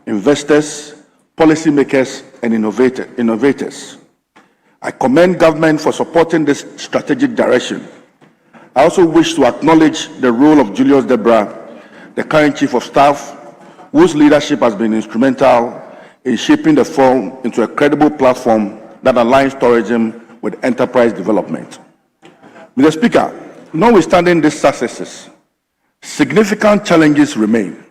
investors, policymakers, and innovators. I commend government for supporting this strategic direction. I also wish to acknowledge the role of Julius Debra, the current Chief of Staff, whose leadership has been instrumental in shaping the forum into a credible platform that aligns tourism with enterprise development. Mr. Speaker, notwithstanding these successes, significant challenges remain,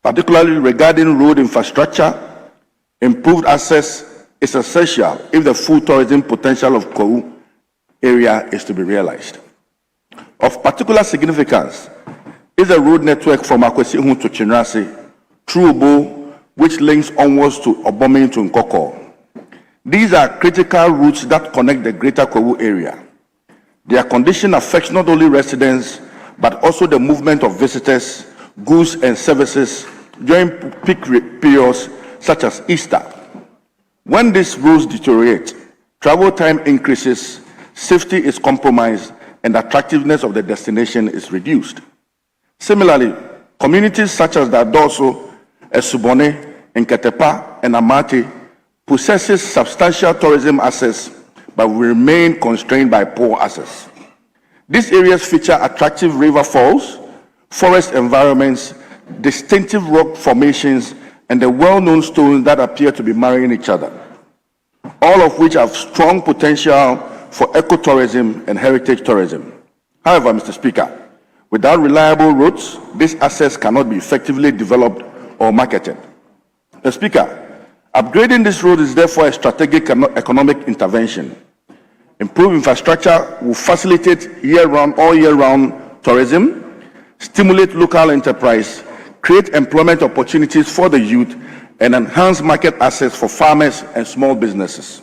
particularly regarding road infrastructure. Improved access is essential if the full tourism potential of Kwahu area is to be realized. Of particular significance is the road network from Akwesihun to Chinrase through Obo, which links onwards to Obomin to Nkoko. These are critical routes that connect the greater Kwahu area. Their condition affects not only residents, but also the movement of visitors, goods, and services during peak periods such as Easter. When these roads deteriorate, travel time increases, safety is compromised, and attractiveness of the destination is reduced. Similarly, communities such as Dadoso, Esubone, Nketepa, and Amate possesses substantial tourism assets but will remain constrained by poor access. These areas feature attractive river falls, forest environments, distinctive rock formations, and the well-known stones that appear to be marrying each other, all of which have strong potential for ecotourism and heritage tourism. However, Mr. Speaker, without reliable routes, these assets cannot be effectively developed or marketed. Mr. Speaker, upgrading this road is therefore a strategic economic intervention. Improved infrastructure will facilitate all year-round tourism, stimulate local enterprise, create employment opportunities for the youth, and enhance market access for farmers and small businesses.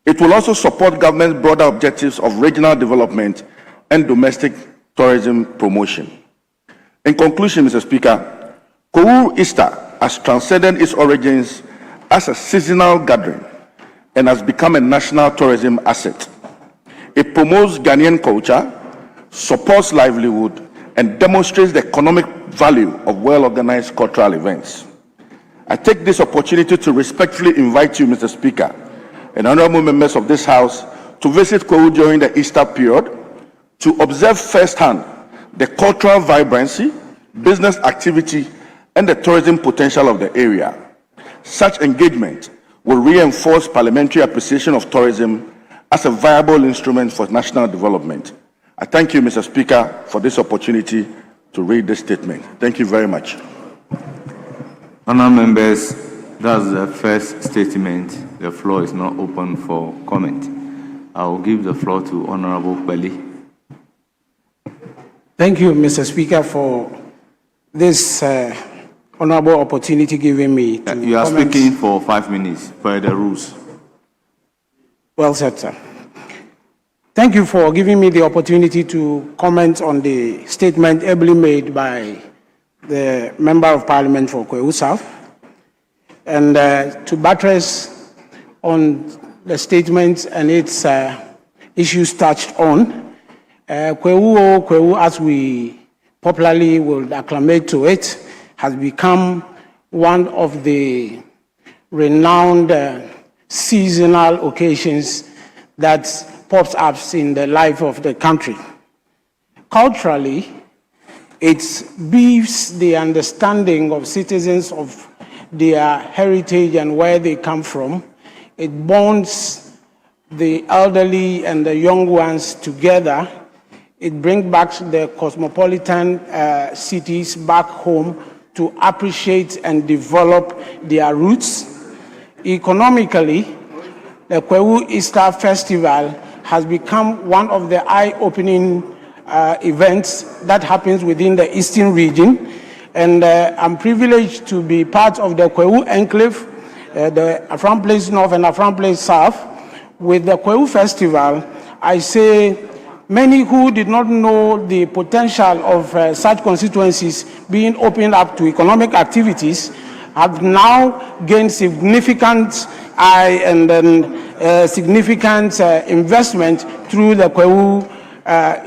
It will also support government's broader objectives of regional development and domestic tourism promotion. In conclusion, Mr. Speaker, Kwahu Easter has transcended its origins as a seasonal gathering and has become a national tourism asset. It promotes Ghanaian culture, supports livelihood, and demonstrates the economic value of well-organized cultural events. I take this opportunity to respectfully invite you, Mr. Speaker, and honorable members of this House to visit Kwahu during the Easter period to observe firsthand the cultural vibrancy, business activity, and the tourism potential of the area. Such engagement will reinforce parliamentary appreciation of tourism as a viable instrument for national development. I thank you, Mr. Speaker, for this opportunity to read this statement. Thank you very much. Honourable members, that's the first statement. The floor is now open for comment. I will give the floor to Honourable Bali. Thank you, Mr. Speaker, for this honourable opportunity given me to You are comment. speaking for 5 minutes per the rules. Well said, sir. Thank you for giving me the opportunity to comment on the statement ably made by the Member of Parliament for Kwahu South, and to buttress on the statement and its issues touched on. Kwahu, as we popularly will acclimate to it, has become one of the renowned seasonal occasions that pops up in the life of the country. Culturally, it beefs the understanding of citizens of their heritage and where they come from. It bonds the elderly and the young ones together. It brings back the cosmopolitan cities back home to appreciate and develop their roots. Economically, the Kwahu Easter Festival has become one of the eye-opening events that happens within the eastern region, and I'm privileged to be part of the Kwahu enclave, the Afram Place North and Afram Place South. With the Kwahu Festival, I say many who did not know the potential of such constituencies being opened up to economic activities have now gained significant significant investment through the Kwahu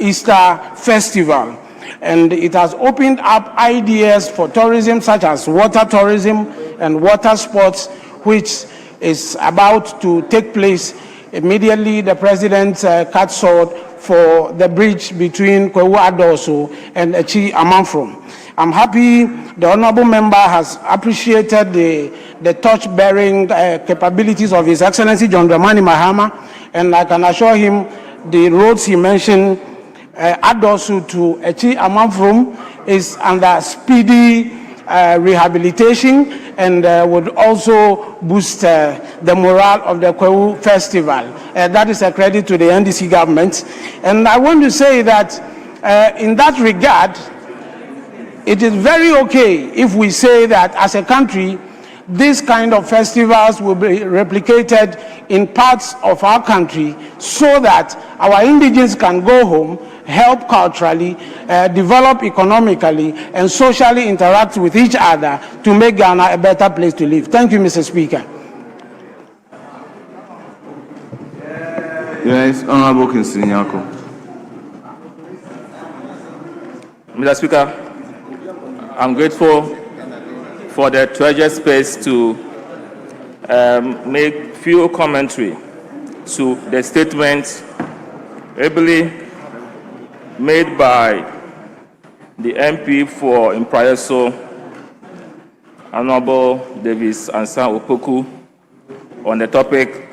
Easter Festival. And it has opened up ideas for tourism such as water tourism, and water sports, which is about to take place immediately. The president cut short for the bridge between Kwahu Adoso and Echi Amanfrom. I'm happy the honorable member has appreciated the torch-bearing capabilities of His Excellency John Dramani Mahama, and I can assure him the roads he mentioned, Adosu to Echi Amanfrom, is under speedy rehabilitation and would also boost the morale of the Kwahu Festival. That is a credit to the NDC government. And I want to say that in that regard, it is very okay if we say that as a country, these kind of festivals will be replicated in parts of our country so that our indigenes can go home, help culturally, develop economically, and socially interact with each other to make Ghana a better place to live. Thank you, Mr. Speaker. Yes, Honorable Kinsley Nyako. Mr. Speaker, I'm grateful for the treasured space to make few commentary to the statement ably made by the MP for Imprayeso, Honorable Davis Ansan Opoku, on the topic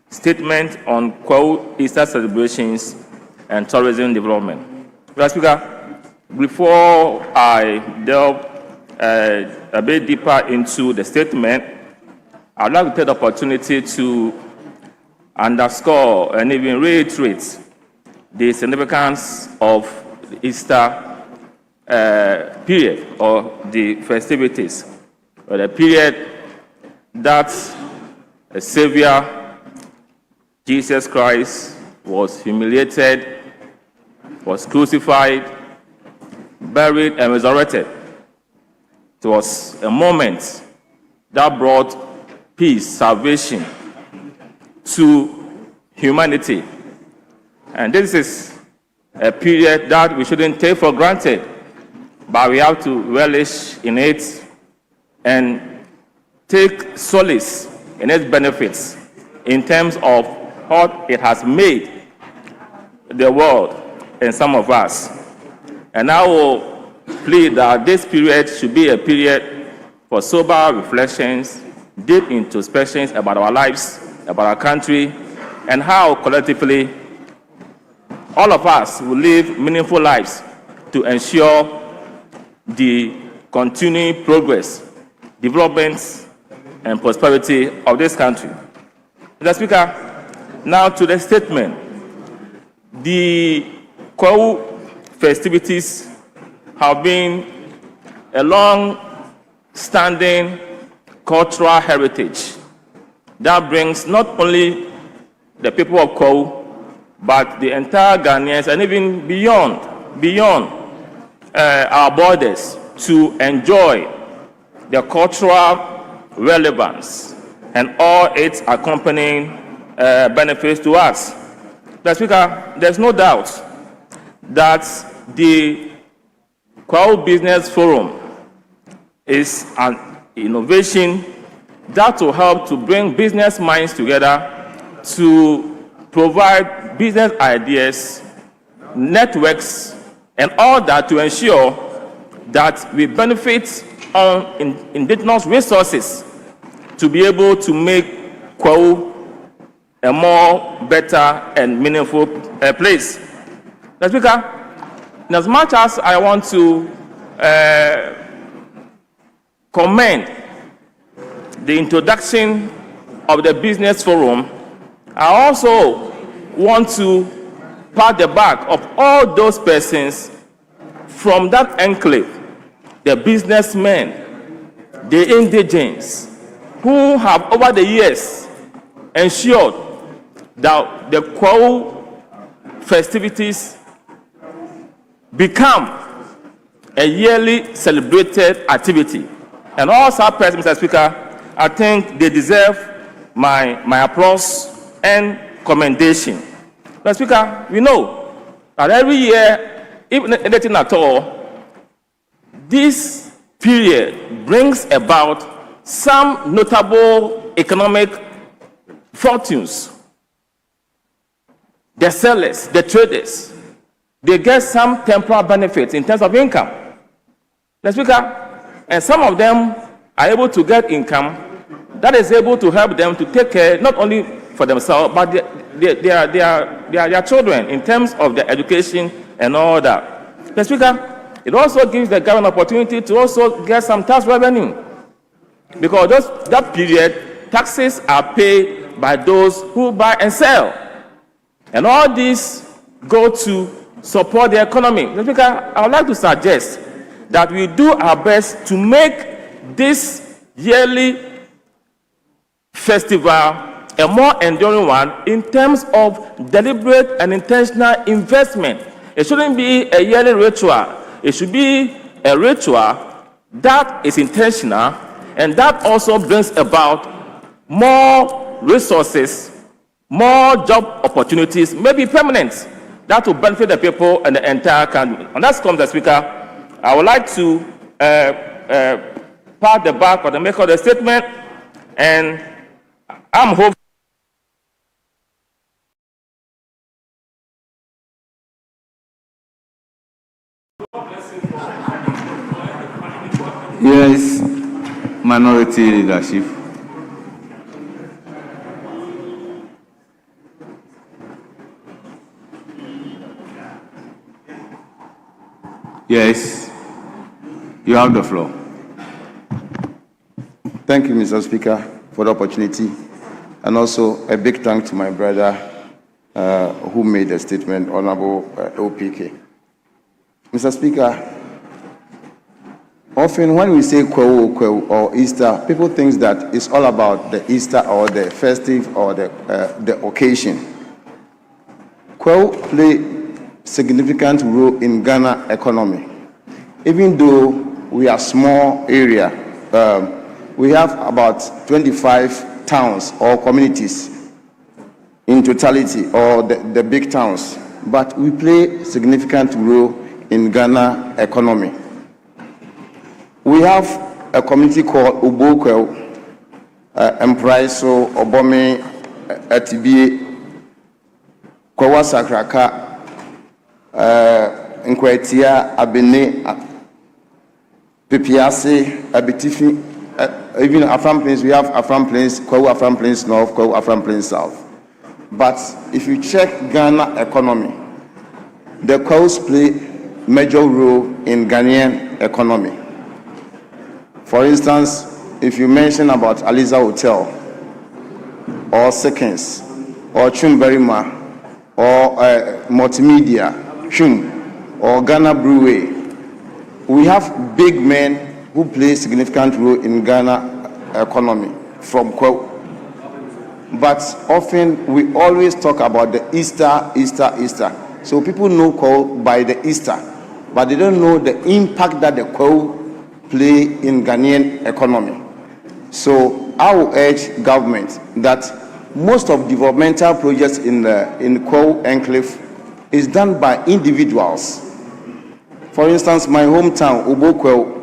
statement on Kwahu Easter celebrations and tourism development. Mr. Speaker, before I delve a bit deeper into the statement, I'd like to take the opportunity to underscore and even reiterate the significance of the Easter period or the festivities, or the period that the Savior, Jesus Christ, was humiliated, was crucified, buried, and resurrected. It was a moment that brought peace, salvation to humanity. And this is a period that we shouldn't take for granted, but we have to relish in it and take solace in its benefits in terms of what it has made the world and some of us. And I will plead that this period should be a period for sober reflections, deep introspections about our lives, about our country, and how collectively all of us will live meaningful lives to ensure the continuing progress, development, and prosperity of this country. Mr. Speaker, now to the statement. The Kwahu festivities have been a long-standing cultural heritage that brings not only the people of Kwahu, but the entire Ghanaians and even beyond our borders to enjoy the cultural relevance and all its accompanying benefits to us. Mr. Speaker, there's no doubt that the Kwahu Business Forum is an innovation that will help to bring business minds together to provide business ideas, networks, and all that to ensure that we benefit on indigenous resources to be able to make Kwahu a more better and meaningful place. Mr. Speaker, in as much as I want to commend the introduction of the Business Forum, I also want to pat the back of all those persons from that enclave, the businessmen, the indigenes, who have over the years ensured that the Kwahu festivities become a yearly celebrated activity. And all such persons, Mr. Speaker, I think they deserve my applause and commendation. Mr. Speaker, we know that every year, if anything at all, these period brings about some notable economic fortunes. The sellers, the traders, they get some temporal benefits in terms of income. Mr. Speaker, and some of them are able to get income that is able to help them to take care not only for themselves but their children in terms of their education and all that. Mr. Speaker, it also gives the government opportunity to also get some tax revenue because that period taxes are paid by those who buy and sell, and all these go to support the economy. Mr. Speaker, I would like to suggest that we do our best to make this yearly festival a more enduring one in terms of deliberate and intentional investment. It shouldn't be a yearly ritual. It should be a ritual that is intentional and that also brings about more resources, more job opportunities, maybe permanent, that will benefit the people and the entire country. On that comes the Speaker, I would like to part the back or the make of the statement, and I'm hoping. Yes, minority leadership. Yes, you have the floor. Thank you, Mr. Speaker, for the opportunity, and also a big thank to my brother who made the statement, Honorable OPK. Mr. Speaker, often when we say Kwahu or Easter, people think that it's all about the Easter or the festive or the occasion. Kwahu play significant role in Ghana economy. Even though we are small area, we have about 25 towns or communities in totality, or the big towns, but we play significant role in Ghana economy. We have a community called Ubokwe, Empraiso, Obome, Atibie, Kwawa Sakraka, Nkwetia, Abene, Pepiase, Abitifi, even Afram Plains. We have Afram Plains, Kwahu Afram Plains North, Kwahu Afram Plains South. But if you check Ghana economy, the Kwahus play major role in Ghanaian economy. For instance, if you mention about Aliza Hotel, or Seconds, or Chumberima, or Multimedia, Chum, or Ghana Brewery, we have big men who play significant role in Ghana economy from Kwahu. But often we always talk about the Easter. So people know Kwahu by the Easter, but they don't know the impact that the Kwahu play in Ghanaian economy. So I will urge government that most of developmental projects in Kwahu enclave is done by individuals. For instance, my hometown, Ubokwe,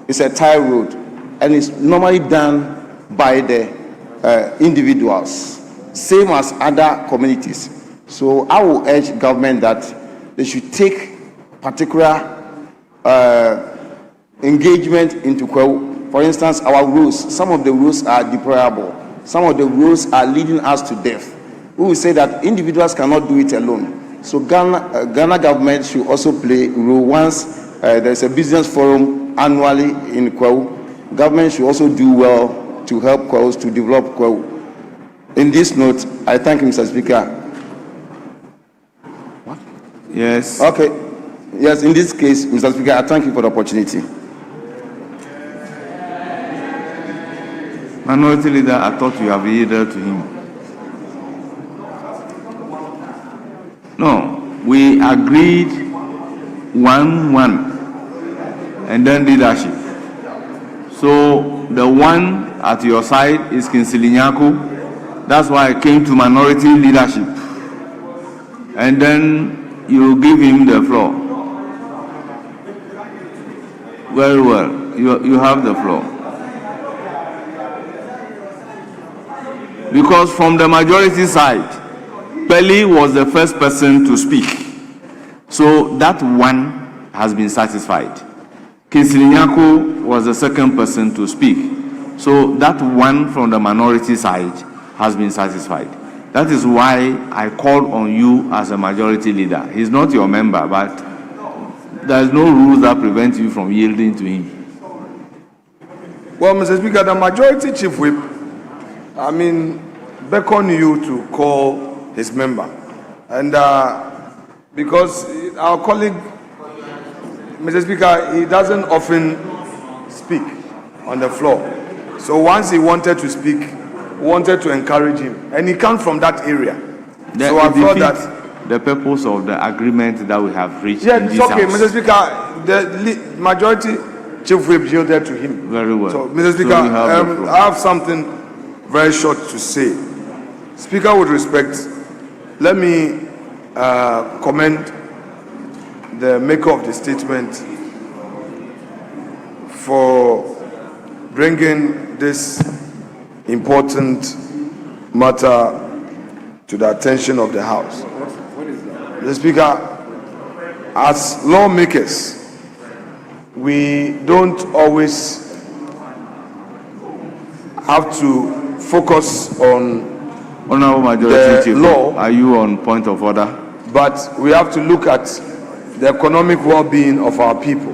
is a tile road, and it's normally done by the individuals, same as other communities. So I will urge government that they should take particular engagement into Kwahu. For instance, our rules, some of the rules are deplorable. Some of the rules are leading us to death. We will say that individuals cannot do it alone. So Ghana government should also play a role. Once there's a business forum annually in Kwahu, government should also do well to help Kwahus to develop Kwahu. In this note, I thank you, Mr. Speaker. What? Yes. Okay. Yes, in this case, Mr. Speaker, I thank you for the opportunity. Minority Leader, I thought you have yielded to him. No, we agreed 1-1 and then leadership. So the one at your side is Kinsley Nyako. That's why I came to minority leadership. And then you give him the floor. Very well. You have the floor. Because from the majority side, Peli was the first person to speak. So that one has been satisfied. Kinsilinyako was the second person to speak. So that one from the minority side has been satisfied. That is why I called on you as a majority leader. He's not your member, but there's no rules that prevent you from yielding to him. Well, Mr. Speaker, the majority chief whip, beckon you to call his member. And because our colleague, Mr. Speaker, he doesn't often speak on the floor. So once he wanted to speak, wanted to encourage him, and he comes from that area. So I thought that the purpose of the agreement that we have reached. Yeah, in it's this okay, house. Mr. Speaker. The majority chief whip yielded to him. Very well. So, Mr. Speaker, So we have the floor. I have something very short to say. Speaker, with respect, let me commend the maker of the statement for bringing this important matter to the attention of the House. Mr. Speaker, as lawmakers, we don't always have to focus on Honorable Majority the Chief, law. are you on point of order? But we have to look at the economic well-being of our people.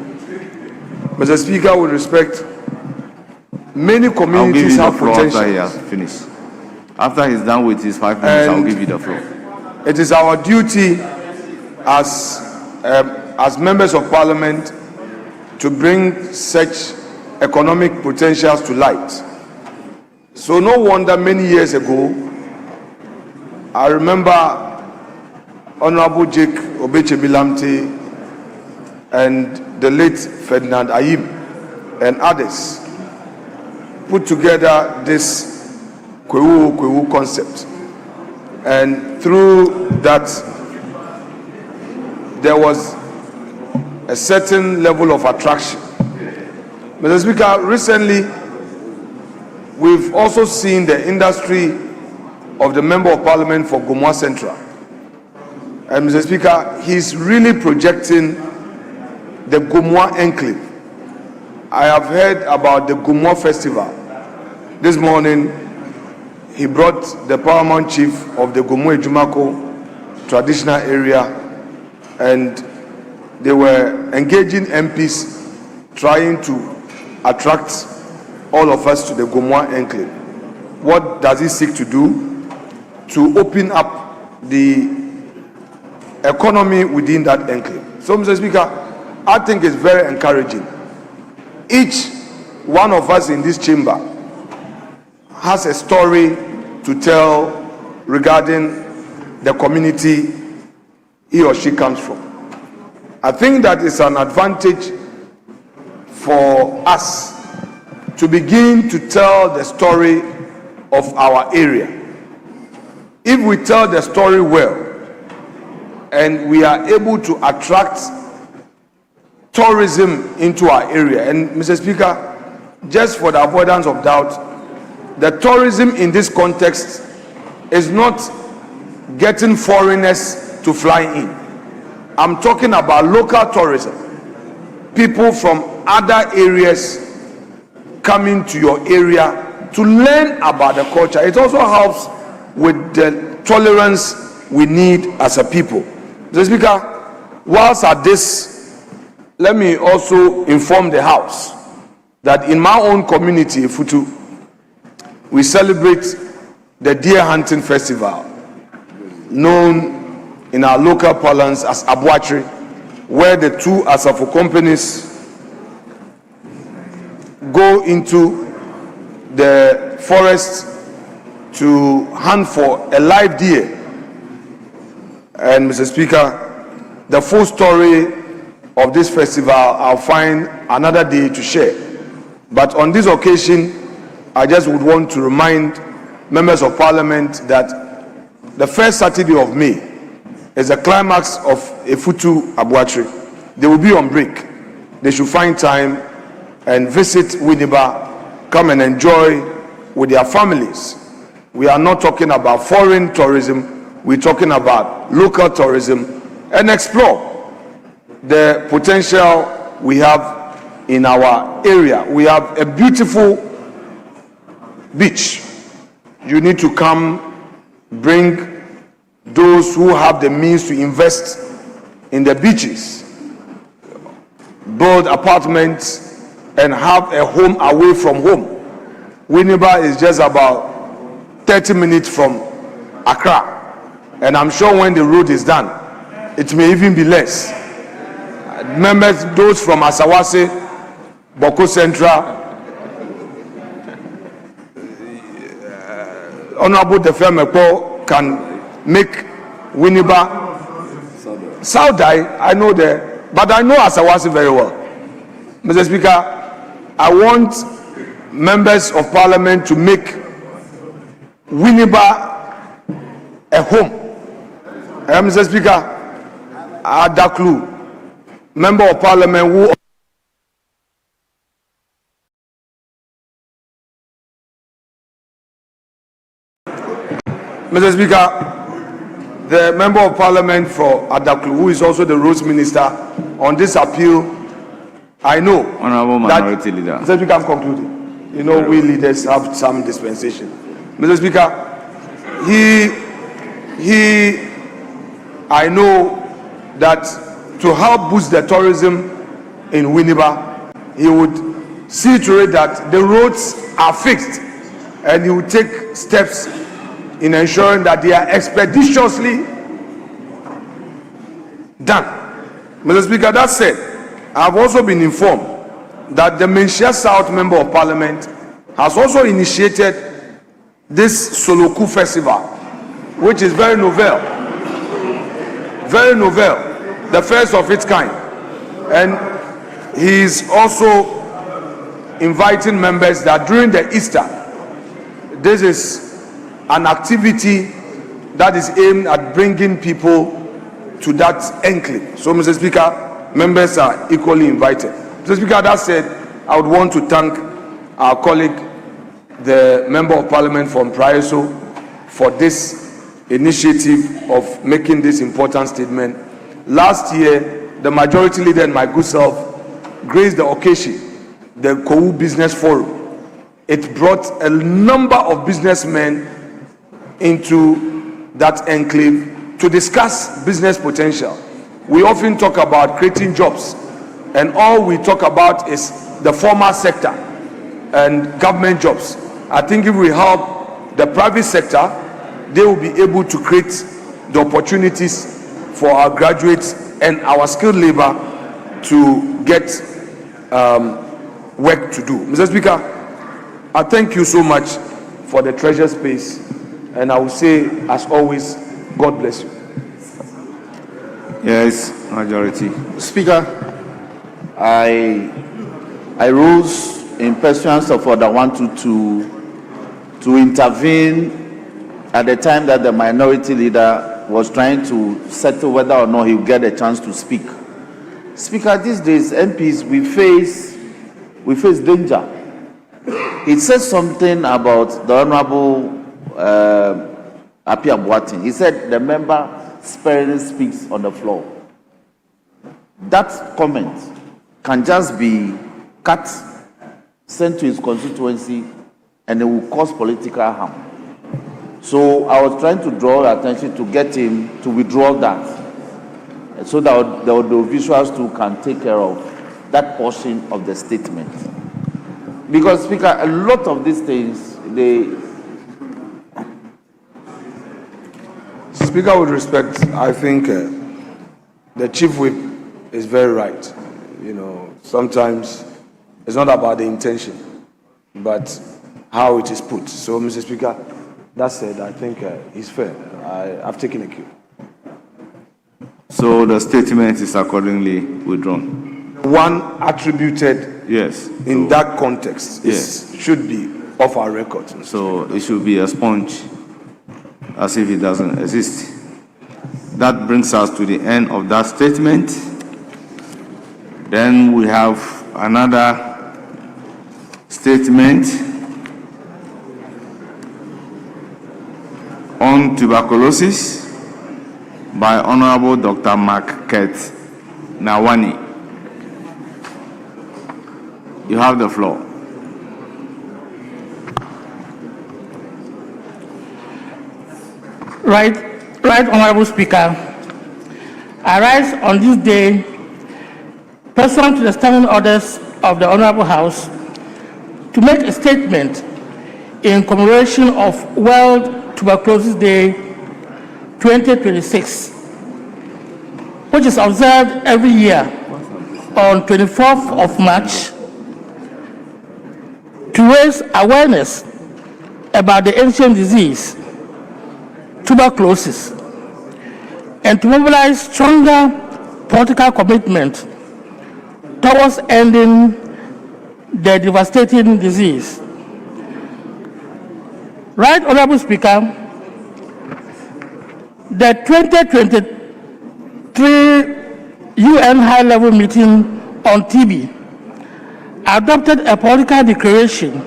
Mr. Speaker, with respect, many I'll give you communities the have floor after he potential. has finished. After he's done with his 5 minutes, I'll And give you the floor. It is our duty as members of parliament to bring such economic potentials to light. So no wonder many years ago, I remember Honorable Jake Obechebilamte and the late Ferdinand Ayim and others put together this Kwahu concept. And through that, there was a certain level of attraction. Mr. Speaker, recently, we've also seen the industry of the Member of Parliament for Gomwa Central. And Mr. Speaker, he's really projecting the Gomwa Enclave. I have heard about the Gomwa Festival. This morning, he brought the paramount chief of the Gomwa Ejumako traditional area, and they were engaging MPs trying to attract all of us to the Gomwa Enclave. What does he seek to do? To open up the economy within that enclave. So, Mr. Speaker, I think it's very encouraging. Each one of us in this chamber has a story to tell regarding the community he or she comes from. I think that is an advantage for us to begin to tell the story of our area. If we tell the story well and we are able to attract tourism into our area, and Mr. Speaker, just for the avoidance of doubt, the tourism in this context is not getting foreigners to fly in. I'm talking about local tourism. People from other areas coming to your area to learn about the culture. It also helps with the tolerance we need as a people. Mr. Speaker, whilst at this, let me also inform the House that in my own community, Futu, we celebrate the deer hunting festival, known in our local parlance as Abuachri, where the two Asafo companies go into the forest to hunt for a live deer. And Mr. Speaker, the full story of this festival I'll find another day to share. But on this occasion, I just would want to remind members of parliament that the first Saturday of May is the climax of Efutu Abuachri. They will be on break. They should find time and visit Winneba, come and enjoy with their families. We are not talking about foreign tourism, we're talking about local tourism, and explore the potential we have in our area. We have a beautiful beach. You need to come, bring those who have the means to invest in the beaches, build apartments, and have a home away from home. Winneba is just about 30 minutes from Accra, and I'm sure when the road is done, it may even be less. Members, those from Asawase, Boko Central, Honorable Defemeko can make Winneba. Saudai, I know that, but I know Asawase very well. Mr. Speaker, I want members of parliament to make Winneba a home. Mr. Speaker, Adaklu, member of parliament who Mr. Speaker, the member of parliament for Adaklu, who is also the roads minister, on this appeal, I know Honorable Minority Leader. Mr. Speaker, I'm concluding. You know, we leaders have some dispensation. Mr. Speaker, I know that to help boost the tourism in Winneba, he would see to it that the roads are fixed, and he would take steps in ensuring that they are expeditiously done. Mr. Speaker, that said, I have also been informed that the Menchia South Member of Parliament has also initiated this Soloku Festival, which is very novel, the first of its kind. And he is also inviting members that during the Easter, this is an activity that is aimed at bringing people to that enclave. So, Mr. Speaker, members are equally invited. Mr. Speaker, that said, I would want to thank our colleague, the Member of Parliament from Praeso, for this initiative of making this important statement. Last year, the Majority Leader and my good self graced the occasion, the Kwahu Business Forum. It brought a number of businessmen into that enclave to discuss business potential. We often talk about creating jobs, and all we talk about is the formal sector and government jobs. I think if we help the private sector, they will be able to create the opportunities for our graduates and our skilled labor to get work to do. Mr. Speaker, I thank you so much for the treasure space, and I will say, as always, God bless you. Yes, Majority. Speaker, I rose in pursuance of Order 122 to intervene at the time that the Minority Leader was trying to settle whether or not he would get a chance to speak. Speaker, these days, MPs, we face danger. He said something about the Honorable Apia Boatin. He said the member sparingly speaks on the floor. That comment can just be cut, sent to his constituency, and it will cause political harm. So I was trying to draw attention to get him to withdraw that, so that the visuals too can take care of that portion of the statement. Because, Speaker, a lot of these things, Speaker, with respect, I think the Chief Whip is very right. You know, sometimes it's not about the intention, but how it is put. So, Mr. Speaker, that said, I think it's fair. I've taken a cue. So the statement is accordingly withdrawn. One attributed, Yes. in that context, should be off our record. So it should be a sponge, as if it doesn't exist. That brings us to the end of that statement. Then we have another statement on tuberculosis by Honorable Dr. Market Nawani. You have the floor. Right, Honorable Speaker. I rise on this day, pursuant to the standing orders of the Honorable House, to make a statement in commemoration of World Tuberculosis Day 2026, which is observed every year on 24th of March to raise awareness about the ancient disease, tuberculosis, and to mobilize stronger political commitment towards ending the devastating disease. Right, Honorable Speaker, the 2023 UN high-level meeting on TB adopted a political declaration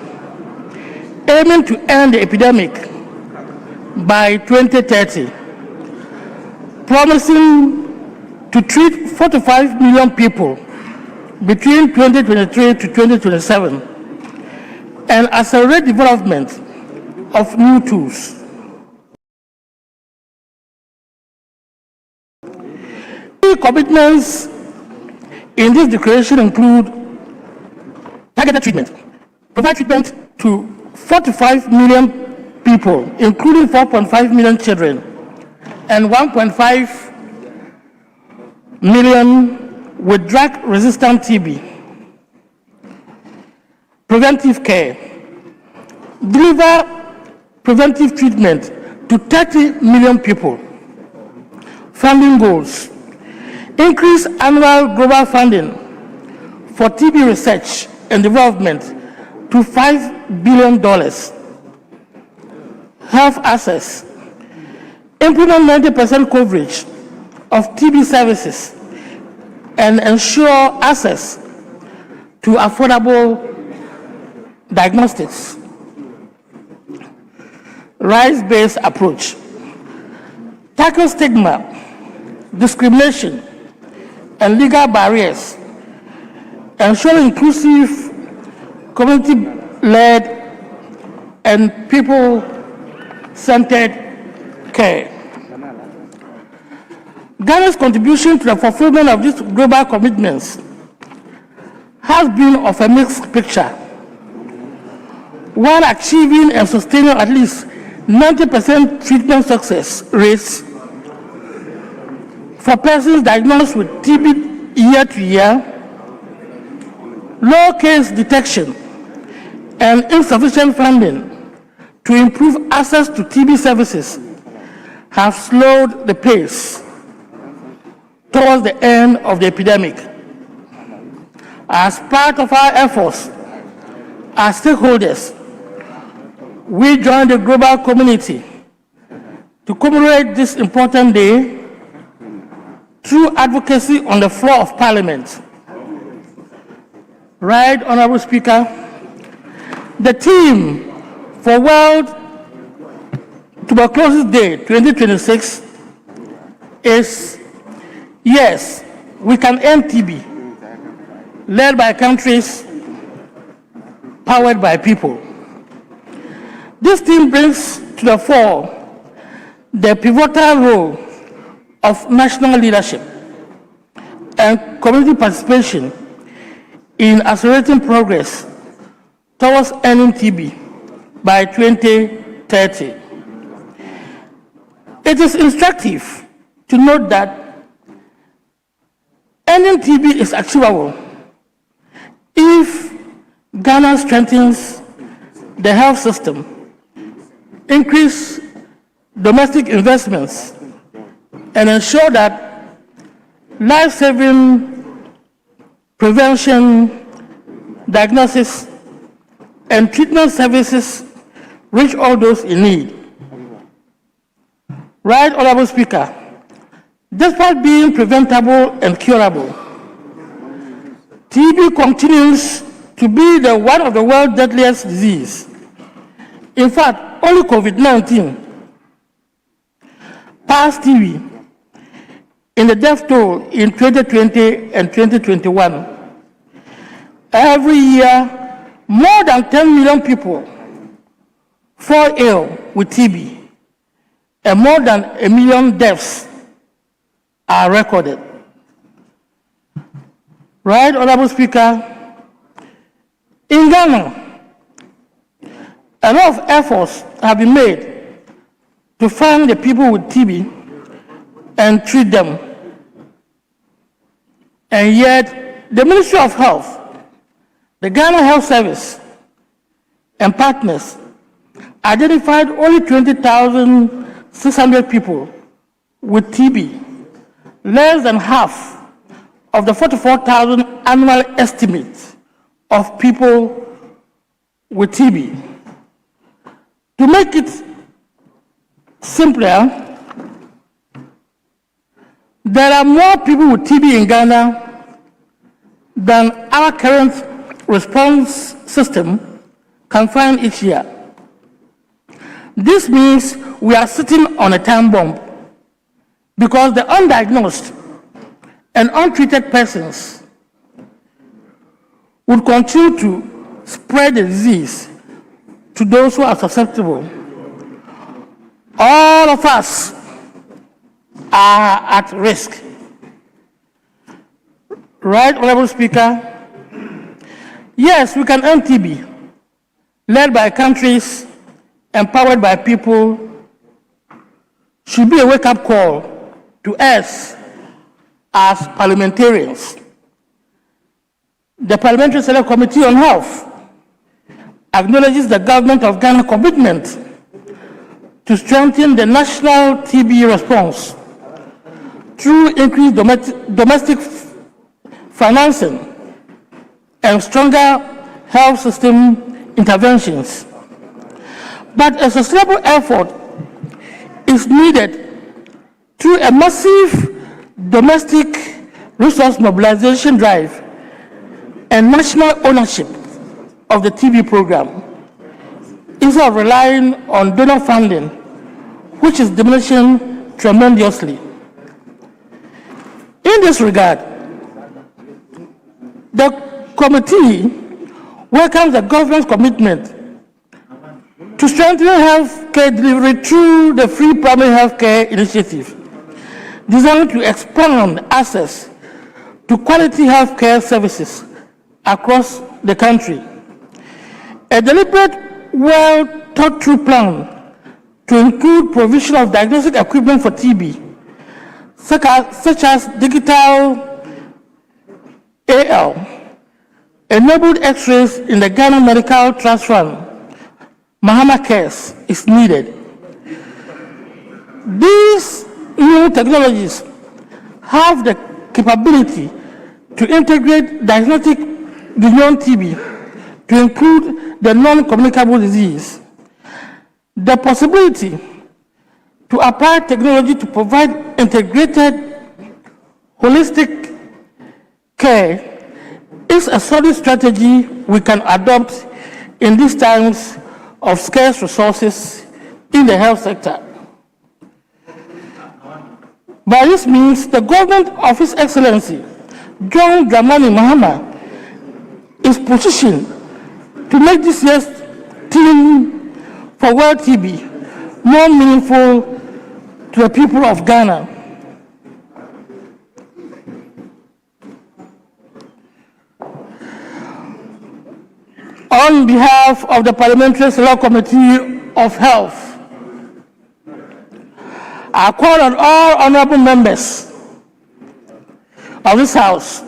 aiming to end the epidemic by 2030, promising to treat 45 million people between 2023 to 2027 and accelerate development of new tools. Key commitments in this declaration include targeted treatment, provide treatment to 45 million people, including 4.5 million children and 1.5 million with drug-resistant TB. Preventive care. Deliver preventive treatment to 30 million people. Funding goals. Increase annual global funding for TB research and development to $5 billion. Health access. Implement 90% coverage of TB services and ensure access to affordable diagnostics. Rights-based approach. Tackle stigma, discrimination, and legal barriers. Ensure inclusive, community-led, and people-centered care. Ghana's contribution to the fulfillment of these global commitments has been of a mixed picture. While achieving and sustaining at least 90% treatment success rates for persons diagnosed with TB year to year, low case detection, and insufficient funding to improve access to TB services have slowed the pace towards the end of the epidemic. As part of our efforts as stakeholders, we join the global community to commemorate this important day through advocacy on the floor of Parliament. Right, Honorable Speaker, the theme for World Tuberculosis Day 2026 is "Yes, we can end TB," led by countries, powered by people. This theme brings to the fore the pivotal role of national leadership and community participation in accelerating progress towards ending TB by 2030. It is instructive to note that ending TB is achievable if Ghana strengthens the health system, increase domestic investments, and ensure that life-saving prevention, diagnosis, and treatment services reach all those in need. Right, Honorable Speaker, despite being preventable and curable, TB continues to be one of the world's deadliest disease. In fact, only COVID-19 passed TB in the death toll in 2020 and 2021. Every year, more than 10 million people fall ill with TB, and more than 1 million deaths are recorded. Right, Honorable Speaker? In Ghana, a lot of efforts have been made to find the people with TB and treat them. And yet, the Ministry of Health, the Ghana Health Service, and partners identified only 20,600 people with TB, less than half of the 44,000 annual estimate of people with TB. To make it simpler, there are more people with TB in Ghana than our current response system can find each year. This means we are sitting on a time bomb because the undiagnosed and untreated persons would continue to spread the disease to those who are susceptible. All of us are at risk. Right, Honorable Speaker? Yes, we can end TB, led by countries, empowered by people, should be a wake-up call to us as parliamentarians. The Parliamentary Select Committee on Health acknowledges the government of Ghana's commitment to strengthen the national TB response through increased domestic financing and stronger health system interventions. But a sustainable effort is needed through a massive domestic resource mobilization drive and national ownership of the TB program, instead of relying on donor funding, which is diminishing tremendously. In this regard, the committee welcomes the government's commitment to strengthen health care delivery through the free primary health care initiative, designed to expand access to quality health care services across the country. A deliberate, well-thought-through plan to include provision of diagnostic equipment for TB, such as digital AL, enabled X-rays in the Ghana Medical Trust Fund, Mahama Cares, is needed. These new technologies have the capability to integrate diagnostic beyond TB to include the non-communicable disease. The possibility to apply technology to provide integrated, holistic care is a solid strategy we can adopt in these times of scarce resources in the health sector. By this means, the government of His Excellency John Dramani Mahama is positioned to make this year's theme for World TB more meaningful to the people of Ghana. On behalf of the Parliamentary Select Committee of Health, I call on all honorable members of this House,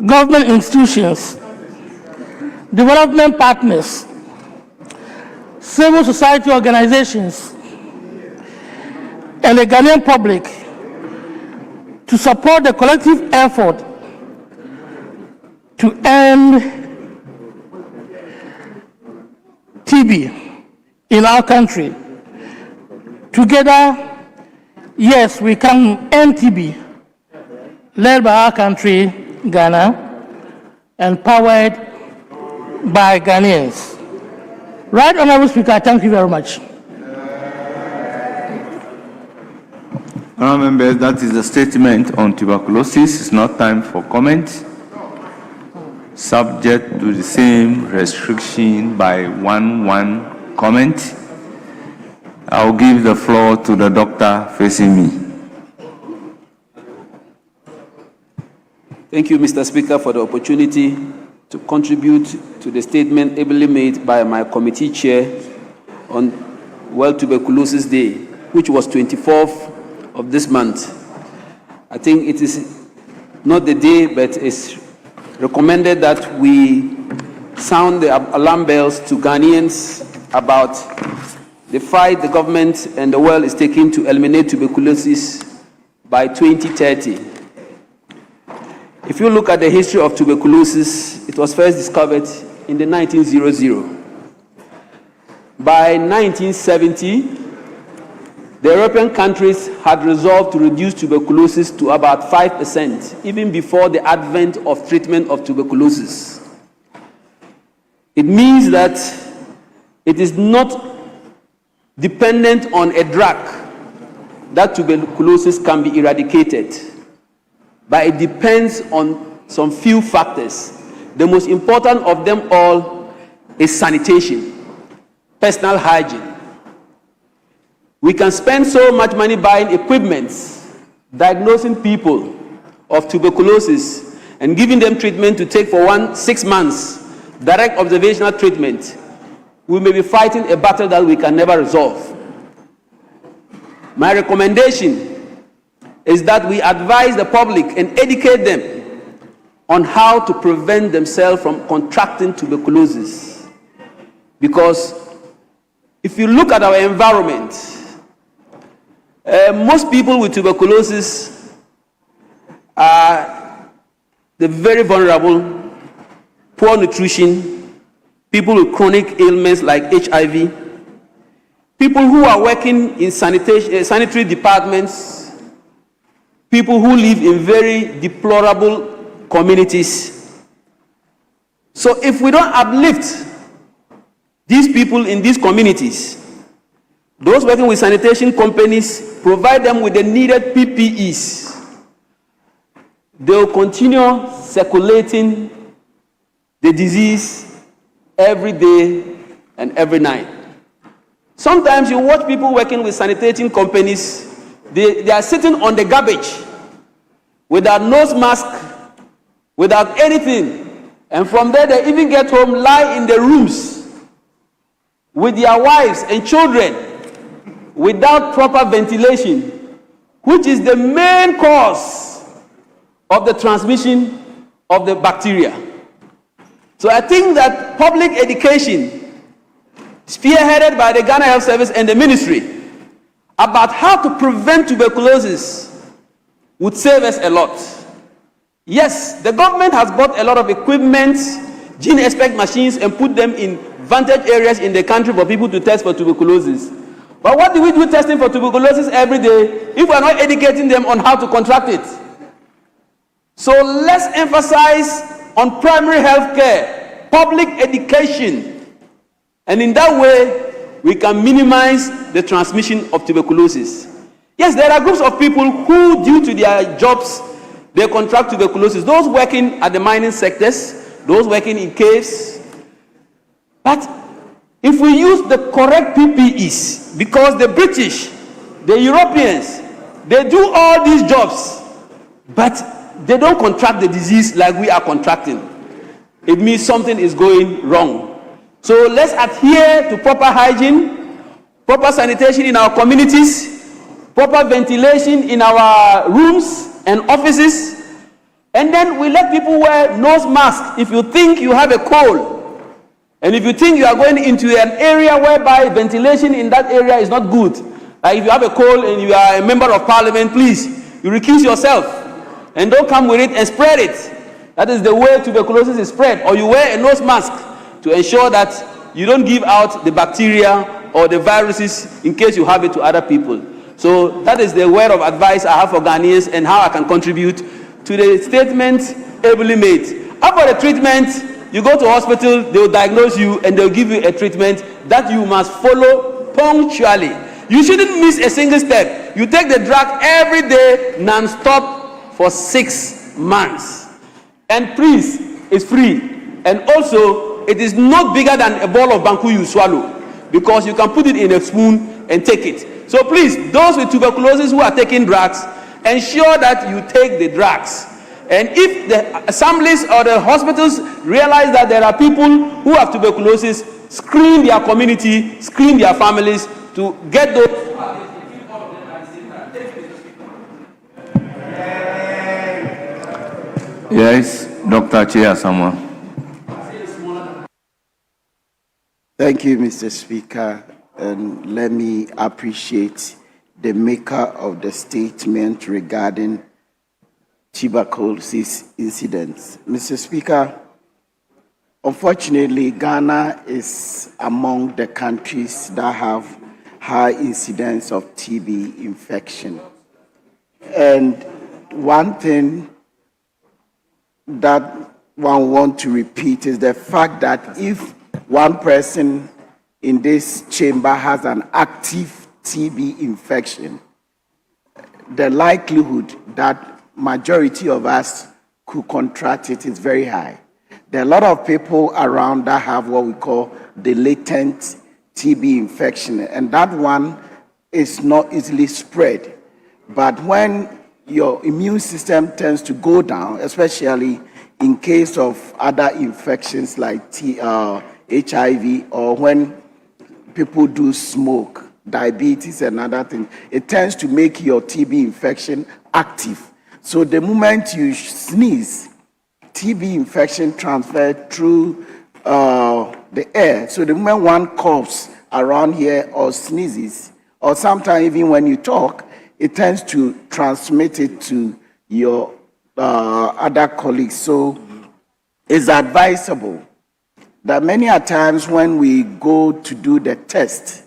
government institutions, development partners, civil society organizations, and the Ghanaian public to support the collective effort to end TB in our country. Together, yes, we can end TB, led by our country Ghana and powered by Ghanaians. Right, Honorable Speaker, thank you very much. Honourable members, that is the statement on tuberculosis. It's not time for comment. Subject to the same restriction by 1 comment. I'll give the floor to the doctor facing me. Thank you, Mr. Speaker, for the opportunity to contribute to the statement ably made by my committee chair on World Tuberculosis Day, which was 24th of this month. I think it is not the day, but it's recommended that we sound the alarm bells to Ghanaians about the fight the government and the world is taking to eliminate tuberculosis by 2030. If you look at the history of tuberculosis, it was first discovered in the 1900s. By 1970, the European countries had resolved to reduce tuberculosis to about 5%, even before the advent of treatment of tuberculosis. It means that it is not dependent on a drug that tuberculosis can be eradicated, but it depends on some few factors. The most important of them all is sanitation, personal hygiene. We can spend so much money buying equipment, diagnosing people of tuberculosis, and giving them treatment to take for 6 months, direct observational treatment. We may be fighting a battle that we can never resolve. My recommendation is that we advise the public and educate them on how to prevent themselves from contracting tuberculosis. Because if you look at our environment, most people with tuberculosis are the very vulnerable, poor nutrition, people with chronic ailments like HIV, people who are working in sanitary departments, people who live in very deplorable communities. So if we don't uplift these people in these communities, those working with sanitation companies, provide them with the needed PPEs, they will continue circulating the disease every day and every night. Sometimes you watch people working with sanitation companies, they are sitting on the garbage without nose mask, without anything. And from there they even get home, lie in the rooms with their wives and children without proper ventilation, which is the main cause of the transmission of the bacteria. So I think that public education, spearheaded by the Ghana Health Service and the ministry, about how to prevent tuberculosis would save us a lot. Yes, the government has bought a lot of equipment, gene expect machines, and put them in vantage areas in the country for people to test for tuberculosis. But what do we do testing for tuberculosis every day if we are not educating them on how to contract it? So let's emphasize on primary health care, public education, and in that way we can minimize the transmission of tuberculosis. Yes, there are groups of people who, due to their jobs, they contract tuberculosis. Those working at the mining sectors, those working in caves. But if we use the correct PPEs, because the British, the Europeans, they do all these jobs, but they don't contract the disease like we are contracting, it means something is going wrong. So let's adhere to proper hygiene, proper sanitation in our communities, proper ventilation in our rooms and offices, and then we let people wear nose masks if you think you have a cold. And if you think you are going into an area whereby ventilation in that area is not good, like if you have a cold and you are a member of parliament, please, you recuse yourself and don't come with it and spread it. That is the way tuberculosis is spread. Or you wear a nose mask to ensure that you don't give out the bacteria or the viruses in case you have it to other people. So that is the word of advice I have for Ghanaians and how I can contribute to the statement ably made. After the treatment, you go to hospital, they will diagnose you and they'll give you a treatment that you must follow punctually. You shouldn't miss a single step. You take the drug every day, non-stop, for 6 months. And please, it's free. And also, it is not bigger than a ball of banku you swallow, because you can put it in a spoon and take it. So please, those with tuberculosis who are taking drugs, ensure that you take the drugs. And if the assemblies or the hospitals realize that there are people who have tuberculosis, screen their community, screen their families to get those. Yes, Dr. Chia Samuel. Thank you, Mr. Speaker, and let me appreciate the maker of the statement regarding tuberculosis incidents. Mr. Speaker, unfortunately, Ghana is among the countries that have high incidence of TB infection. And one thing that one wants to repeat is the fact that if one person in this chamber has an active TB infection, the likelihood that majority of us could contract it is very high. There are a lot of people around that have what we call the latent TB infection, and that one is not easily spread. But when your immune system tends to go down, especially in case of other infections like HIV, or when people do smoke, diabetes and other things, it tends to make your TB infection active. So the moment you sneeze, TB infection transfers through the air. So the moment one coughs around here or sneezes, or sometimes even when you talk, it tends to transmit it to your other colleagues. So it's advisable that many a times when we go to do the test,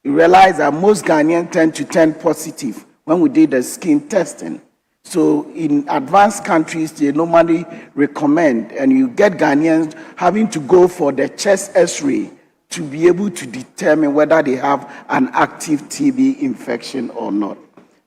you realize that most Ghanaians tend to turn positive when we did the skin testing. So in advanced countries, they normally recommend, and you get Ghanaians having to go for the chest X-ray to be able to determine whether they have an active TB infection or not.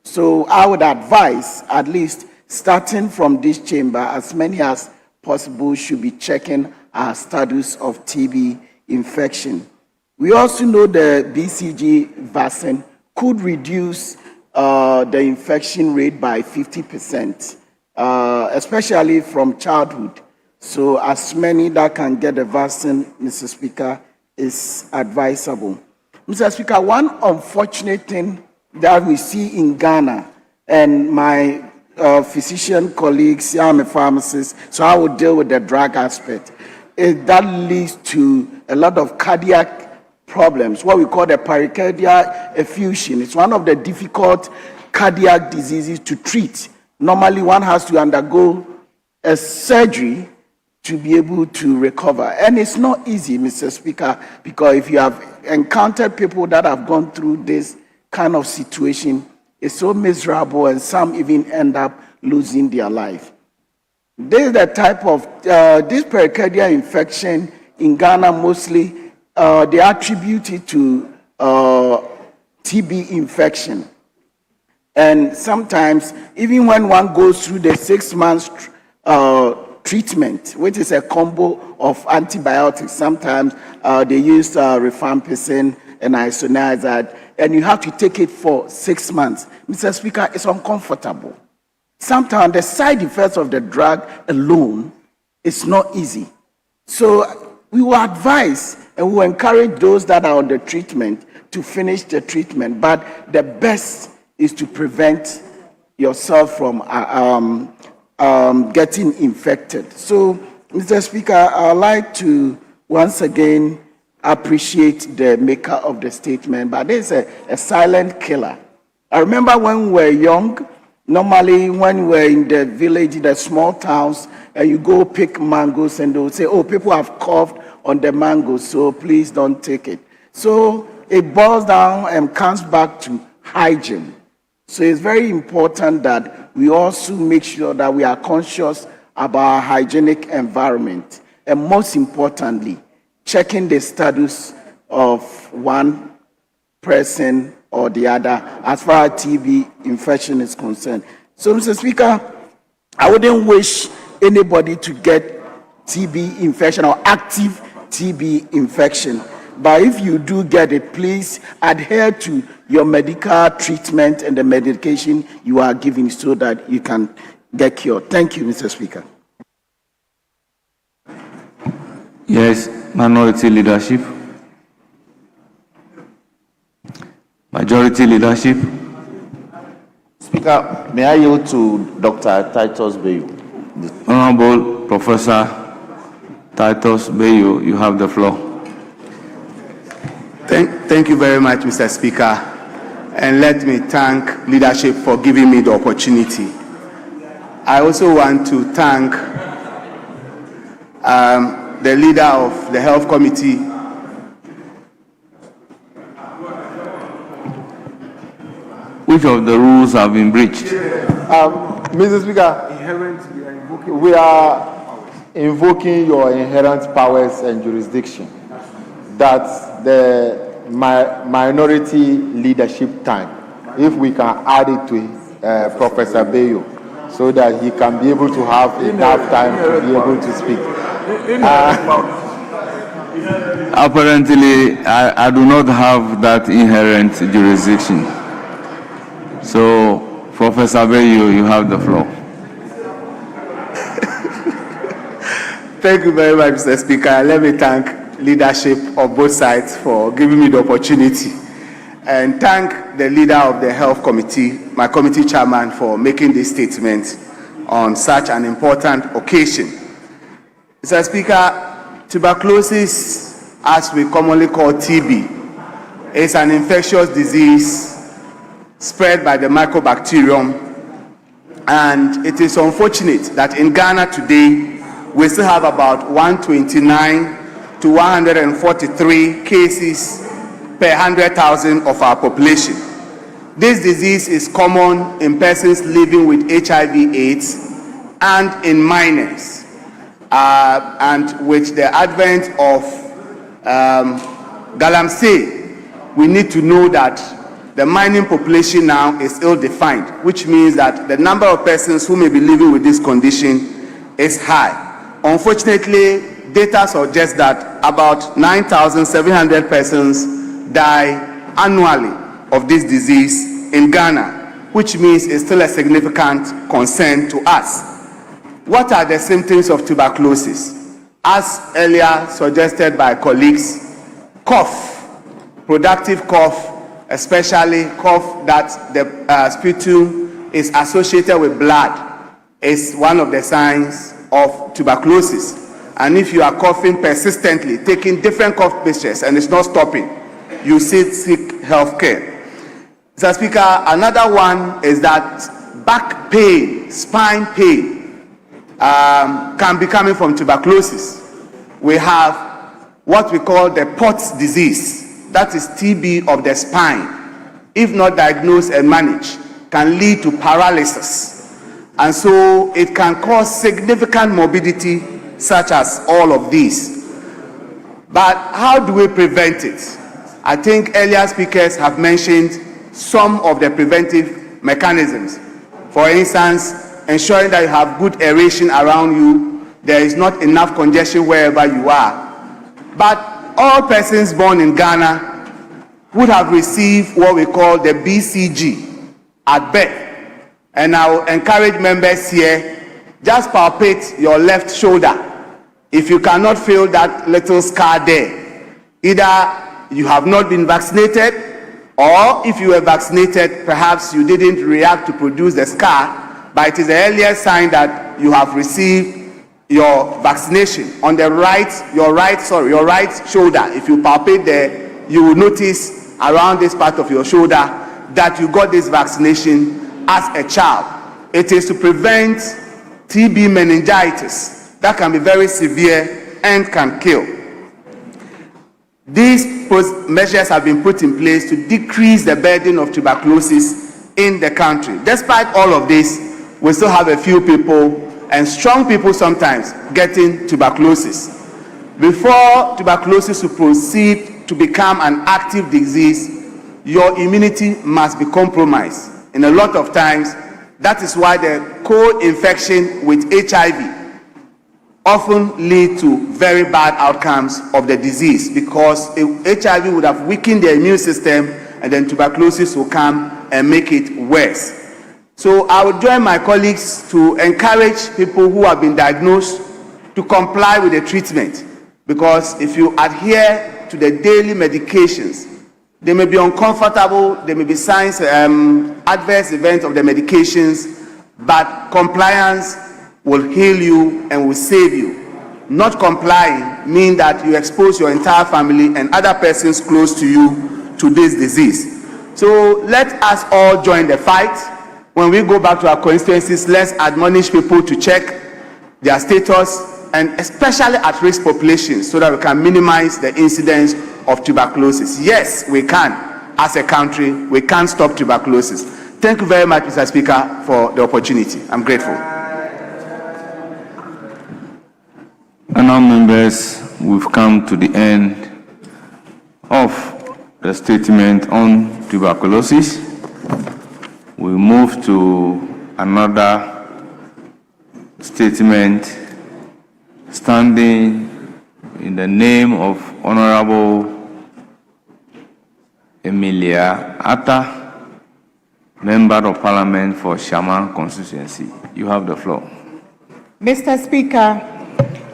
So I would advise, at least starting from this chamber, as many as possible should be checking our status of TB infection. We also know the BCG vaccine could reduce the infection rate by 50%, especially from childhood. So as many that can get the vaccine, Mr. Speaker, is advisable. Mr. Speaker, one unfortunate thing that we see in Ghana, and my physician colleagues, I'm a pharmacist, so I will deal with the drug aspect, is that leads to a lot of cardiac problems, what we call the pericardial effusion. It's one of the difficult cardiac diseases to treat. Normally, one has to undergo a surgery to be able to recover. And it's not easy, Mr. Speaker, because if you have encountered people that have gone through this kind of situation, it's so miserable, and some even end up losing their life. This is the type of, this pericardial infection in Ghana mostly, they attribute it to TB infection. And sometimes, even when one goes through the 6 months treatment, which is a combo of antibiotics, sometimes they use rifampicin and isoniazid, and you have to take it for 6 months. Mr. Speaker, it's uncomfortable. Sometimes the side effects of the drug alone is not easy. So we will advise and we will encourage those that are on the treatment to finish the treatment. But the best is to prevent yourself from getting infected. So, Mr. Speaker, I would like to once again appreciate the maker of the statement, but there's a silent killer. I remember when we were young, normally when we were in the village, in the small towns, and you go pick mangoes and they'll say, oh, people have coughed on the mangoes, so please don't take it. So it boils down and comes back to hygiene. So it's very important that we also make sure that we are conscious about our hygienic environment. And most importantly, checking the status of one person or the other as far as TB infection is concerned. So, Mr. Speaker, I wouldn't wish anybody to get TB infection or active TB infection. But if you do get it, please adhere to your medical treatment and the medication you are giving so that you can get cured. Thank you, Mr. Speaker. Yes, minority leadership. Majority leadership. Speaker, may I yield to Dr. Titus Bayo? Honorable Professor Titus Bayo, you have the floor. Thank you very much, Mr. Speaker. And let me thank leadership for giving me the opportunity. I also want to thank the leader of the Health Committee, Which of the rules have been breached? Mr. Speaker, we are invoking your inherent powers and jurisdiction that the minority leadership time, if we can add it to Professor Bayo, so that he can be able to have enough time to be able to speak. Apparently, I do not have that inherent jurisdiction. So, Professor Bayo, you have the floor. Thank you very much, Mr. Speaker. Let me thank leadership of both sides for giving me the opportunity, and thank the leader of the Health Committee, my committee chairman, for making this statement on such an important occasion. Mr. Speaker, tuberculosis, as we commonly call TB, is an infectious disease spread by the mycobacterium, and it is unfortunate that in Ghana today, we still have about 129 to 143 cases per 100,000 of our population. This disease is common in persons living with HIV/AIDS and in minors. And with the advent of galamsey, we need to know that the mining population now is ill-defined, which means that the number of persons who may be living with this condition is high. Unfortunately, data suggests that about 9,700 persons die annually of this disease in Ghana, which means it's still a significant concern to us. What are the symptoms of tuberculosis? As earlier suggested by colleagues, cough, productive cough, especially cough that the sputum is associated with blood, is one of the signs of tuberculosis. And if you are coughing persistently, taking different cough mixtures and it's not stopping, you seek health care. Mr. Speaker, another one is that back pain, spine pain, can be coming from tuberculosis. We have what we call the POTS disease, that is TB of the spine. If not diagnosed and managed, can lead to paralysis. And so it can cause significant morbidity, such as all of these. But how do we prevent it? I think earlier speakers have mentioned some of the preventive mechanisms. For instance, ensuring that you have good aeration around you, there is not enough congestion wherever you are. But all persons born in Ghana would have received what we call the BCG at birth. And I will encourage members here, just palpate your left shoulder. If you cannot feel that little scar there, either you have not been vaccinated, or if you were vaccinated, perhaps you didn't react to produce the scar, but it is the earliest sign that you have received your vaccination. On the right, your right shoulder, if you palpate there, you will notice around this part of your shoulder that you got this vaccination as a child. It is to prevent TB meningitis that can be very severe and can kill. These measures have been put in place to decrease the burden of tuberculosis in the country. Despite all of this, we still have a few people, and strong people sometimes, getting tuberculosis. Before tuberculosis will proceed to become an active disease, your immunity must be compromised. And a lot of times, that is why the co-infection with HIV often lead to very bad outcomes of the disease, because HIV would have weakened the immune system, and then tuberculosis will come and make it worse. So I would join my colleagues to encourage people who have been diagnosed to comply with the treatment, because if you adhere to the daily medications, they may be uncomfortable, there may be signs, adverse events of the medications, but compliance will heal you and will save you. Not complying means that you expose your entire family and other persons close to you to this disease. So let us all join the fight. When we go back to our constituencies, let's admonish people to check their status, and especially at-risk populations, so that we can minimize the incidence of tuberculosis. Yes, we can. As a country, we can stop tuberculosis. Thank you very much, Mr. Speaker, for the opportunity. I'm grateful. And now, members, we've come to the end of the statement on tuberculosis. We move to another statement standing in the name of Honorable Emilia Atta, Member of Parliament for Shaman constituency. You have the floor. Mr. Speaker,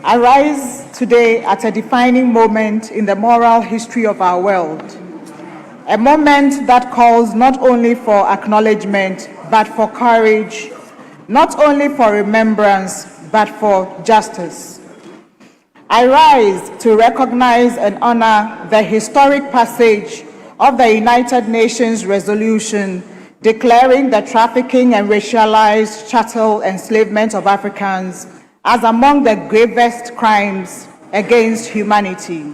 I rise today at a defining moment in the moral history of our world, a moment that calls not only for acknowledgement, but for courage, not only for remembrance, but for justice. I rise to recognize and honor the historic passage of the United Nations resolution declaring the trafficking and racialized chattel enslavement of Africans as among the gravest crimes against humanity,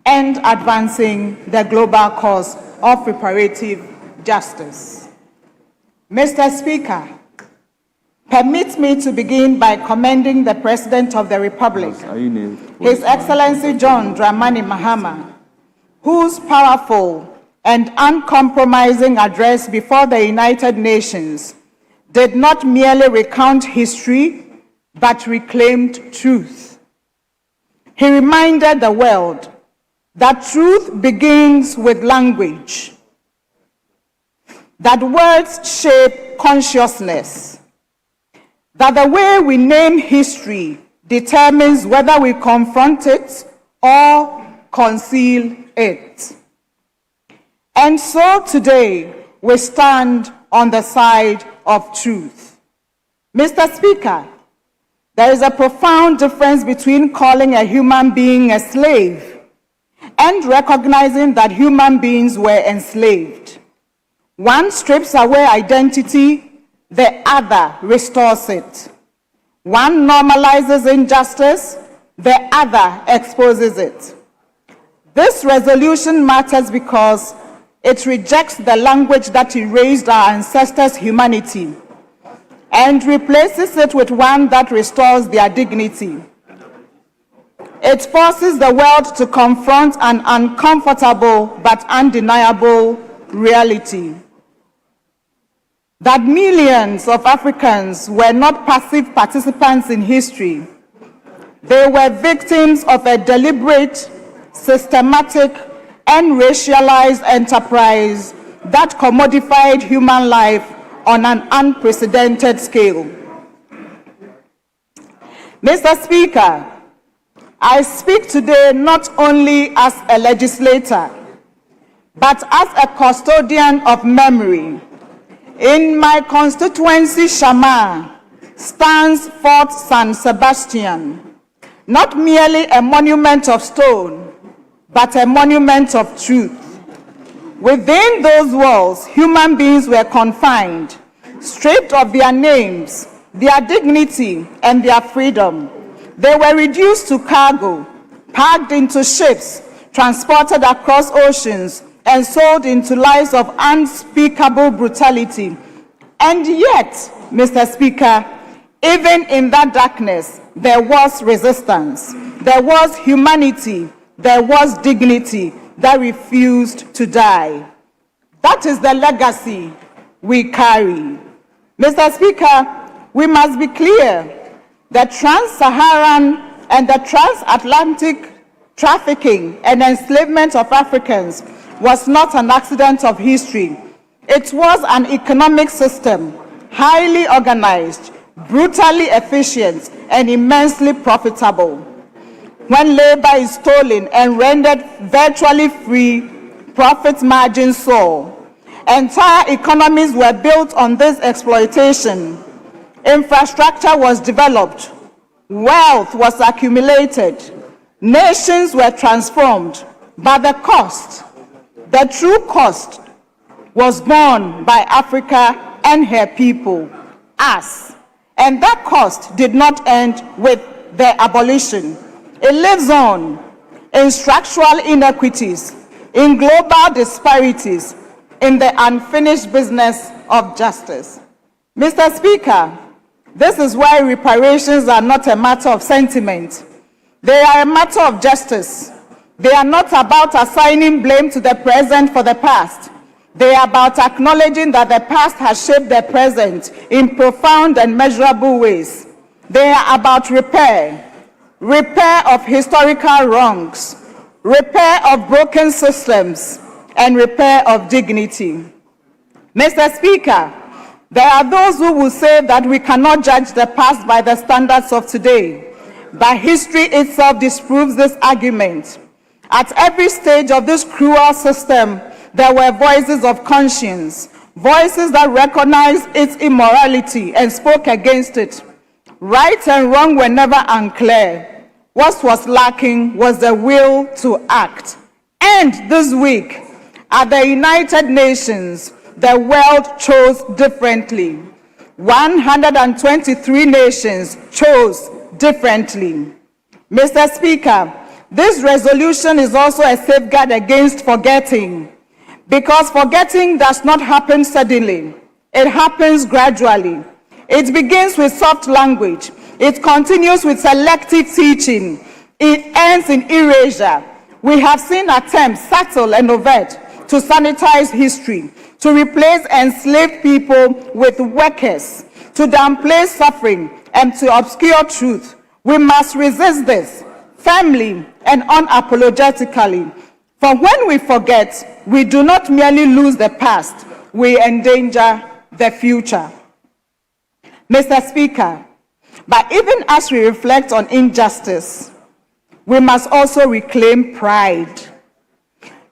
and advancing the global cause of reparative justice. Mr. Speaker, permit me to begin by commending the President of the Republic, His Excellency John Dramani Mahama, whose powerful and uncompromising address before the United Nations did not merely recount history, but reclaimed truth. He reminded the world that truth begins with language, that words shape consciousness, that the way we name history determines whether we confront it or conceal it. And so today, we stand on the side of truth. Mr. Speaker, there is a profound difference between calling a human being a slave and recognizing that human beings were enslaved. One strips away identity, the other restores it. One normalizes injustice, the other exposes it. This resolution matters because it rejects the language that erased our ancestors' humanity and replaces it with one that restores their dignity. It forces the world to confront an uncomfortable but undeniable reality: that millions of Africans were not passive participants in history. They were victims of a deliberate, systematic, and racialized enterprise that commodified human life on an unprecedented scale. Mr. Speaker, I speak today not only as a legislator, but as a custodian of memory. In my constituency, Shama, stands Fort San Sebastian, not merely a monument of stone, but a monument of truth. Within those walls, human beings were confined, stripped of their names, their dignity, and their freedom. They were reduced to cargo, packed into ships, transported across oceans, and sold into lives of unspeakable brutality. And yet, Mr. Speaker, even in that darkness, there was resistance, there was humanity, there was dignity that refused to die. That is the legacy we carry. Mr. Speaker, we must be clear. The trans-Saharan and the transatlantic trafficking and enslavement of Africans was not an accident of history. It was an economic system, highly organized, brutally efficient, and immensely profitable. When labor is stolen and rendered virtually free, profit margins soar. Entire economies were built on this exploitation. Infrastructure was developed. Wealth was accumulated. Nations were transformed. But the cost, the true cost, was borne by Africa and her people, us. And that cost did not end with their abolition. It lives on in structural inequities, in global disparities, in the unfinished business of justice. Mr. Speaker, this is why reparations are not a matter of sentiment. They are a matter of justice. They are not about assigning blame to the present for the past. They are about acknowledging that the past has shaped the present in profound and measurable ways. They are about repair of historical wrongs, repair of broken systems, and repair of dignity. Mr. Speaker, there are those who will say that we cannot judge the past by the standards of today, but history itself disproves this argument. At every stage of this cruel system, there were voices of conscience, voices that recognized its immorality and spoke against it. Right and wrong were never unclear. What was lacking was the will to act. And this week, at the United Nations, the world chose differently. 123 nations chose differently. Mr. Speaker, this resolution is also a safeguard against forgetting, because forgetting does not happen suddenly. It happens gradually. It begins with soft language. It continues with selective teaching. It ends in erasure. We have seen attempts, subtle and overt, to sanitize history, to replace enslaved people with workers, to downplay suffering, and to obscure truth. We must resist this firmly and unapologetically. For when we forget, we do not merely lose the past, we endanger the future. Mr. Speaker, but even as we reflect on injustice, we must also reclaim pride.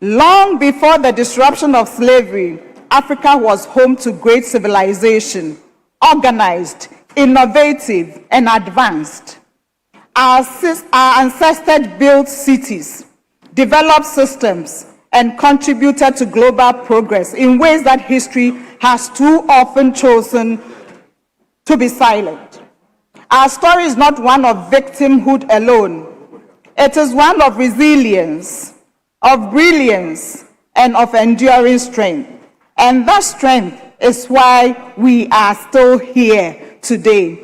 Long before the disruption of slavery, Africa was home to great civilization, organized, innovative, and advanced. Our ancestors built cities, developed systems, and contributed to global progress in ways that history has too often chosen to be silent. Our story is not one of victimhood alone. It is one of resilience, of brilliance, and of enduring strength. And that strength is why we are still here today.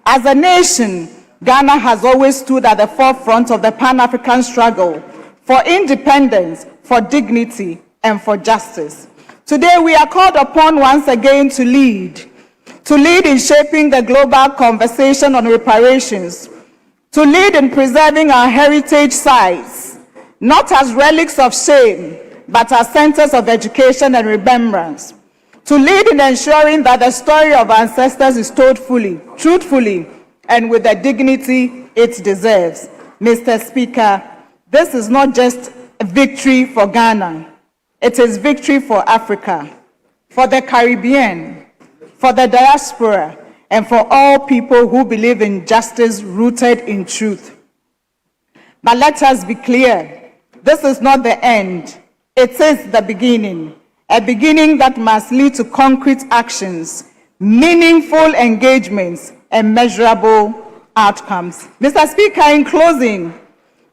As a nation, Ghana has always stood at the forefront of the Pan-African struggle for independence, for dignity, and for justice. Today, we are called upon once again to lead in shaping the global conversation on reparations, to lead in preserving our heritage sites, not as relics of shame, but as centers of education and remembrance, to lead in ensuring that the story of our ancestors is told fully, truthfully, and with the dignity it deserves. Mr. Speaker, this is not just a victory for Ghana. It is victory for Africa, for the Caribbean, for the diaspora, and for all people who believe in justice rooted in truth. But let us be clear, this is not the end. It is the beginning, a beginning that must lead to concrete actions, meaningful engagements, and measurable outcomes. Mr. Speaker, in closing,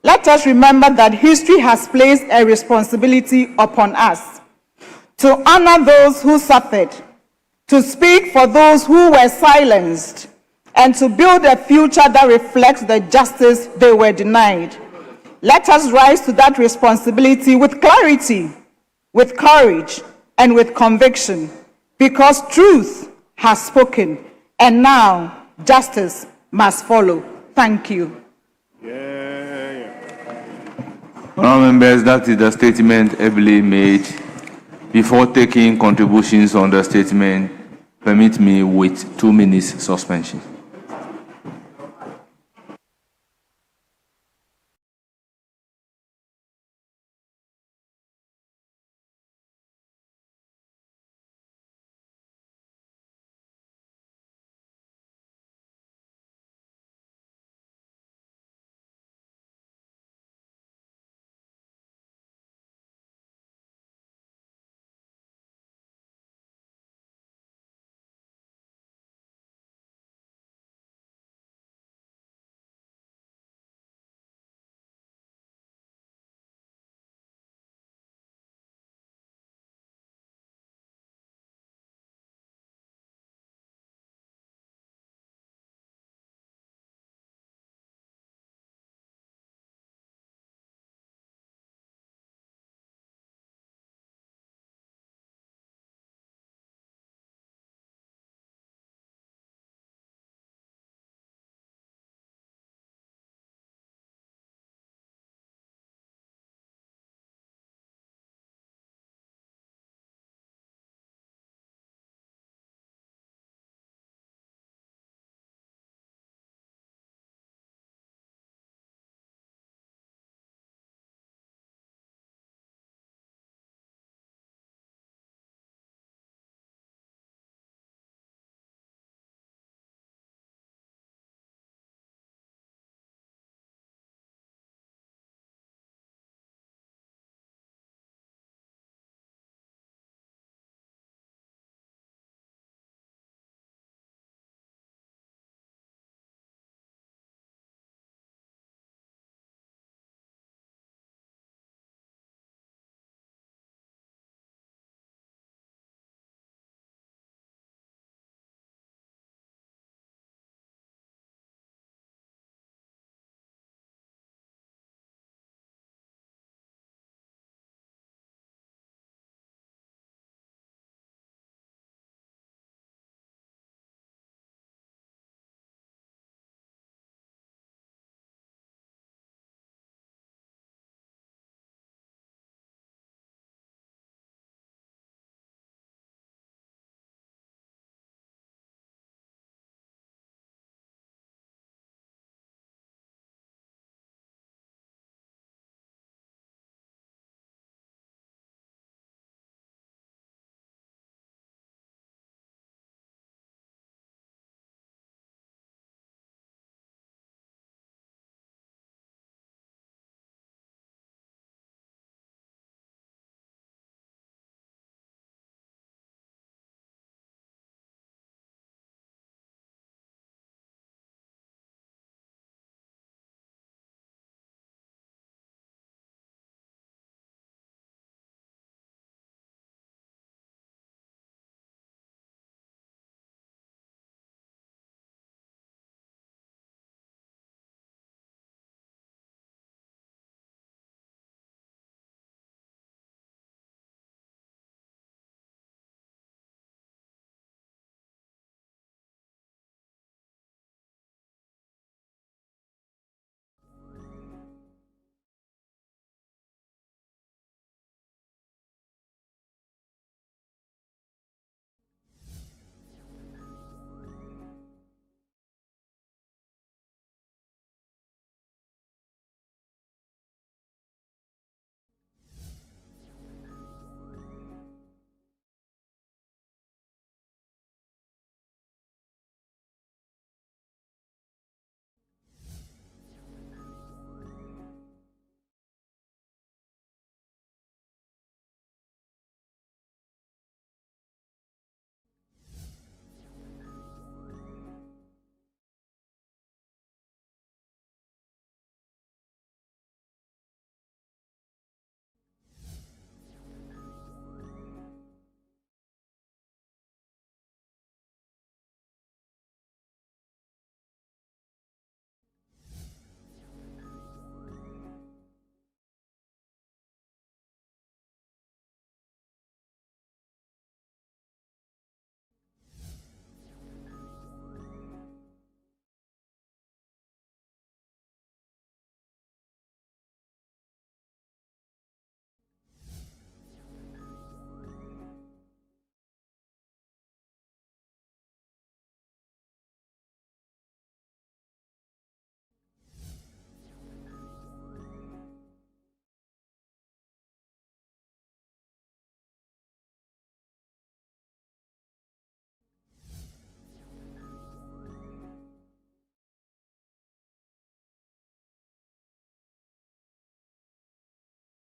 let us remember that history has placed a responsibility upon us to honor those who suffered, to speak for those who were silenced, and to build a future that reflects the justice they were denied. Let us rise to that responsibility with clarity, with courage, and with conviction, because truth has spoken, and now justice must follow. Thank you. Honourable members, that is the statement ably made. Before taking contributions on the statement, permit me with 2 minutes suspension.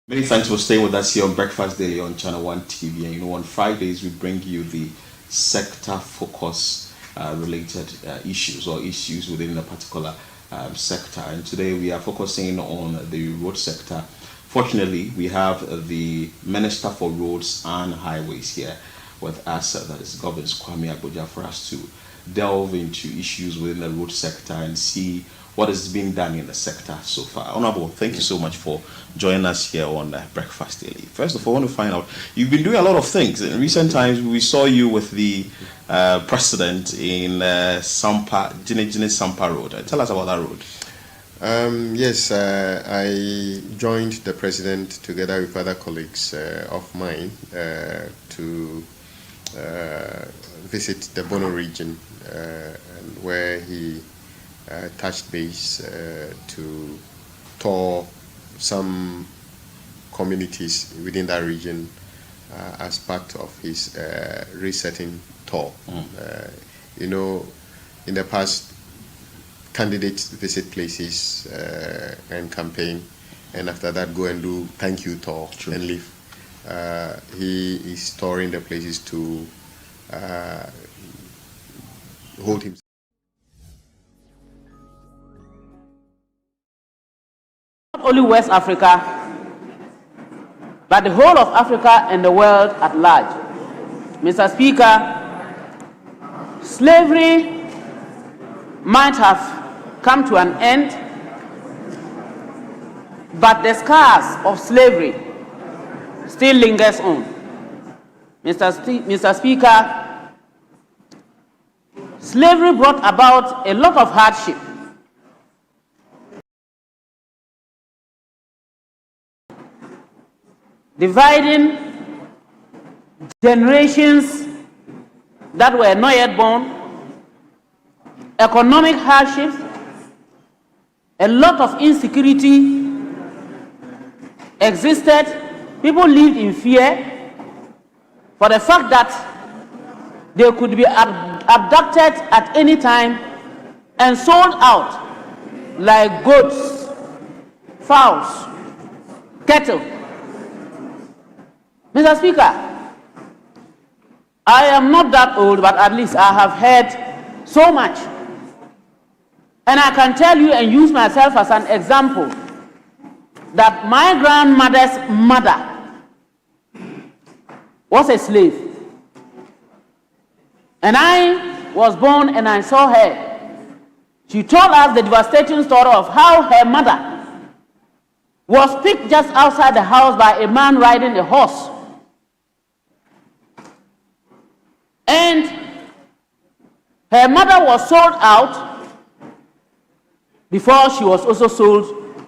Many thanks for staying with us here on Breakfast Daily on Channel 1 TV. And on Fridays, we bring you the sector focus related issues or issues within a particular sector. And today we are focusing on the road sector. Fortunately, we have the Minister for Roads and Highways here with us, that is Governor Kwahu, for us to delve into issues within the road sector and see what is being done in the sector so far. Honorable, thank you so much for joining us here on Breakfast Daily. First of all, I want to find out, you've been doing a lot of things. In recent times, we saw you with the president in Jine Sampa Road. Tell us about that road. Yes, I joined the president together with other colleagues of mine to visit the Bono region, where he touched base to tour some communities within that region as part of his resetting tour. You know, in the past, candidates visit places and campaign, and after that go and do thank you tour and leave. He is touring the places to hold himself. Not only West Africa, but the whole of Africa and the world at large. Mr. Speaker, slavery might have come to an end, but the scars of slavery still lingers on. Mr. Speaker, slavery brought about a lot of hardship. Dividing generations that were not yet born, economic hardships, a lot of insecurity existed. People lived in fear for the fact that they could be abducted at any time and sold out like goats, fowls, cattle. Mr. Speaker, I am not that old, but at least I have heard so much. And I can tell you and use myself as an example that my grandmother's mother was a slave. And I was born and I saw her. She told us the devastating story of how her mother was picked just outside the house by a man riding a horse. And her mother was sold out before she was also sold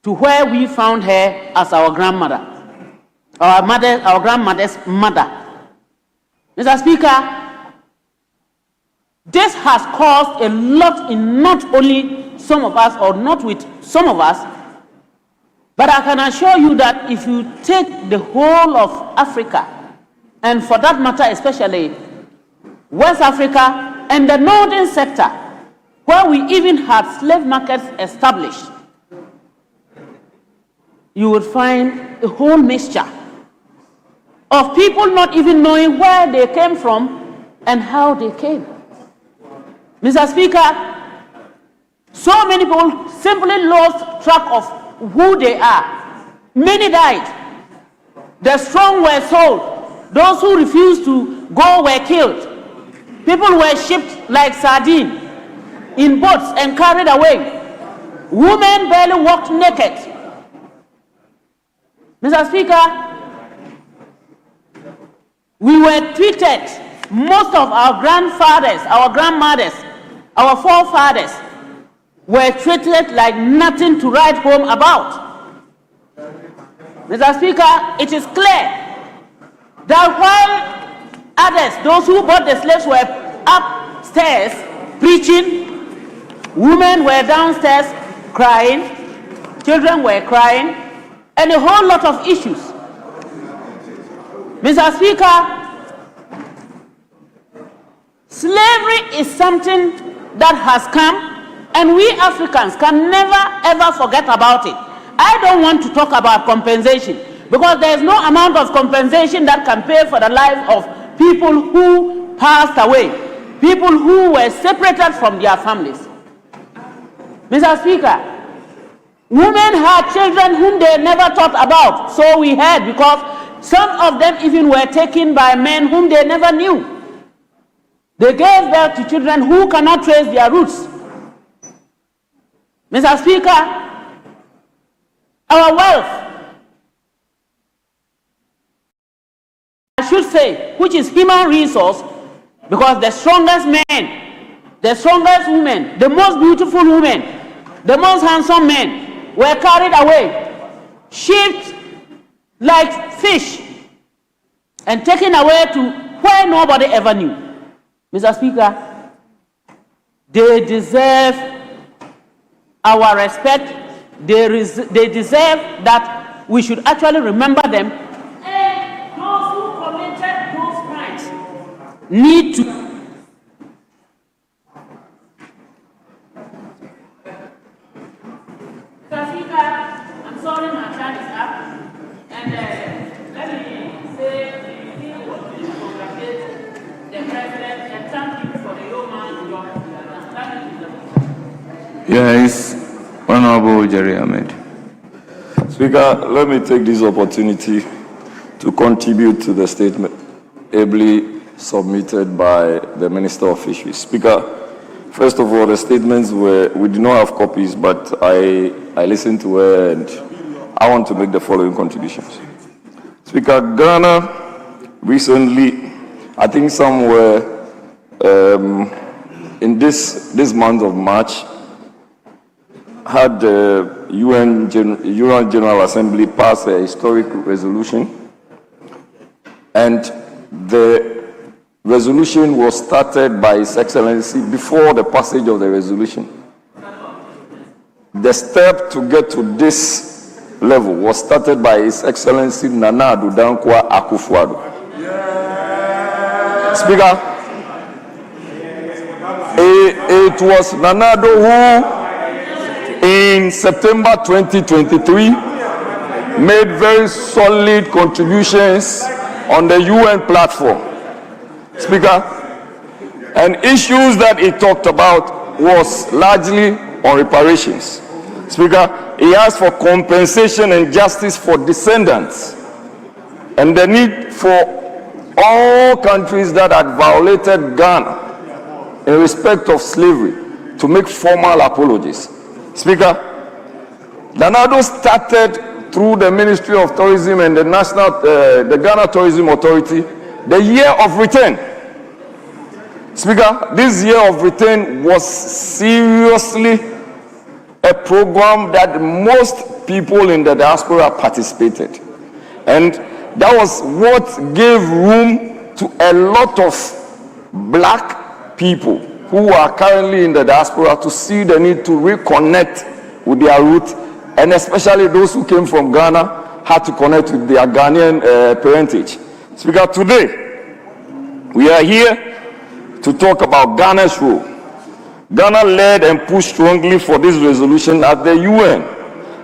to where we found her as our grandmother, our grandmother's mother. Mr. Speaker, this has caused a lot in not only some of us, or not with some of us, but I can assure you that if you take the whole of Africa, and for that matter especially West Africa and the northern sector, where we even had slave markets established, you would find a whole mixture of people not even knowing where they came from and how they came. Mr. Speaker, so many people simply lost track of who they are. Many died. The strong were sold. Those who refused to go were killed. People were shipped like sardines in boats and carried away. Women barely walked naked. Mr. Speaker, we were treated, most of our grandfathers, our grandmothers, our forefathers were treated like nothing to write home about. Mr. Speaker, it is clear that while others, those who bought the slaves, were upstairs preaching, women were downstairs crying, children were crying, and a whole lot of issues. Mr. Speaker, slavery is something that has come, and we Africans can never ever forget about it. I don't want to talk about compensation because there is no amount of compensation that can pay for the life of people who passed away, people who were separated from their families. Mr. Speaker, women had children whom they never thought about, so we heard, because some of them even were taken by men whom they never knew. They gave birth to children who cannot trace their roots. Mr. Speaker, our wealth, I should say, which is human resource, because the strongest men, the strongest women, the most beautiful women, the most handsome men were carried away, shipped like fish, and taken away to where nobody ever knew. Mr. Speaker, they deserve our respect. They deserve that we should actually remember them. And those who committed those crimes need to. Mr. Speaker, I'm sorry my time is up. And let me say the President and thank you for the yeoman's job. Yes, Honorable Jerry Ahmed. Speaker, let me take this opportunity to contribute to the statement ably submitted by the Minister of Fisheries. Speaker, first of all, the statements we do not have copies, but I listened to her and I want to make the following contributions. Speaker, Ghana recently, I think somewhere in this month of March, had the UN General Assembly pass a historic resolution, and the resolution was started by His Excellency. Before the passage of the resolution, the step to get to this level was started by His Excellency Nana Addo Dankwa Akufo-Addo. Speaker, it was Nana Addo who, in September 2023, made very solid contributions on the UN platform. Speaker, and issues that he talked about was largely on reparations. Speaker, he asked for compensation and justice for descendants and the need for all countries that had violated Ghana in respect of slavery to make formal apologies. Speaker, Nana Addo started through the Ministry of Tourism and the the Ghana Tourism Authority the year of return. Speaker, this year of return was seriously a program that most people in the diaspora participated. And that was what gave room to a lot of black people who are currently in the diaspora to see the need to reconnect with their roots, and especially those who came from Ghana had to connect with their Ghanaian parentage. Speaker, today we are here to talk about Ghana's role. Ghana led and pushed strongly for this resolution at the UN,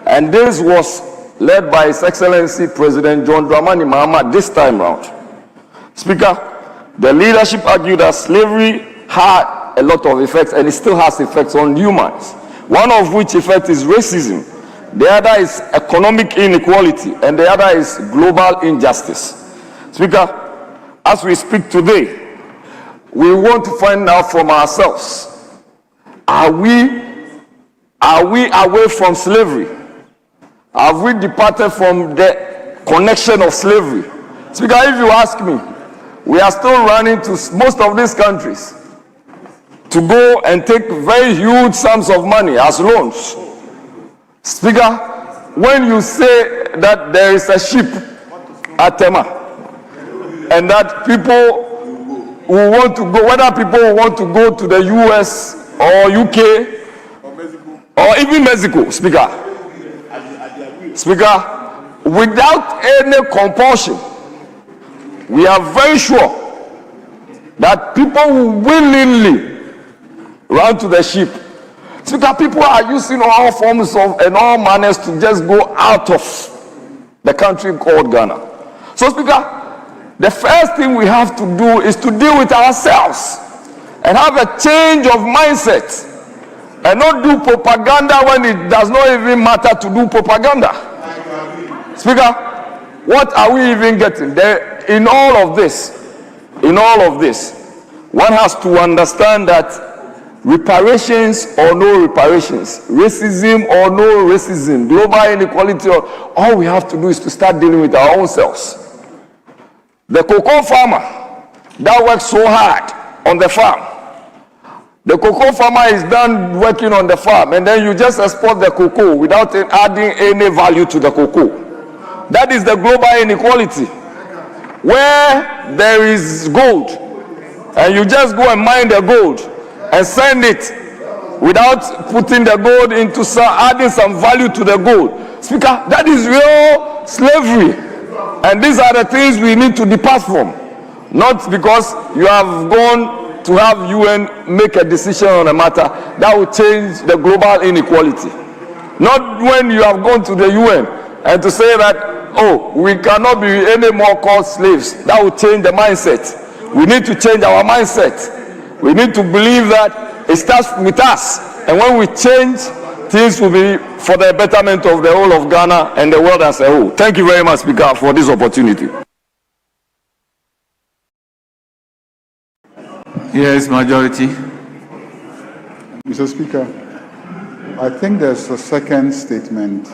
and this was led by His Excellency President John Dramani Mahama this time round. Speaker, the leadership argued that slavery had a lot of effects, and it still has effects on humans. One of which effect is racism, the other is economic inequality, and the other is global injustice. Speaker, as we speak today, we want to find out from ourselves, are we away from slavery? Have we departed from the connection of slavery? Speaker, if you ask me, we are still running to most of these countries to go and take very huge sums of money as loans. Speaker, when you say that there is a ship at Tema, and that people who want to go, whether people who want to go to the US or UK or even Mexico, Speaker, without any compulsion, we are very sure that people will willingly run to the ship. Speaker, people are using all forms of and all manners to just go out of the country called Ghana. So, Speaker, the first thing we have to do is to deal with ourselves and have a change of mindset and not do propaganda when it does not even matter to do propaganda. Speaker, what are we even getting there in all of this? In all of this, one has to understand that reparations or no reparations, racism or no racism, global inequality, all we have to do is to start dealing with our own selves. The cocoa farmer that works so hard on the farm, the cocoa farmer is done working on the farm, and then you just export the cocoa without adding any value to the cocoa. That is the global inequality. Where there is gold, and you just go and mine the gold and send it without putting the gold into adding some value to the gold. Speaker, that is real slavery. And these are the things we need to depart from. Not because you have gone to have UN make a decision on a matter that will change the global inequality. Not when you have gone to the UN and to say that, oh, we cannot be any more called slaves. That will change the mindset. We need to change our mindset. We need to believe that it starts with us. And when we change, things will be for the betterment of the whole of Ghana and the world as a whole. Thank you very much, Speaker, for this opportunity. Yes, majority. Mr. Speaker, I think there's a second statement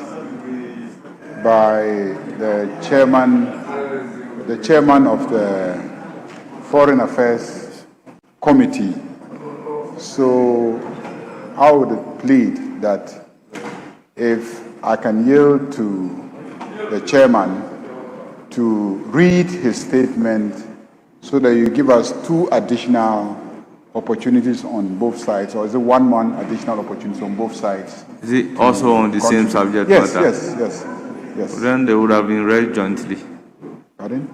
by the chairman of the Foreign Affairs Committee. So I would plead that if I can yield to the chairman to read his statement so that you give us 2 additional opportunities on both sides, or is it one additional opportunity on both sides? Is it also on the same subject yes, matter? Yes. Well, then they would have been read jointly. Pardon?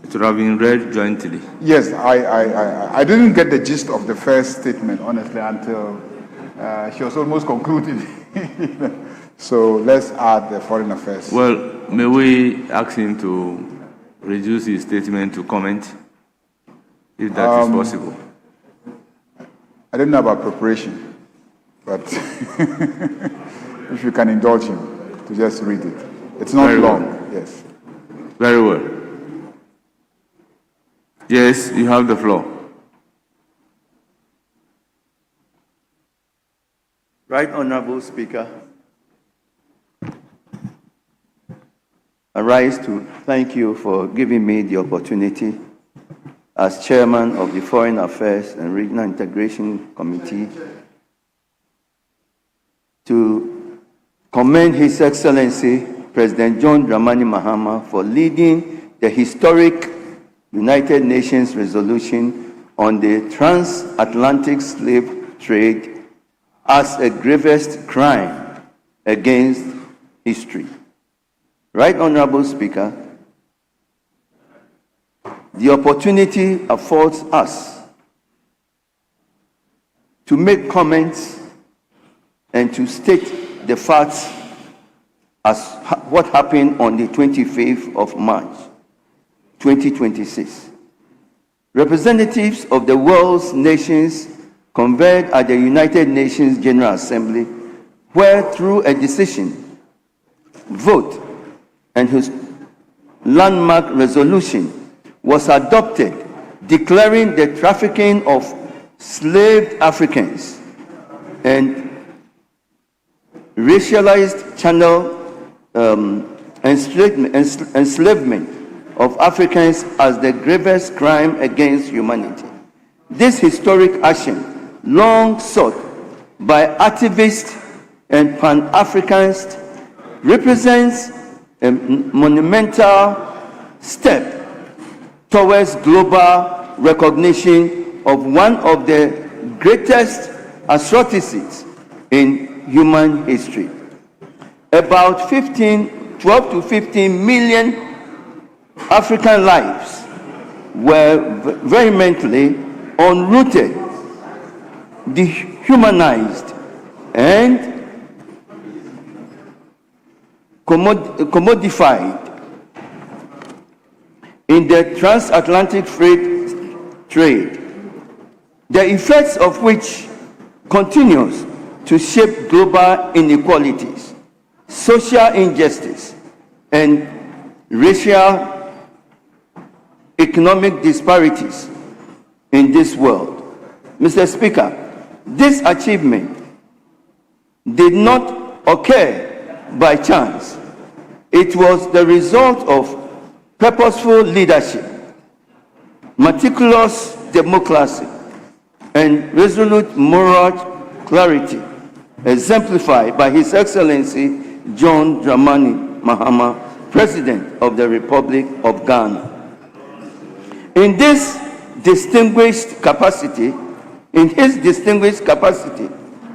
It would have been read jointly. Yes, I didn't get the gist of the first statement, honestly, until she was almost concluded. So let's add the foreign affairs. Well, may we ask him to reduce his statement to comment, if that is possible? I don't know about preparation, but if you can indulge him to just read it. It's not Very long, well. yes. Very well. Yes, you have the floor. Right Honorable Speaker, I rise to thank you for giving me the opportunity as Chairman of the Foreign Affairs and Regional Integration Committee to commend His Excellency President John Dramani Mahama for leading the historic United Nations resolution on the transatlantic slave trade as a grievous crime against history. Right Honorable Speaker, the opportunity affords us to make comments and to state the facts as what happened on the 25th of March, 2026. Representatives of the world's nations convened at the United Nations General Assembly, where through a decision, vote, and whose landmark resolution was adopted declaring the trafficking of enslaved Africans and racialized channel enslavement of Africans as the gravest crime against humanity. This historic action, long sought by activists and Pan-Africanists, represents a monumental step towards global recognition of one of the greatest atrocities in human history. About 12 to 15 million African lives were vehemently unrooted, dehumanized, and commodified in the transatlantic freight trade, the effects of which continues to shape global inequalities, social injustice, and racial economic disparities in this world. Mr. Speaker, this achievement did not occur by chance. It was the result of purposeful leadership, meticulous democracy, and resolute moral clarity, exemplified by His Excellency John Dramani Mahama, President of the Republic of Ghana. In his distinguished capacity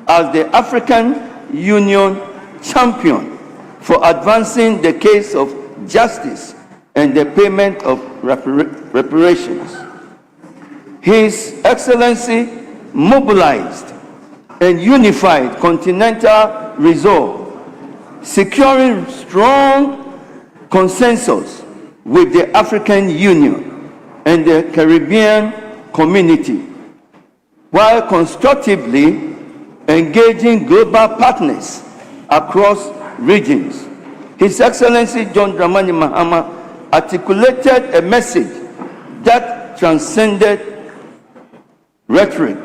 as the African Union champion for advancing the case of justice and the payment of reparations, His Excellency mobilized and unified continental resolve, securing strong consensus with the African Union and the Caribbean community, while constructively engaging global partners across regions. His Excellency John Dramani Mahama articulated a message that transcended rhetoric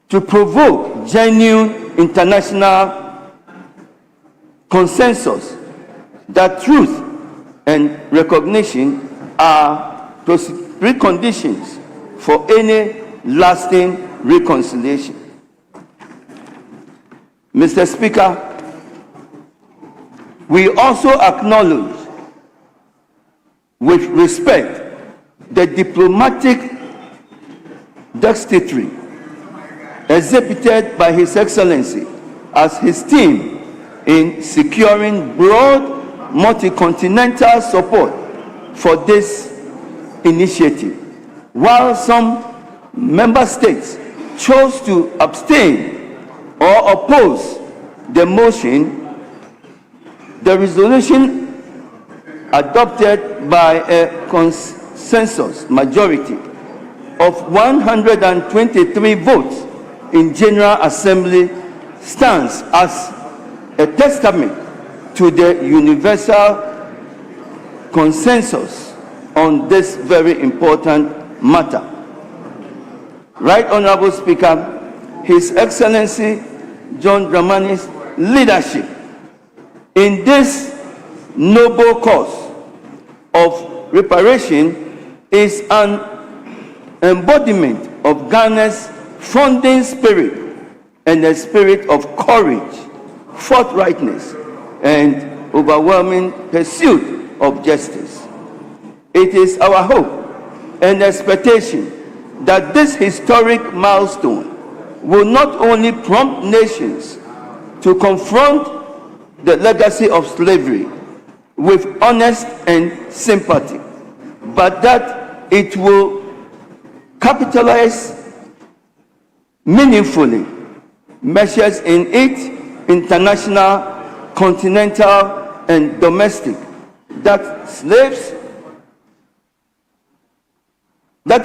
to provoke genuine international consensus that truth and recognition are preconditions for any lasting reconciliation. Mr. Speaker, we also acknowledge with respect the diplomatic dexterity exhibited by His Excellency as his team in securing broad multi-continental support for this initiative. While some member states chose to abstain or oppose the motion, the resolution adopted by a consensus majority of 123 votes in General Assembly stands as a testament to the universal consensus on this very important matter. Right Honorable Speaker, His Excellency John Dramani's leadership in this noble cause of reparation is an embodiment of Ghana's founding spirit and a spirit of courage, forthrightness, and overwhelming pursuit of justice. It is our hope and expectation that this historic milestone will not only prompt nations to confront the legacy of slavery with honest and sympathy, but that it will capitalize meaningfully measures in its international, continental, and domestic that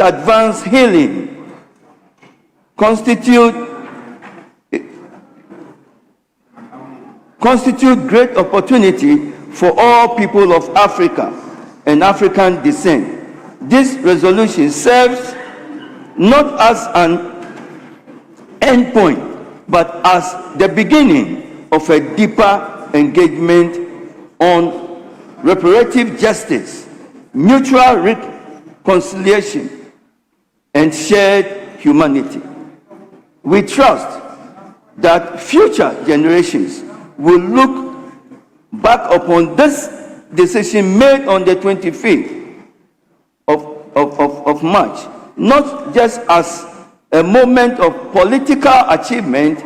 advance healing constitute great opportunity for all people of Africa and African descent. This resolution serves not as an endpoint, but as the beginning of a deeper engagement on reparative justice, mutual reconciliation, and shared humanity. We trust that future generations will look back upon this decision made on the 25th of March, not just as a moment of political achievement,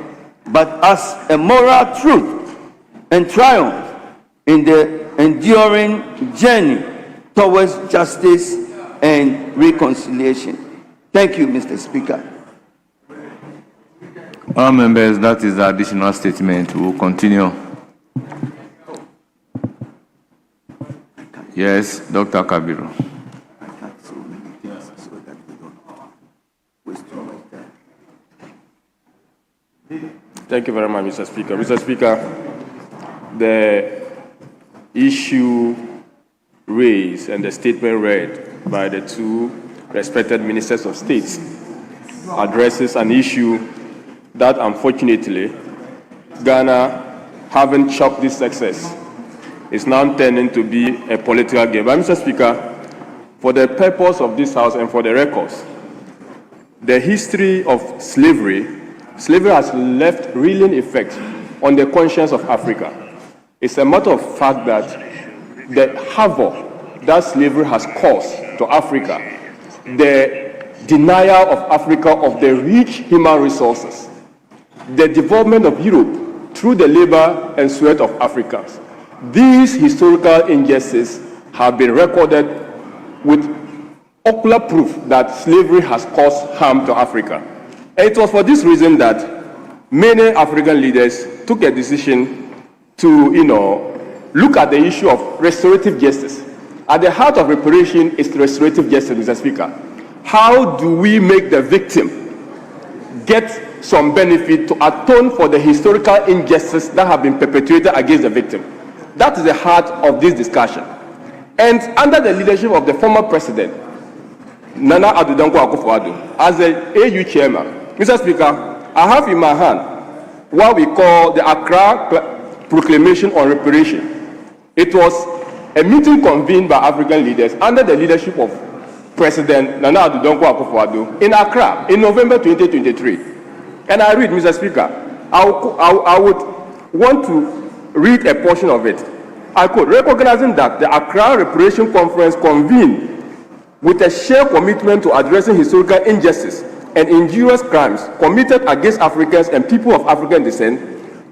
but as a moral truth and triumph in the enduring journey towards justice and reconciliation. Thank you, Mr. Speaker. All members, that is the additional statement. We will continue. Yes, Dr. Kabiru. Thank you very much, Mr. Speaker. Mr. Speaker, the issue raised and the statement read by the two respected ministers of state addresses an issue that, unfortunately, Ghana, having chopped this success, is now turning to be a political game. But, Mr. Speaker, for the purpose of this House and for the records, the history of slavery has left reeling effect on the conscience of Africa. It's a matter of fact that the havoc that slavery has caused to Africa, the denial of Africa of the rich human resources, the development of Europe through the labor and sweat of Africans. These historical injustices have been recorded with ocular proof that slavery has caused harm to Africa. And it was for this reason that many African leaders took a decision to, look at the issue of restorative justice. At the heart of reparation is restorative justice, Mr. Speaker. How do we make the victim get some benefit to atone for the historical injustice that have been perpetrated against the victim? That is the heart of this discussion. And under the leadership of the former president, Nana Addo Dankwa Akufo-Addo, as the AU chairman, Mr. Speaker, I have in my hand what we call the Accra Proclamation on Reparation. It was a meeting convened by African leaders under the leadership of President Nana Addo Dankwa Akufo-Addo in Accra in November 2023. And I read, Mr. Speaker, I would want to read a portion of it. I quote, recognizing that the Accra Reparation Conference convened with a shared commitment to addressing historical injustice and injurious crimes committed against Africans and people of African descent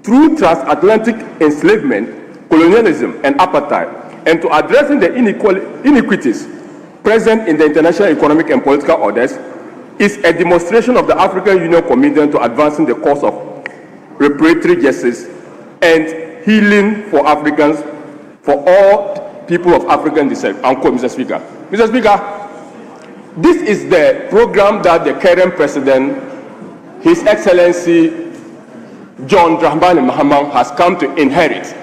through transatlantic enslavement, colonialism, and apartheid, and to addressing the inequities present in the international economic and political orders, is a demonstration of the African Union commitment to advancing the cause of reparatory justice and healing for Africans, for all people of African descent. Unquote, Mr. Speaker. Mr. Speaker, this is the program that the current president, His Excellency John Dramani Mahama, has come to inherit.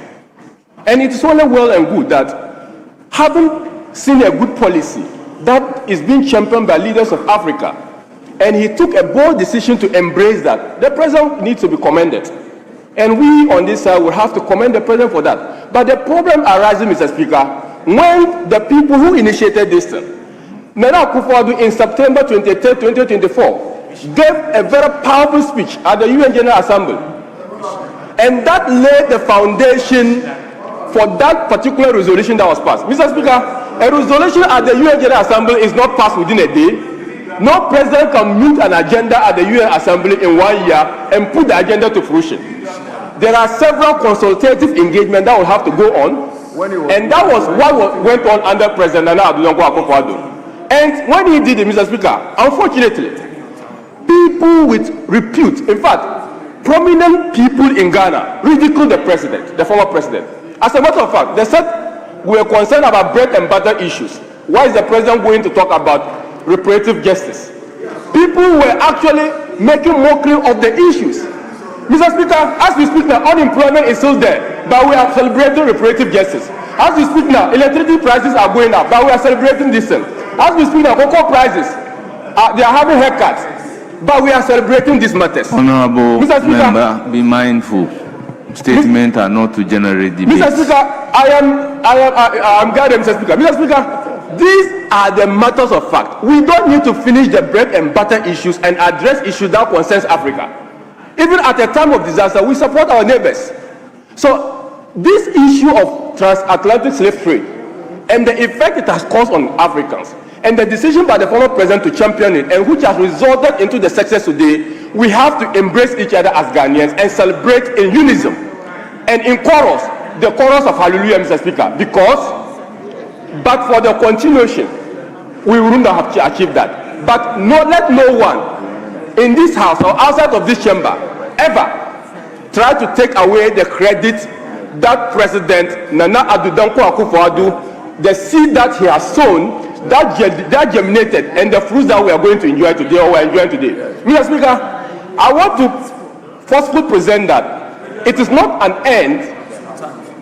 And it is only well and good that, having seen a good policy that is being championed by leaders of Africa, and he took a bold decision to embrace that, the president needs to be commended. And we on this side will have to commend the president for that. But the problem arises, Mr. Speaker, when the people who initiated this thing, Nana Akufo-Addo, in September 23, 2024, gave a very powerful speech at the UN General Assembly. And that laid the foundation for that particular resolution that was passed. Mr. Speaker, a resolution at the UN General Assembly is not passed within a day. No president can mute an agenda at the UN Assembly in 1 year and put the agenda to fruition. There are several consultative engagements that will have to go on. And that was what went on under President Nana Addo Dankwa Akufo-Addo. And when he did it, Mr. Speaker, unfortunately, people with repute, in fact, prominent people in Ghana, ridiculed the president, the former president. As a matter of fact, they said we were concerned about bread and butter issues. Why is the president going to talk about reparative justice? People were actually making mockery of the issues. Mr. Speaker, as we speak now, unemployment is still there, but we are celebrating reparative justice. As we speak now, electricity prices are going up, but we are celebrating this thing. As we speak now, cocoa prices, they are having haircuts, but we are celebrating these matters. Honorable member, be mindful. Statements are not to generate debate. Mr. Speaker, I'm guided, Mr. Speaker. Mr. Speaker, these are the matters of fact. We don't need to finish the bread and butter issues and address issues that concerns Africa. Even at a time of disaster, we support our neighbors. So this issue of transatlantic slave trade and the effect it has caused on Africans, and the decision by the former president to champion it, and which has resulted into the success today, we have to embrace each other as Ghanaians and celebrate in unison and in chorus, the chorus of hallelujah, Mr. Speaker, because, but for the continuation, we wouldn't have achieved that. But let no one in this house or outside of this chamber ever try to take away the credit that President Nana Addo Dankwa Akufo-Addo, the seed that he has sown, that germinated, and the fruits that we are going to enjoy today, or we are enjoying today. Mr. Speaker, I want to forcefully present that it is not an end.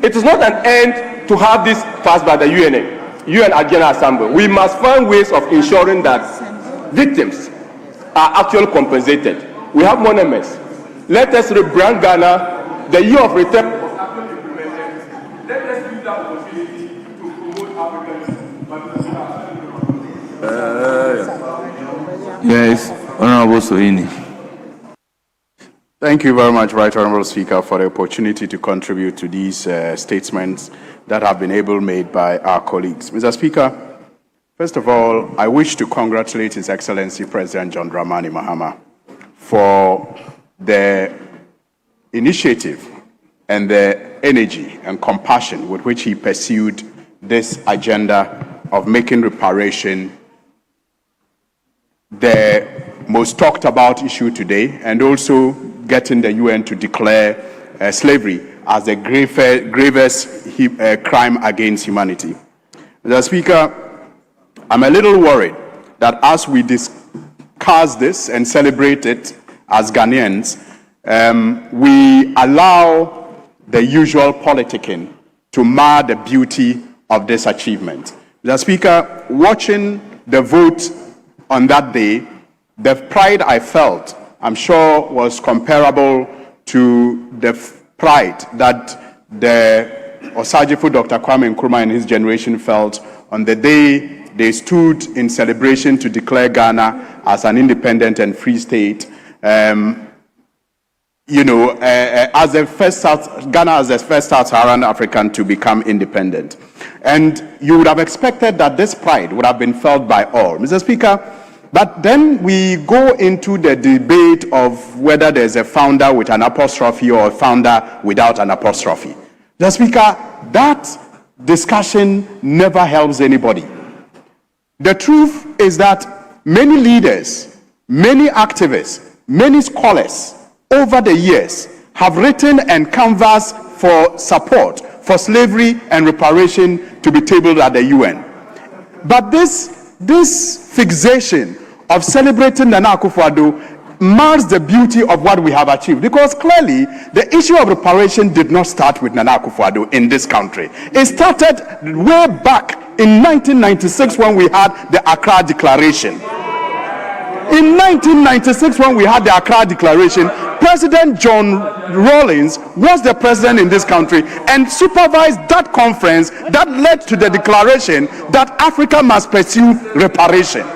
It is not an end to have this passed by the UN General Assembly. We must find ways of ensuring that victims are actually compensated. We have monuments. Let us rebrand Ghana. The year of return. Let us use that opportunity to promote African. Yes, Honorable Soini. Thank you very much, Right Honorable Speaker, for the opportunity to contribute to these statements that have been made by our colleagues. Mr. Speaker, first of all, I wish to congratulate His Excellency President John Dramani Mahama for the initiative and the energy and compassion with which he pursued this agenda of making reparation the most talked about issue today, and also getting the UN to declare slavery as the gravest crime against humanity. Mr. Speaker, I'm a little worried that as we discuss this and celebrate it as Ghanaians, we allow the usual politicking to mar the beauty of this achievement. Mr. Speaker, watching the vote on that day, the pride I felt, I'm sure, was comparable to the pride that the Osajifo Dr. Kwame Nkrumah and his generation felt on the day they stood in celebration to declare Ghana as an independent and free state. Ghana as the first Sub-Saharan African to become independent. And you would have expected that this pride would have been felt by all. Mr. Speaker, but then we go into the debate of whether there's a founder with an apostrophe or a founder without an apostrophe. Mr. Speaker, that discussion never helps anybody. The truth is that many leaders, many activists, many scholars over the years have written and canvassed for support for slavery and reparation to be tabled at the UN. But this fixation of celebrating Nana Akufo-Addo mars the beauty of what we have achieved, because clearly the issue of reparation did not start with Nana Akufo-Addo in this country. It started way back in 1996 when we had the Accra Declaration. In 1996 when we had the Accra Declaration, President John Rawlings was the president in this country and supervised that conference that led to the declaration that Africa must pursue reparation.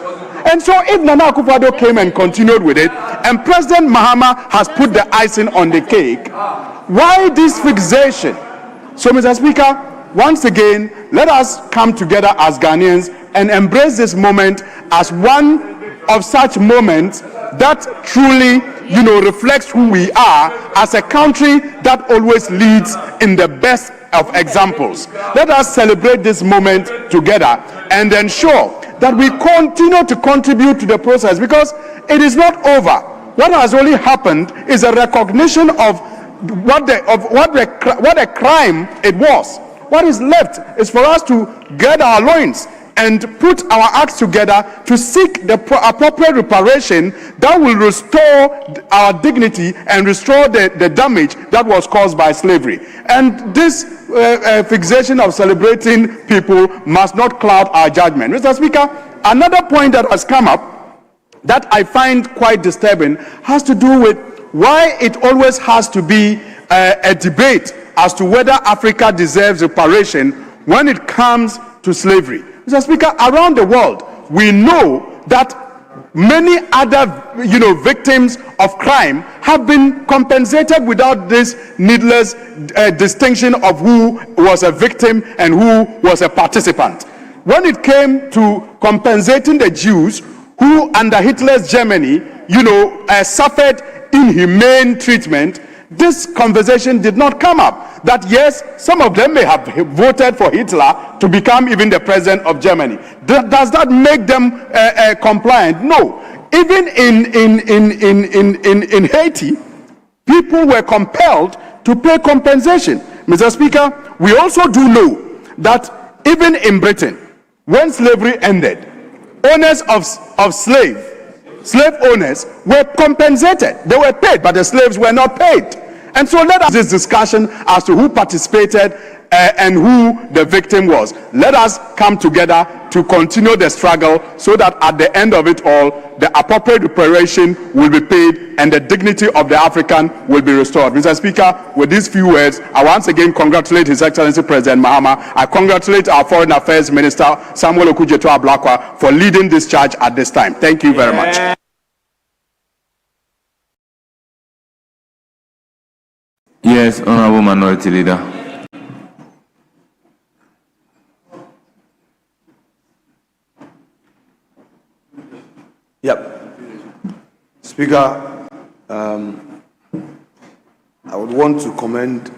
And so if Nana Akufo-Addo came and continued with it, and President Mahama has put the icing on the cake, why this fixation? So, Mr. Speaker, once again, let us come together as Ghanaians and embrace this moment as one of such moments that truly, reflects who we are as a country that always leads in the best of examples. Let us celebrate this moment together and ensure that we continue to contribute to the process, because it is not over. What has only happened is a recognition of what a crime it was. What is left is for us to get our loins and put our acts together to seek the appropriate reparation that will restore our dignity and restore the damage that was caused by slavery. And this fixation of celebrating people must not cloud our judgment. Mr. Speaker, another point that has come up that I find quite disturbing has to do with why it always has to be a debate as to whether Africa deserves reparation when it comes to slavery. Mr. Speaker, around the world, we know that many other, victims of crime have been compensated without this needless distinction of who was a victim and who was a participant. When it came to compensating the Jews who, under Hitler's Germany, suffered inhumane treatment, this conversation did not come up. That yes, some of them may have voted for Hitler to become even the president of Germany. Does that make them compliant? No. Even in Haiti, people were compelled to pay compensation. Mr. Speaker, we also do know that even in Britain, when slavery ended, owners of slave owners were compensated. They were paid, but the slaves were not paid. And so let us this discussion as to who participated and who the victim was. Let us come together to continue the struggle so that at the end of it all, the appropriate reparation will be paid and the dignity of the African will be restored. Mr. Speaker, with these few words, I once again congratulate His Excellency President Mahama. I congratulate our Foreign Affairs Minister, Samuel Okudzeto-Ablakwa, for leading this charge at this time. Thank you very much. Yes, Honorable Minority Leader. Yep. Speaker, I would want to commend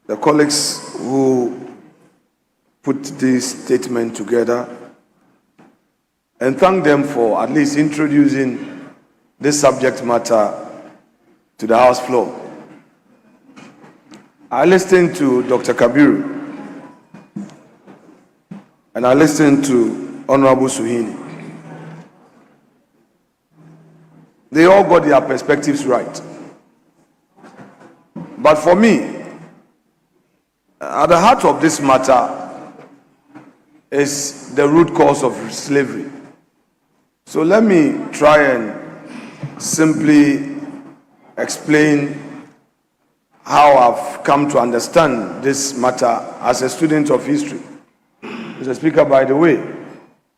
the colleagues who put this statement together and thank them for at least introducing this subject matter to the House floor. I listened to Dr. Kabiru and I listened to Honorable Suhini. They all got their perspectives right. But for me, at the heart of this matter is the root cause of slavery. So let me try and simply explain how I've come to understand this matter as a student of history. Mr. Speaker, by the way,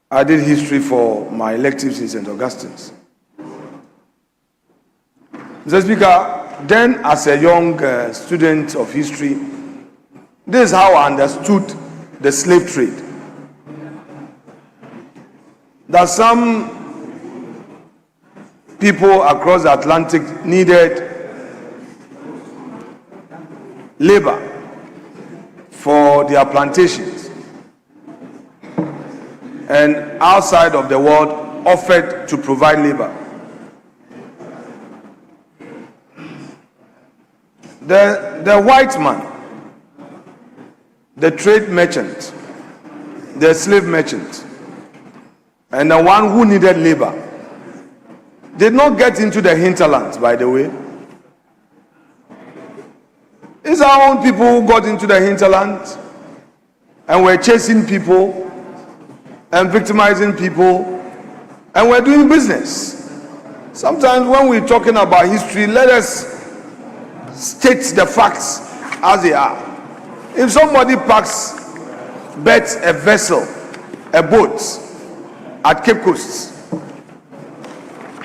I did history for my electives in St. Augustine's. Mr. Speaker, then as a young student of history, this is how I understood the slave trade. That some people across the Atlantic needed labor for their plantations, and outside of the world offered to provide labor. The white man, the trade merchant, the slave merchant, and the one who needed labor did not get into the hinterlands, by the way. It's our own people who got into the hinterlands and were chasing people and victimizing people and were doing business. Sometimes when we're talking about history, let us state the facts as they are. If somebody bets a vessel, a boat at Cape Coast,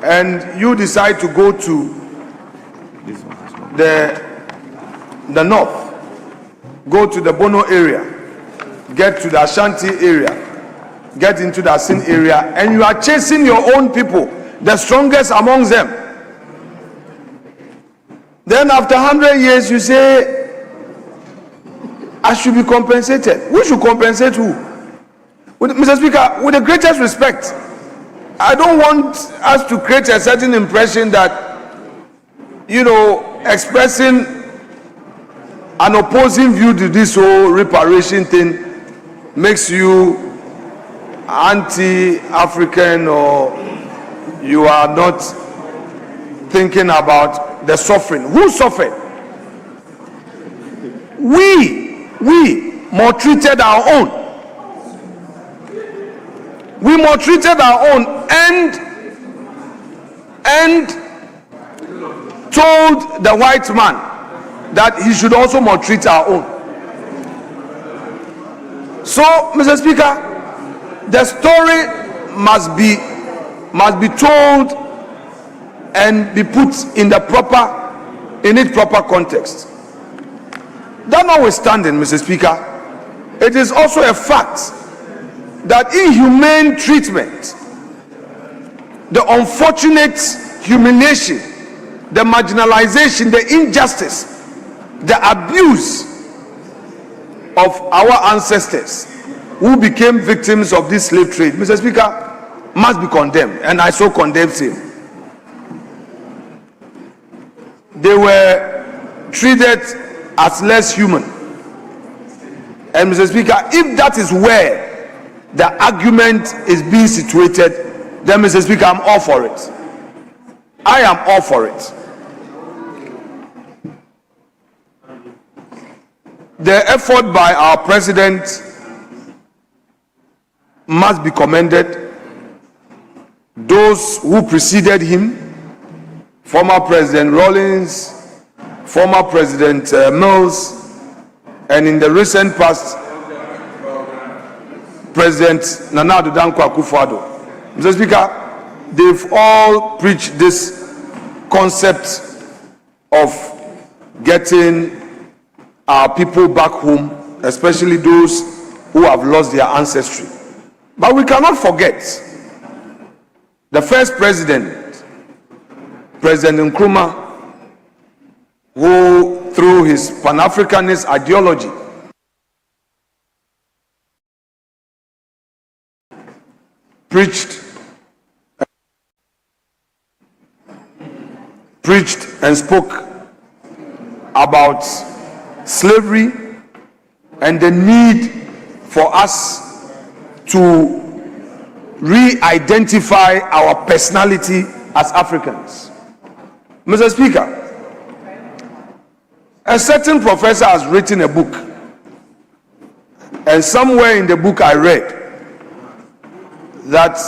and you decide to go to the north, go to the Bono area, get to the Ashanti area, get into the Asin area, and you are chasing your own people, the strongest amongst them. Then after 100 years, you say, I should be compensated. We should compensate who? Mr. Speaker, with the greatest respect, I don't want us to create a certain impression that, expressing an opposing view to this whole reparation thing makes you anti-African, or you are not thinking about the suffering. Who suffered? We maltreated our own. We maltreated our own and told the white man that he should also maltreat our own. So, Mr. Speaker, the story must be told and be put in its proper context. That notwithstanding, Mr. Speaker, it is also a fact that inhumane treatment, the unfortunate humiliation, the marginalization, the injustice, the abuse of our ancestors who became victims of this slave trade, Mr. Speaker, must be condemned, and I so condemn him. they were treated as less human. And Mr. Speaker, if that is where the argument is being situated, then Mr. Speaker, I'm all for it. I am all for it. The effort by our president must be commended. Those who preceded him, former President Rawlings, former President Mills, and in the recent past, President Nana Addo Dankwa Akufo-Addo. Mr. Speaker, they've all preached this concept of getting our people back home, especially those who have lost their ancestry. But we cannot forget the first president, President Nkrumah, who through his Pan-Africanist ideology preached and spoke about slavery and the need for us to re-identify our personality as Africans. Mr. Speaker, a certain professor has written a book, and somewhere in the book I read that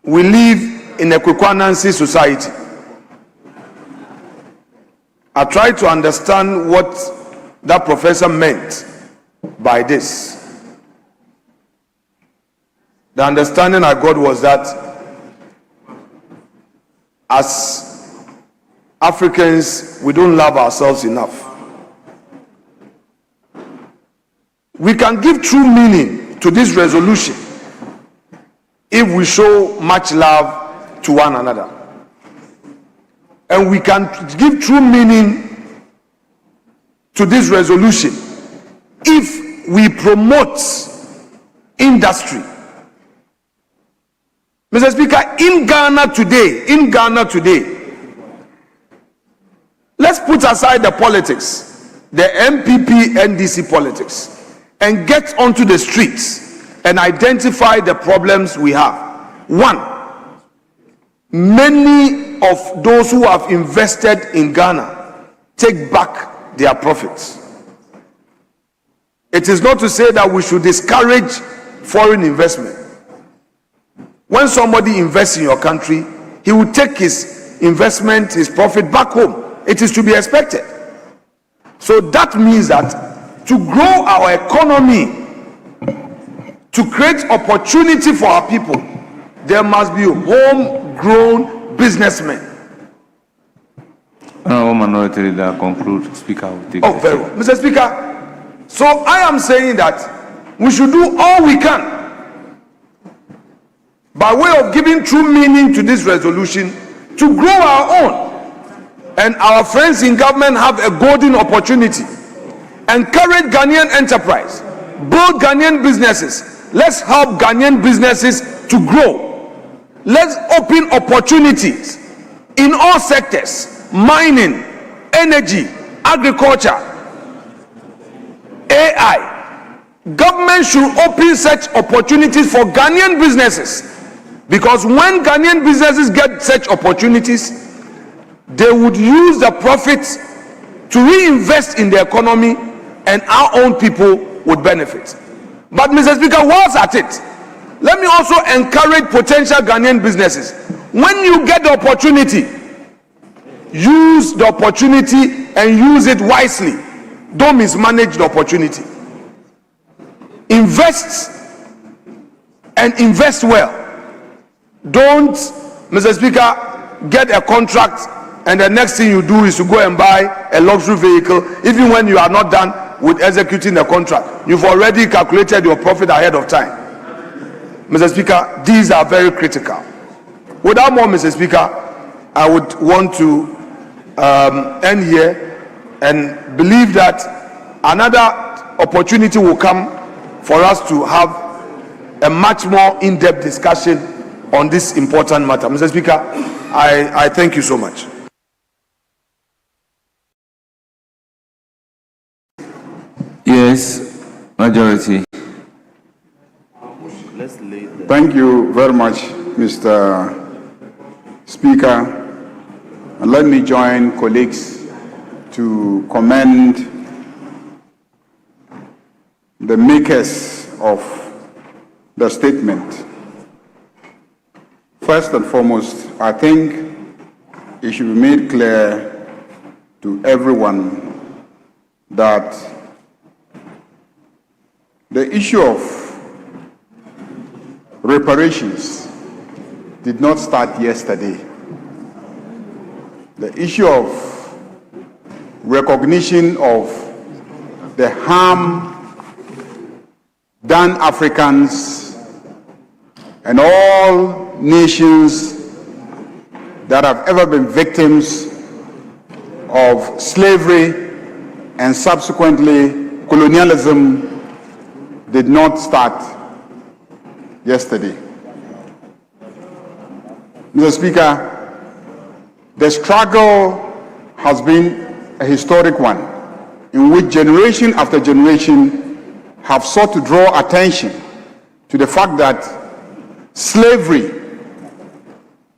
we live in a Kwekwanansi society. I tried to understand what that professor meant by this. The understanding I got was that as Africans, we don't love ourselves enough. We can give true meaning to this resolution if we show much love to one another. And we can give true meaning to this resolution if we promote industry. Mr. Speaker, in Ghana today, let's put aside the politics, the MPP, NDC politics, and get onto the streets and identify the problems we have. One, many of those who have invested in Ghana take back their profits. It is not to say that we should discourage foreign investment. When somebody invests in your country, he will take his investment, his profit back home. It is to be expected. So that means that to grow our economy, to create opportunity for our people, there must be homegrown businessmen. Honourable Minority Leader, conclude. Speaker will take very well. Mr. Speaker, so I am saying that we should do all we can by way of giving true meaning to this resolution to grow our own. And our friends in government have a golden opportunity. Encourage Ghanaian enterprise, build Ghanaian businesses. Let's help Ghanaian businesses to grow. Let's open opportunities in all sectors: mining, energy, agriculture, AI. Government should open such opportunities for Ghanaian businesses, because when Ghanaian businesses get such opportunities, they would use the profits to reinvest in the economy, and our own people would benefit. But Mr. Speaker, whilst at it, let me also encourage potential Ghanaian businesses. When you get the opportunity, use the opportunity and use it wisely. Don't mismanage the opportunity. Invest and invest well. Don't, Mr. Speaker, get a contract and the next thing you do is to go and buy a luxury vehicle. Even when you are not done with executing the contract, you've already calculated your profit ahead of time. Mr. Speaker, these are very critical. Without more, Mr. Speaker, I would want to end here and believe that another opportunity will come for us to have a much more in-depth discussion on this important matter. Mr. Speaker, I thank you so much. Majority. Thank you very much, Mr. Speaker. And let me join colleagues to commend the makers of the statement. First and foremost, I think it should be made clear to everyone that the issue of reparations did not start yesterday. The issue of recognition of the harm done Africans and all nations that have ever been victims of slavery and subsequently colonialism did not start yesterday. Mr. Speaker, the struggle has been a historic one in which generation after generation have sought to draw attention to the fact that slavery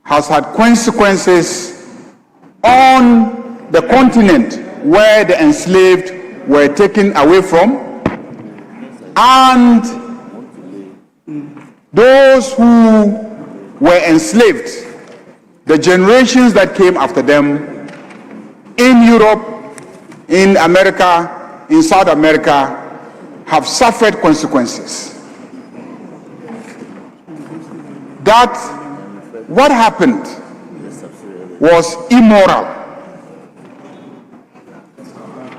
has had consequences on the continent where the enslaved were taken away from, and those who were enslaved, the generations that came after them in Europe, in America, in South America, have suffered consequences. That what happened was immoral.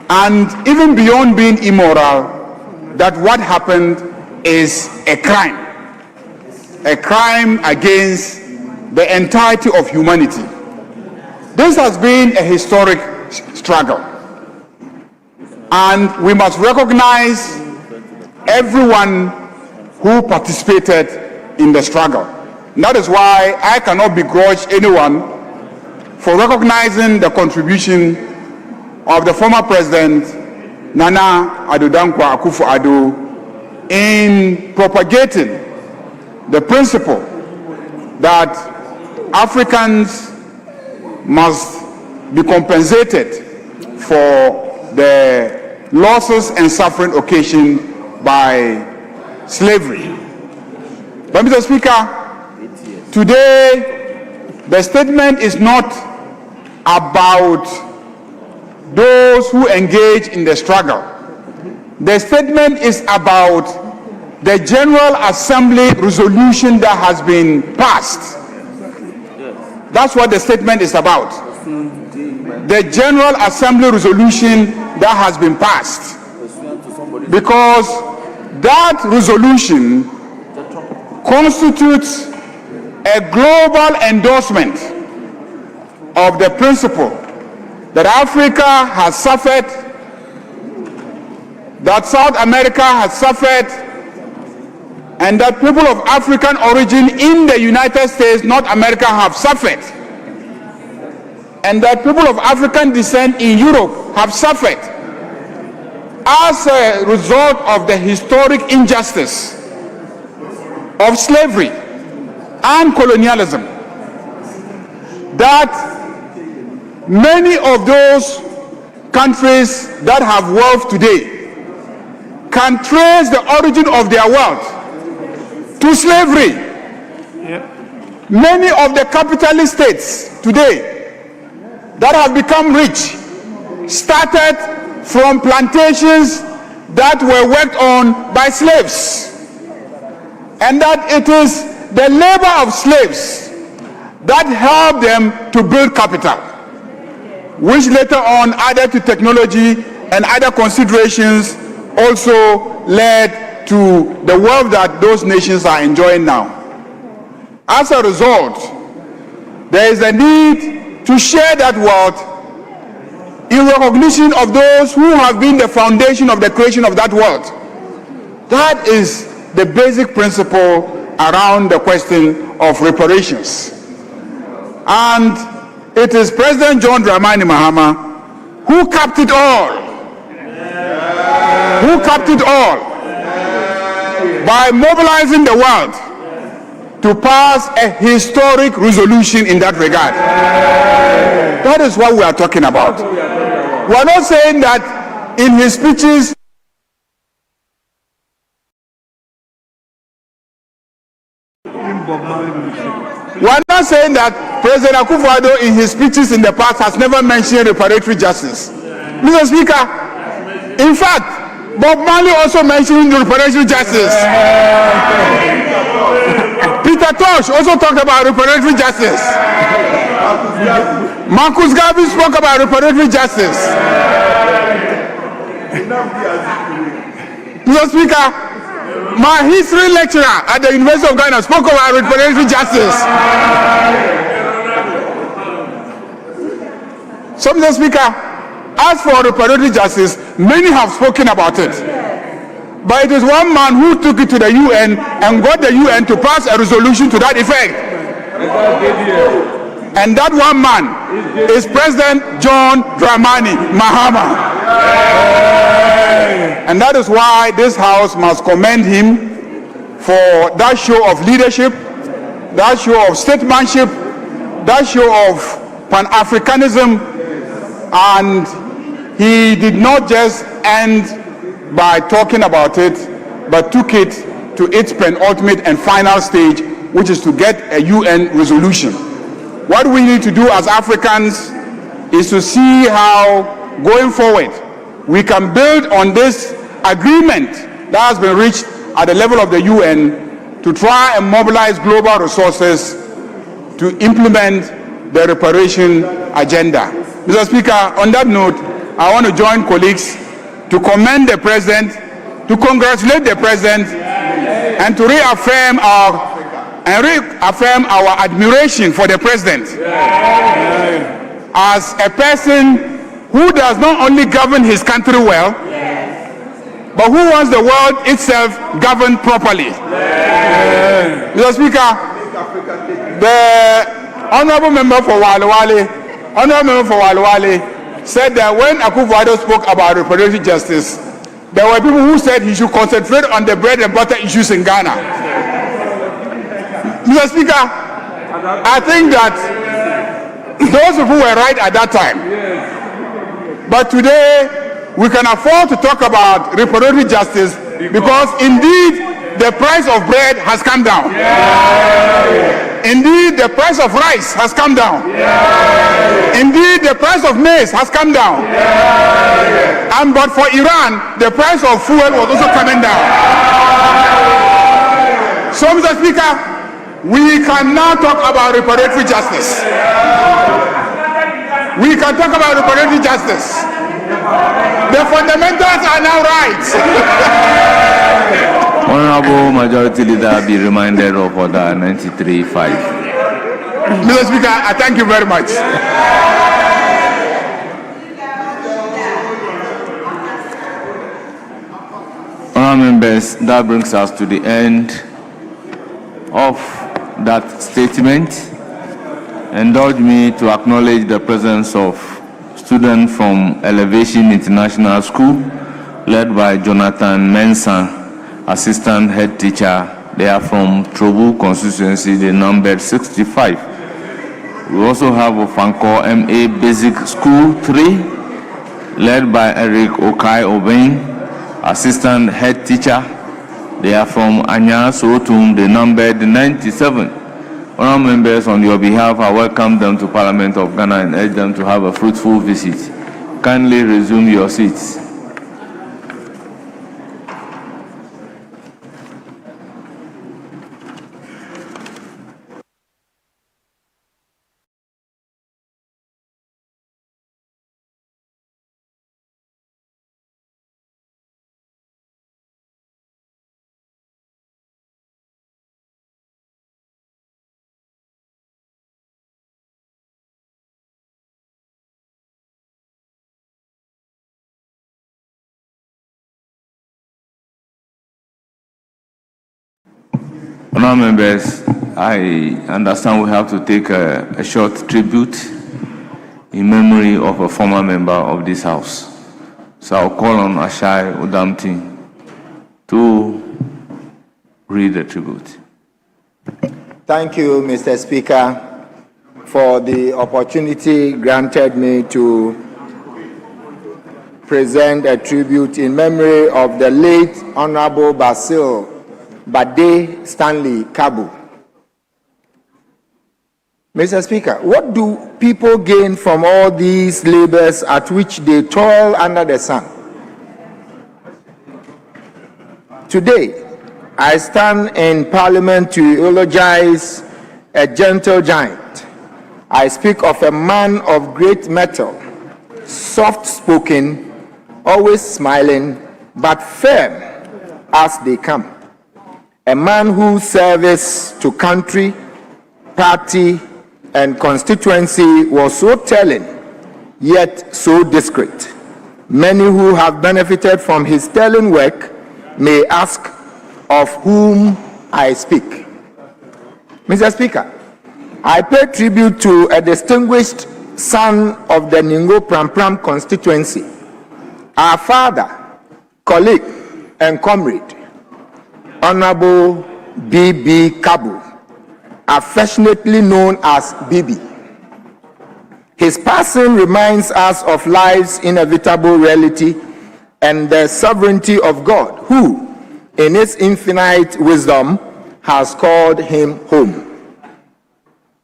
And even beyond being immoral, that what happened is a crime against the entirety of humanity. This has been a historic struggle, and we must recognize everyone who participated in the struggle. And that is why I cannot begrudge anyone for recognizing the contribution of the former president, Nana Addo Dankwa Akufo-Addo, in propagating the principle that Africans must be compensated for the losses and suffering occasioned by slavery. But Mr. Speaker, today the statement is not about those who engage in the struggle. The statement is about the General Assembly resolution that has been passed. That's what the statement is about. The General Assembly resolution that has been passed. Because that resolution constitutes a global endorsement of the principle that Africa has suffered, that South America has suffered, and that people of African origin in the United States, North America, have suffered, and that people of African descent in Europe have suffered as a result of the historic injustice of slavery and colonialism. That many of those countries that have wealth today can trace the origin of their wealth to slavery. Many of the capitalist states today that have become rich started from plantations that were worked on by slaves, and that it is the labor of slaves that helped them to build capital, which later on, added to technology and other considerations, also led to the wealth that those nations are enjoying now. As a result, there is a need to share that wealth in recognition of those who have been the foundation of the creation of that wealth. That is the basic principle around the question of reparations. And it is President John Dramani Mahama who capped it all. Who capped it all. by mobilizing the world to pass a historic resolution in that regard. That is what we are talking about. We are not saying that in his speeches we are not saying that President Akufo-Addo in his speeches in the past has never mentioned reparatory justice. Mr. Speaker, in fact, Bob Marley also mentioned reparatory justice. Peter Tosh also talked about reparatory justice. Marcus Garvey spoke about reparatory justice. Mr. Speaker, my history lecturer at the University of Ghana spoke about reparatory justice. So, Mr. Speaker, as for reparatory justice, many have spoken about it. But it is one man who took it to the UN and got the UN to pass a resolution to that effect. And that one man is President John Dramani Mahama. And that is why this House must commend him for that show of leadership, that show of statesmanship, that show of Pan-Africanism. And he did not just end by talking about it, but took it to its penultimate and final stage, which is to get a UN resolution. What we need to do as Africans is to see how, going forward, we can build on this agreement that has been reached at the level of the UN to try and mobilize global resources to implement the reparation agenda. Mr. Speaker, on that note, I want to join colleagues to commend the President, to congratulate the President, and to reaffirm our admiration for the President as a person who does not only govern his country well, but who wants the world itself governed properly. Mr. Speaker, the Honorable Member for Walewale said that when Akufo-Addo spoke about reparatory justice, there were people who said he should concentrate on the bread and butter issues in Ghana. Mr. Speaker, I think that those people were right at that time. But today, we can afford to talk about reparatory justice because indeed the price of bread has come down. Indeed, the price of rice has come down. Indeed, the price of maize has come down. And but for Iran, the price of fuel was also coming down. So, Mr. Speaker, we can now talk about reparatory justice. We can talk about reparatory justice. The fundamentals are now right. Honorable Majority Leader be reminded of Order 93.5. Mr. Speaker, I thank you very much. Honorable members, that brings us to the end of that statement. Indulge me to acknowledge the presence of students from Elevation International School, led by Jonathan Mensah, Assistant Head Teacher. They are from Trobu constituency, they numbered 65. We also have Ofanko MA Basic School 3, led by Eric Okai Obain, Assistant Head Teacher. They are from Anya Sotum, they numbered 97. Honourable members, on your behalf, I welcome them to Parliament of Ghana and urge them to have a fruitful visit. Kindly resume your seats. Honourable members, I understand we have to take a short tribute in memory of a former member of this House. So I'll call on Ashai Udamti to read the tribute. Thank you, Mr. Speaker, for the opportunity granted me to present a tribute in memory of the late Honorable Basil Bade Stanley Kabu. Mr. Speaker, what do people gain from all these labors at which they toil under the sun? Today, I stand in Parliament to eulogize a gentle giant. I speak of a man of great mettle, soft-spoken, always smiling, but firm as they come. A man whose service to country, party, and constituency was so telling, yet so discreet. Many who have benefited from his sterling work may ask of whom I speak. Mr. Speaker, I pay tribute to a distinguished son of the Ningo Pram constituency, our father, colleague, and comrade, Honorable B.B. Kabu, affectionately known as Bibi. His passing reminds us of life's inevitable reality and the sovereignty of God, who, in his infinite wisdom, has called him home.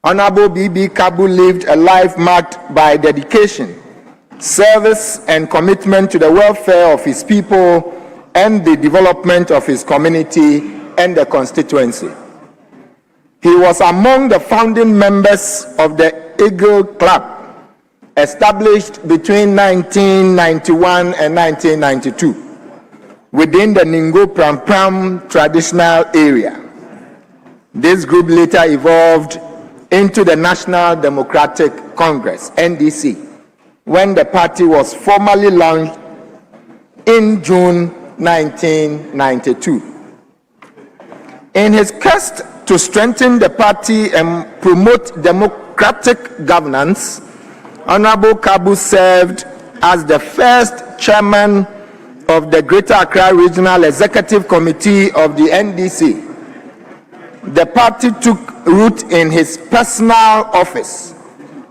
Honorable B.B. Kabu lived a life marked by dedication, service, and commitment to the welfare of his people and the development of his community and the constituency. He was among the founding members of the Eagle Club, established between 1991 and 1992 within the Ningo Pram traditional area. This group later evolved into the National Democratic Congress, NDC, when the party was formally launched in June 1992. In his quest to strengthen the party and promote democratic governance, Honorable Kabu served as the first chairman of the Greater Accra Regional Executive Committee of the NDC. The party took root in his personal office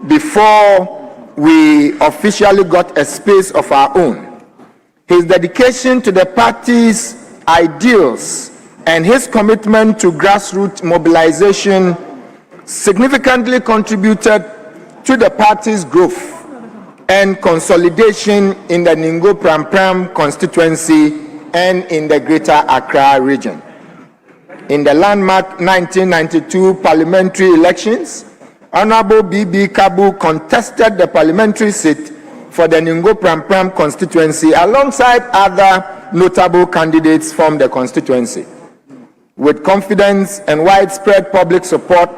before we officially got a space of our own. His dedication to the party's ideals and his commitment to grassroots mobilization significantly contributed to the party's growth and consolidation in the Ningo Pram constituency and in the Greater Accra region. In the landmark 1992 parliamentary elections, Honorable B.B. Kabu contested the parliamentary seat for the Ningo Pram constituency alongside other notable candidates from the constituency. With confidence and widespread public support,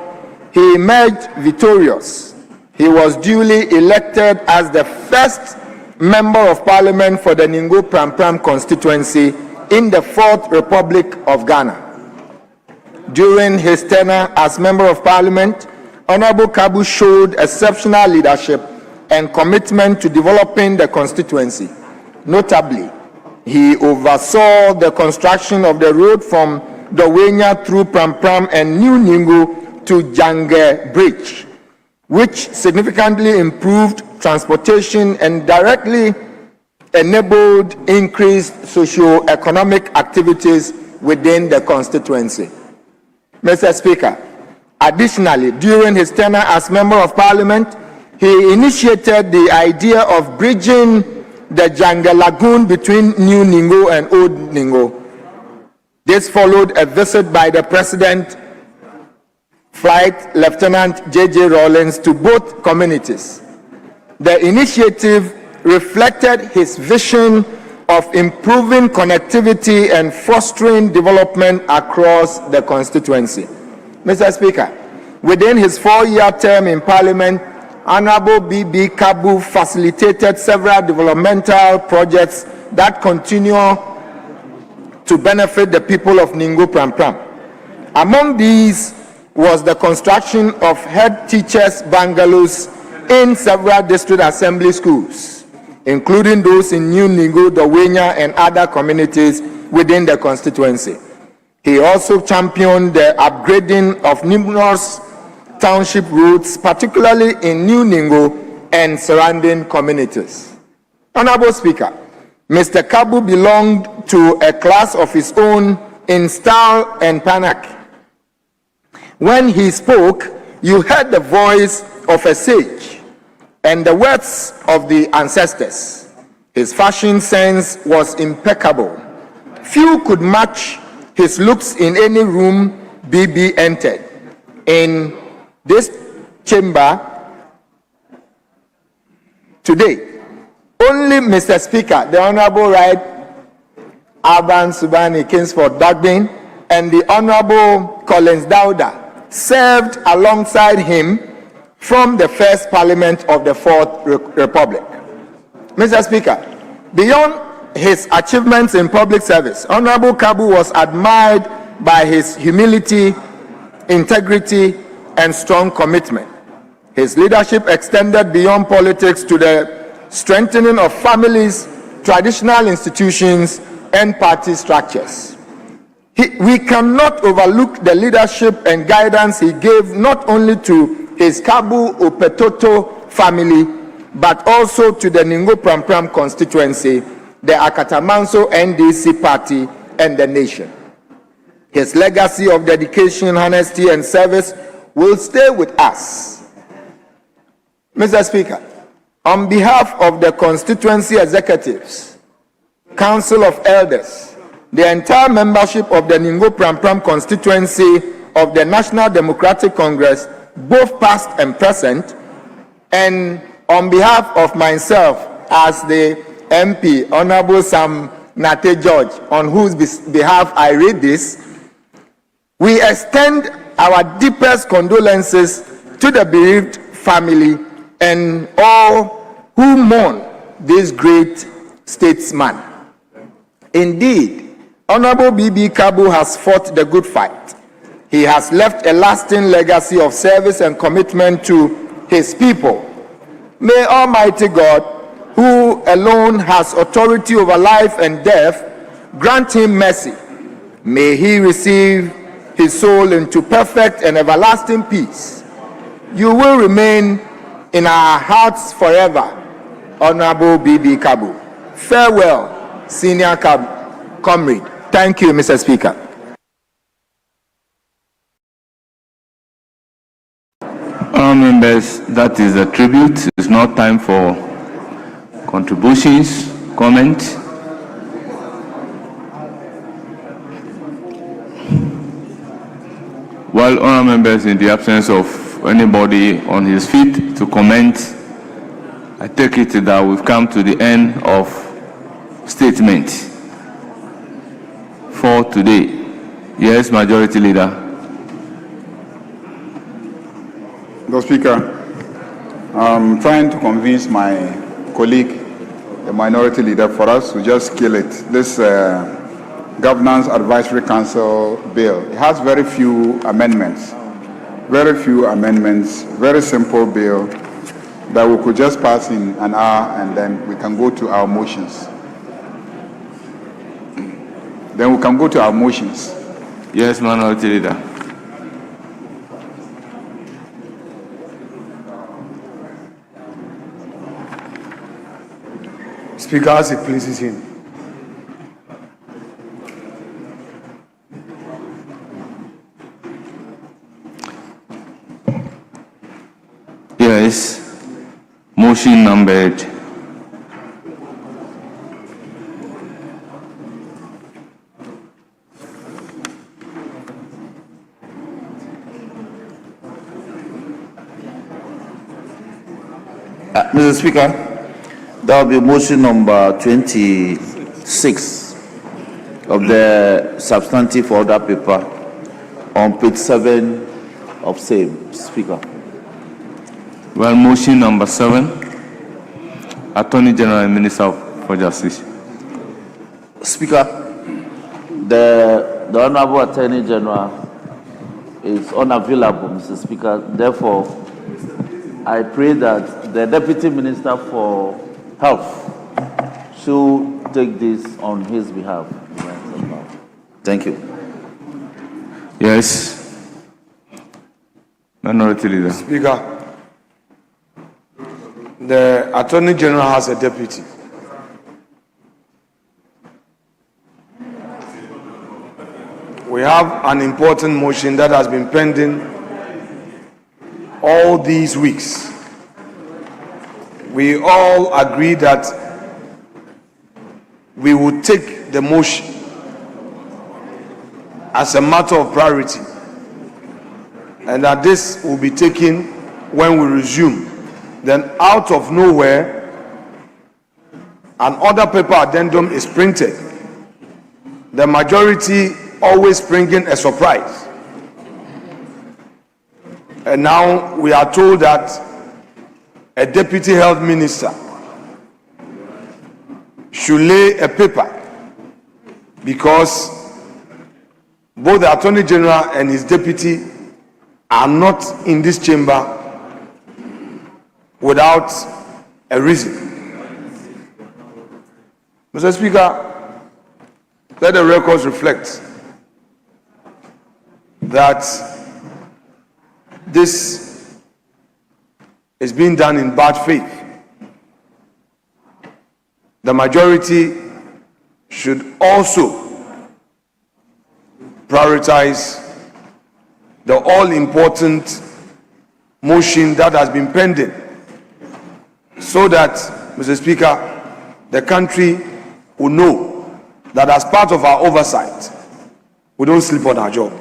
he emerged victorious. He was duly elected as the first Member of Parliament for the Ningo Pram constituency in the Fourth Republic of Ghana. During his tenure as Member of Parliament, Honorable Kabu showed exceptional leadership and commitment to developing the constituency. Notably, he oversaw the construction of the road from Dowenya through Pram and New Ningo to Jange Bridge, which significantly improved transportation and directly enabled increased socio-economic activities within the constituency. Mr. Speaker, additionally, during his tenure as Member of Parliament, he initiated the idea of bridging the Jange Lagoon between New Ningo and Old Ningo. This followed a visit by the President, Flight Lieutenant J.J. Rawlings, to both communities. The initiative reflected his vision of improving connectivity and fostering development across the constituency. Mr. Speaker, within his 4-year term in Parliament, Honorable B.B. Kabu facilitated several developmental projects that continue to benefit the people of Ningo Pram. Among these was the construction of head teachers' bungalows in several district assembly schools, including those in New Ningo, Dowenya, and other communities within the constituency. He also championed the upgrading of numerous township roads, particularly in New Ningo and surrounding communities. Honorable Speaker, Mr. Kabu belonged to a class of his own in style and panache. When he spoke, you heard the voice of a sage and the words of the ancestors. His fashion sense was impeccable. Few could match his looks in any room BB entered. In this chamber today, only Mr. Speaker, the Honorable Right Alban Subani Kingsford Dagbin, and the Honorable Collins Dauda served alongside him from the first Parliament of the Fourth Republic. Mr. Speaker, beyond his achievements in public service, Honorable Kabu was admired by his humility, integrity, and strong commitment. His leadership extended beyond politics to the strengthening of families, traditional institutions, and party structures. We cannot overlook the leadership and guidance he gave not only to his Kabu Opetoto family, but also to the Ningo Prampram constituency, the Akatamanso NDC party, and the nation. His legacy of dedication, honesty, and service will stay with us. Mr. Speaker, on behalf of the constituency executives, Council of Elders, the entire membership of the Ningo Prampram constituency of the National Democratic Congress, both past and present, and on behalf of myself as the MP, Honorable Sam Nate George, on whose behalf I read this, we extend our deepest condolences to the bereaved family and all who mourn this great statesman. Indeed, Honorable B.B. Kabu has fought the good fight. He has left a lasting legacy of service and commitment to his people. May Almighty God, who alone has authority over life and death, grant him mercy. May he receive his soul into perfect and everlasting peace. You will remain in our hearts forever, Honorable B.B. Kabu. Farewell, Senior Comrade. Thank you, Mr. Speaker. Members, that is a tribute. It's not time for contributions, comments. Well, honourable members, in the absence of anybody on his feet to comment, I take it that we've come to the end of statement for today. Yes, Majority Leader. Mr. Speaker, I'm trying to convince my colleague, the Minority Leader, for us to just kill it. This Governance Advisory Council bill, it has very few amendments, very simple bill that we could just pass in an hour and then we can go to our motions. Yes, Minority Leader. Speaker, as it pleases him. Yes, motion numbered. Mr. Speaker, that will be motion number 26 of the substantive order paper on page 7 of same, Speaker. Well, motion number 7, Attorney General and Minister for Justice. Speaker, the Honorable Attorney General is unavailable, Mr. Speaker. Therefore, I pray that the Deputy Minister for Health should take this on his behalf. Thank you. Yes. Minority Leader. Speaker, the Attorney General has a deputy. We have an important motion that has been pending all these weeks. We all agree that we would take the motion as a matter of priority, and that this will be taken when we resume. Then out of nowhere, an order paper addendum is printed. The majority always bringing a surprise. And now we are told that a deputy health minister should lay a paper because both the Attorney General and his deputy are not in this chamber without a reason. Mr. Speaker, let the records reflect that this is being done in bad faith. The majority should also prioritize the all-important motion that has been pending, so that, Mr. Speaker, the country will know that as part of our oversight, we don't sleep on our job.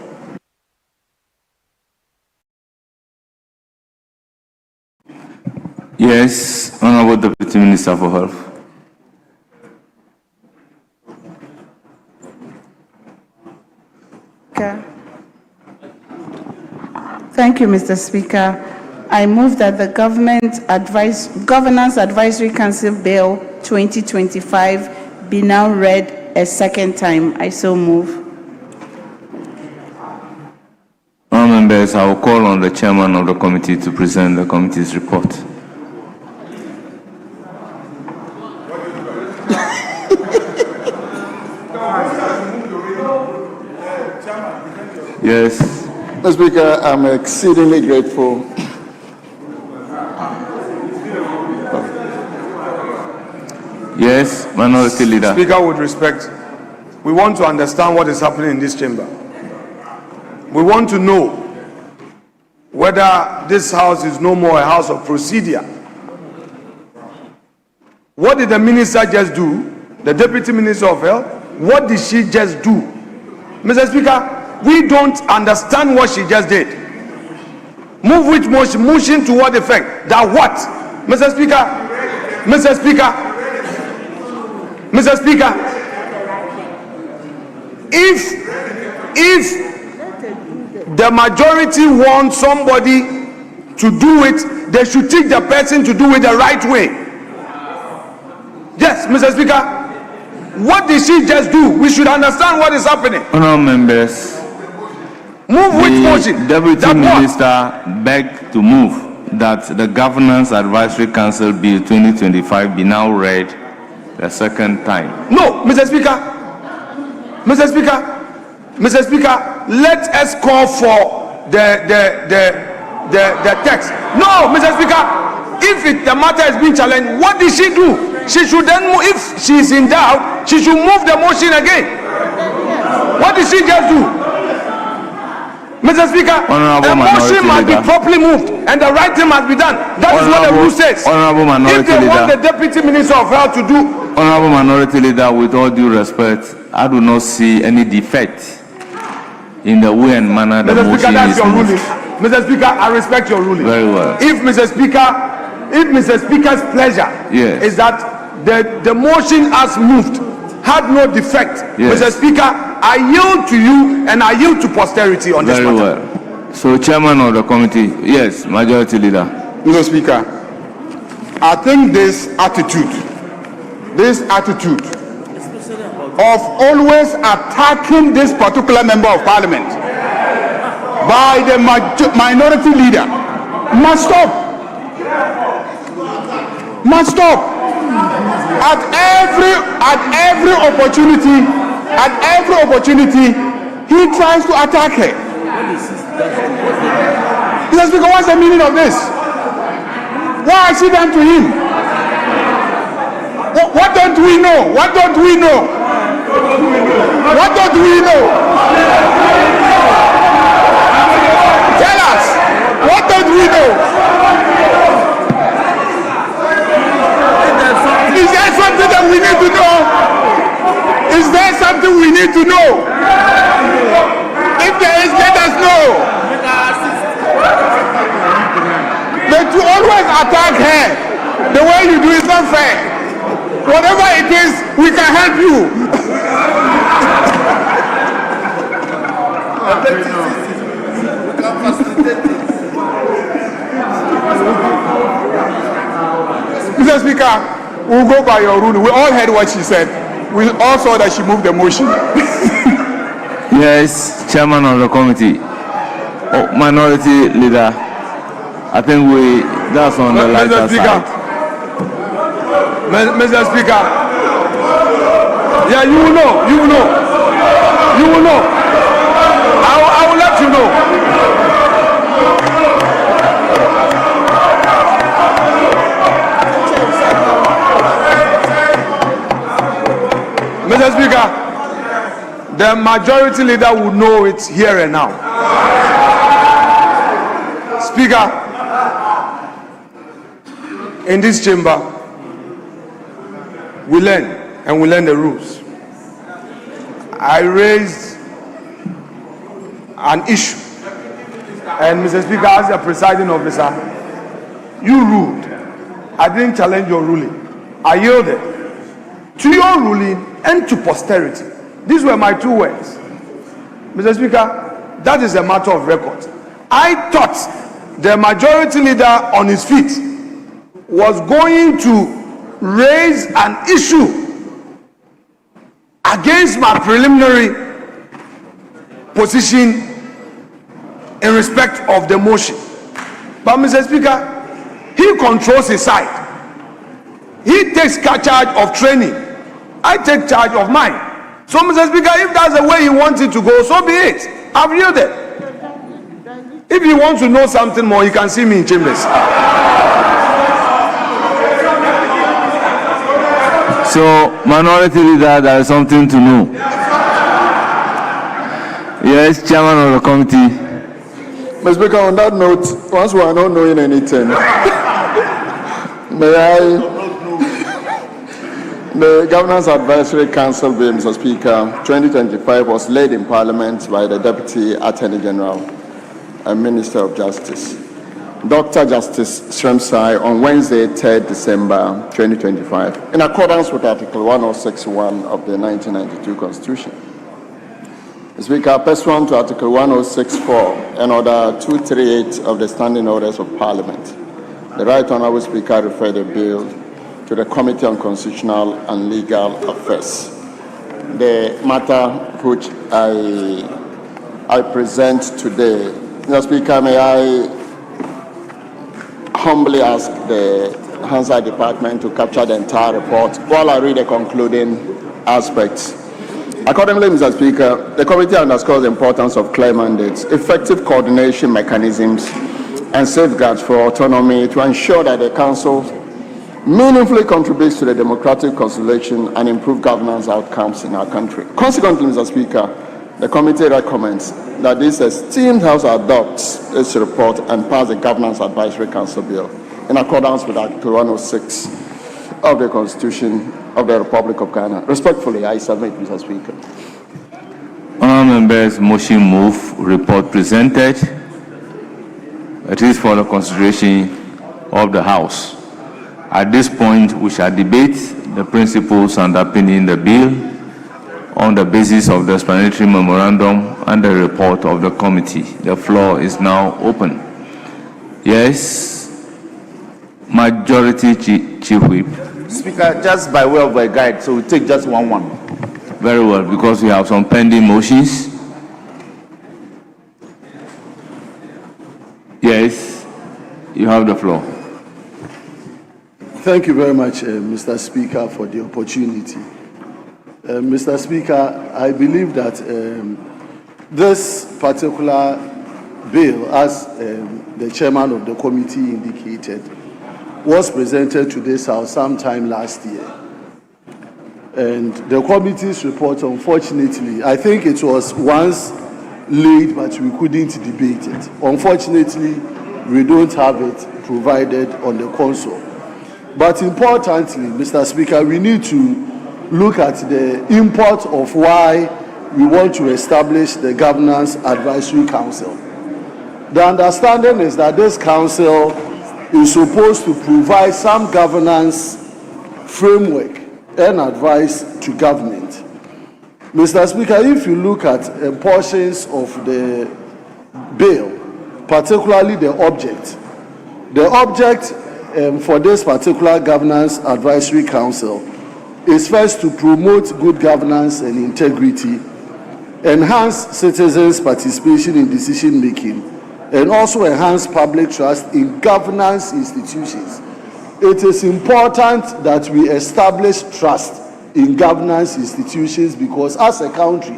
Yes, Honorable Deputy Minister for Health. Thank you, Mr. Speaker. I move that the Governance Advisory Council Bill 2025 be now read a second time. I so move. Honourable members, I will call on the chairman of the committee to present the committee's report. Yes. Mr. Speaker, I'm exceedingly grateful. Yes, Minority Leader. Speaker, with respect, we want to understand what is happening in this chamber. We want to know whether this house is no more a house of procedure. What did the minister just do? The Deputy Minister of Health? What did she just do? Mr. Speaker, we don't understand what she just did. Move which motion? Motion to what effect? That what? Mr. Speaker, Mr. Speaker, Mr. Speaker, if the majority wants somebody to do it, they should teach the person to do it the right way. Yes, Mr. Speaker, what did she just do? We should understand what is happening. Honourable members, move which motion? Deputy Minister begged to move that the Governance Advisory Council Bill 2025 be now read the second time. No, Mr. Speaker, Mr. Speaker, Mr. Speaker, let us call for the text. No, Mr. Speaker, if the matter is being challenged, what did she do? She should then move. If she is in doubt, she should move the motion again. What did she just do? Mr. Speaker, the motion must be properly moved and the right thing must be done. That is what the rule says. If they want the Deputy Minister of Health to do. Honourable Minority Leader, with all due respect, I do not see any defect in the way and manner the Mr. Speaker, motion that's is your moved. ruling. Mr. Speaker, I respect your ruling. Very well. If Mr. Speaker's pleasure is that the motion as moved had no defect, Yes. Mr. Speaker, I yield to you and I yield to posterity on this Very matter. well. So, Chairman of the committee, yes, Majority Leader. Mr. Speaker, I think this attitude of always attacking this particular member of parliament by the minority leader must stop. Must stop. At every opportunity, he tries to attack her. Mr. Speaker, what's the meaning of this? Why has he done to him? What don't we know? What don't we know? What don't we know? Tell us. What don't we know? Is there something that we need to know? Is there something we need to know? If there is, let us know. But to always attack her the way you do is not fair. Whatever it is, we can help you. Mr. Speaker, we'll go by your ruling. We all heard what she said. We all saw that she moved the motion. Yes, Chairman of the committee. Oh, Minority Leader, I think that's on the lighter side. Mr. Speaker, yeah, you will know. I will let you know. Mr. Speaker, the majority leader will know it here and now. Speaker, in this chamber, we learn, and we learn the rules. I raised an issue, and Mr. Speaker, as the presiding officer, you ruled. I didn't challenge your ruling. I yielded to your ruling and to posterity. These were my two words. Mr. Speaker, that is a matter of record. I thought the majority leader on his feet was going to raise an issue against my preliminary position in respect of the motion. But Mr. Speaker, he controls his side. He takes charge of training. I take charge of mine. So Mr. Speaker, if that's the way he wants it to go, so be it. I've yielded. If he wants to know something more, he can see me in chambers. So, Minority Leader, there is something to know. Yes, Chairman of the committee. Mr. Speaker, on that note, once we are not knowing anything, the Governance Advisory Council Bill, Mr. Speaker, 2025 was led in Parliament by the Deputy Attorney General and Minister of Justice, Dr. Justice Shremsai, on Wednesday, 3rd December 2025, in accordance with Article 106(1) of the 1992 Constitution. Mr. Speaker, pursuant to Article 106(4) and Order 238 of the Standing Orders of Parliament, the Right Honourable Speaker referred the bill to the Committee on Constitutional and Legal Affairs. The matter which I present today, Mr. Speaker, may I humbly ask the Hansard Department to capture the entire report while I read the concluding aspects. Accordingly, Mr. Speaker, the committee underscores the importance of clear mandates, effective coordination mechanisms, and safeguards for autonomy to ensure that the Council meaningfully contributes to the democratic consolidation and improved governance outcomes in our country. Consequently, Mr. Speaker, the committee recommends that this esteemed House adopts its report and pass the Governance Advisory Council Bill in accordance with Article 106 of the Constitution of the Republic of Ghana. Respectfully, I submit, Mr. Speaker. Honourable members, motion move, report presented. It is for the consideration of the House. At this point, we shall debate the principles underpinning the bill on the basis of the explanatory memorandum and the report of the committee. The floor is now open. Yes, Majority Chief Whip. Speaker, just by way of a guide, so we take just one. Very well, because we have some pending motions. Yes, you have the floor. Thank you very much, Mr. Speaker, for the opportunity. Mr. Speaker, I believe that this particular bill, as the chairman of the committee indicated, was presented to this House sometime last year. And the committee's report, unfortunately, I think it was once laid, but we couldn't debate it. Unfortunately, we don't have it provided on the console. But importantly, Mr. Speaker, we need to look at the import of why we want to establish the Governance Advisory Council. The understanding is that this council is supposed to provide some governance framework and advice to government. Mr. Speaker, if you look at portions of the bill, particularly the object for this particular Governance Advisory Council is first to promote good governance and integrity, enhance citizens' participation in decision making, and also enhance public trust in governance institutions. It is important that we establish trust in governance institutions because as a country,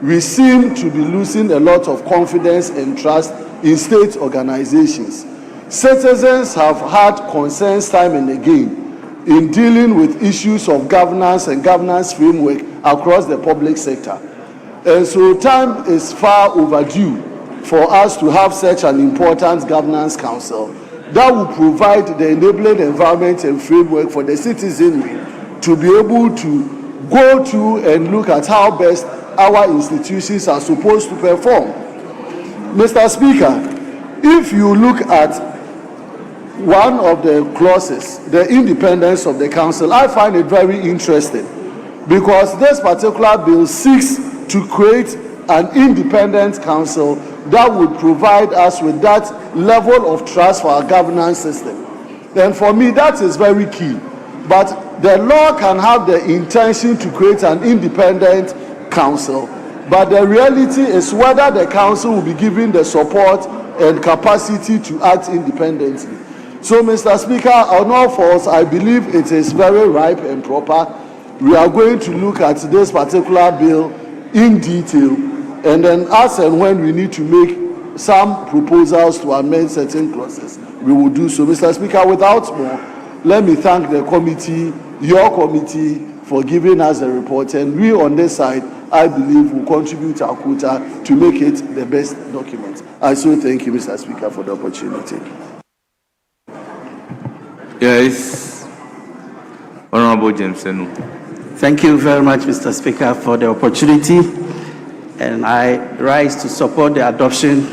we seem to be losing a lot of confidence and trust in state organizations. Citizens have had concerns time and again in dealing with issues of governance and governance framework across the public sector. And so time is far overdue for us to have such an important governance council that will provide the enabling environment and framework for the citizenry to be able to go to and look at how best our institutions are supposed to perform. Mr. Speaker, if you look at one of the clauses, the independence of the council, I find it very interesting because this particular bill seeks to create an independent council that would provide us with that level of trust for our governance system. Then for me, that is very key. But the law can have the intention to create an independent council, but the reality is whether the council will be given the support and capacity to act independently. So, Mr. Speaker, on all fours, I believe it is very ripe and proper. We are going to look at this particular bill in detail, and then as and when we need to make some proposals to amend certain clauses, we will do so. Mr. Speaker, without more, let me thank the committee, your committee, for giving us a report, and we on this side, I believe, will contribute our quota to make it the best document. I so thank you, Mr. Speaker, for the opportunity. Yes, Honorable James Enu. Thank you very much, Mr. Speaker, for the opportunity, and I rise to support the adoption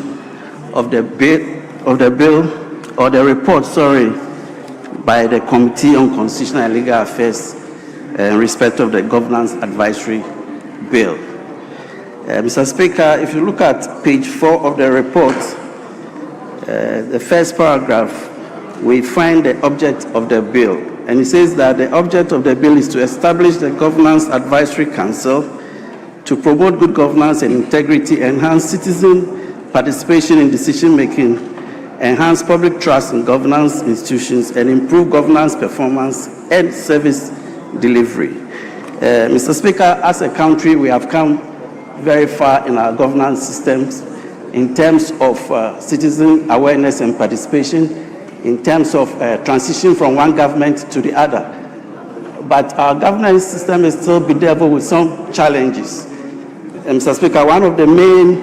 of the report, by the Committee on Constitutional and Legal Affairs in respect of the Governance Advisory Bill. Mr. Speaker, if you look at page 4 of the report, the first paragraph, we find the object of the bill. And it says that the object of the bill is to establish the Governance Advisory Council to promote good governance and integrity, enhance citizen participation in decision-making, enhance public trust in governance institutions, and improve governance performance and service delivery. Mr. Speaker, as a country, we have come very far in our governance systems in terms of citizen awareness and participation, in terms of transition from one government to the other. But our governance system is still bedeviled with some challenges. Mr. Speaker, one of the main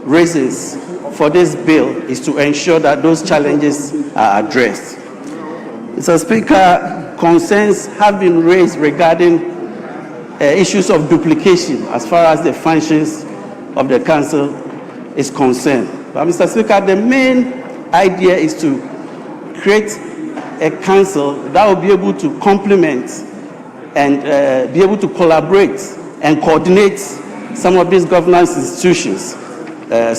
reasons for this bill is to ensure that those challenges are addressed. Mr. Speaker, concerns have been raised regarding issues of duplication as far as the functions of the council is concerned. But Mr. Speaker, the main idea is to create a council that will be able to complement and be able to collaborate and coordinate some of these governance institutions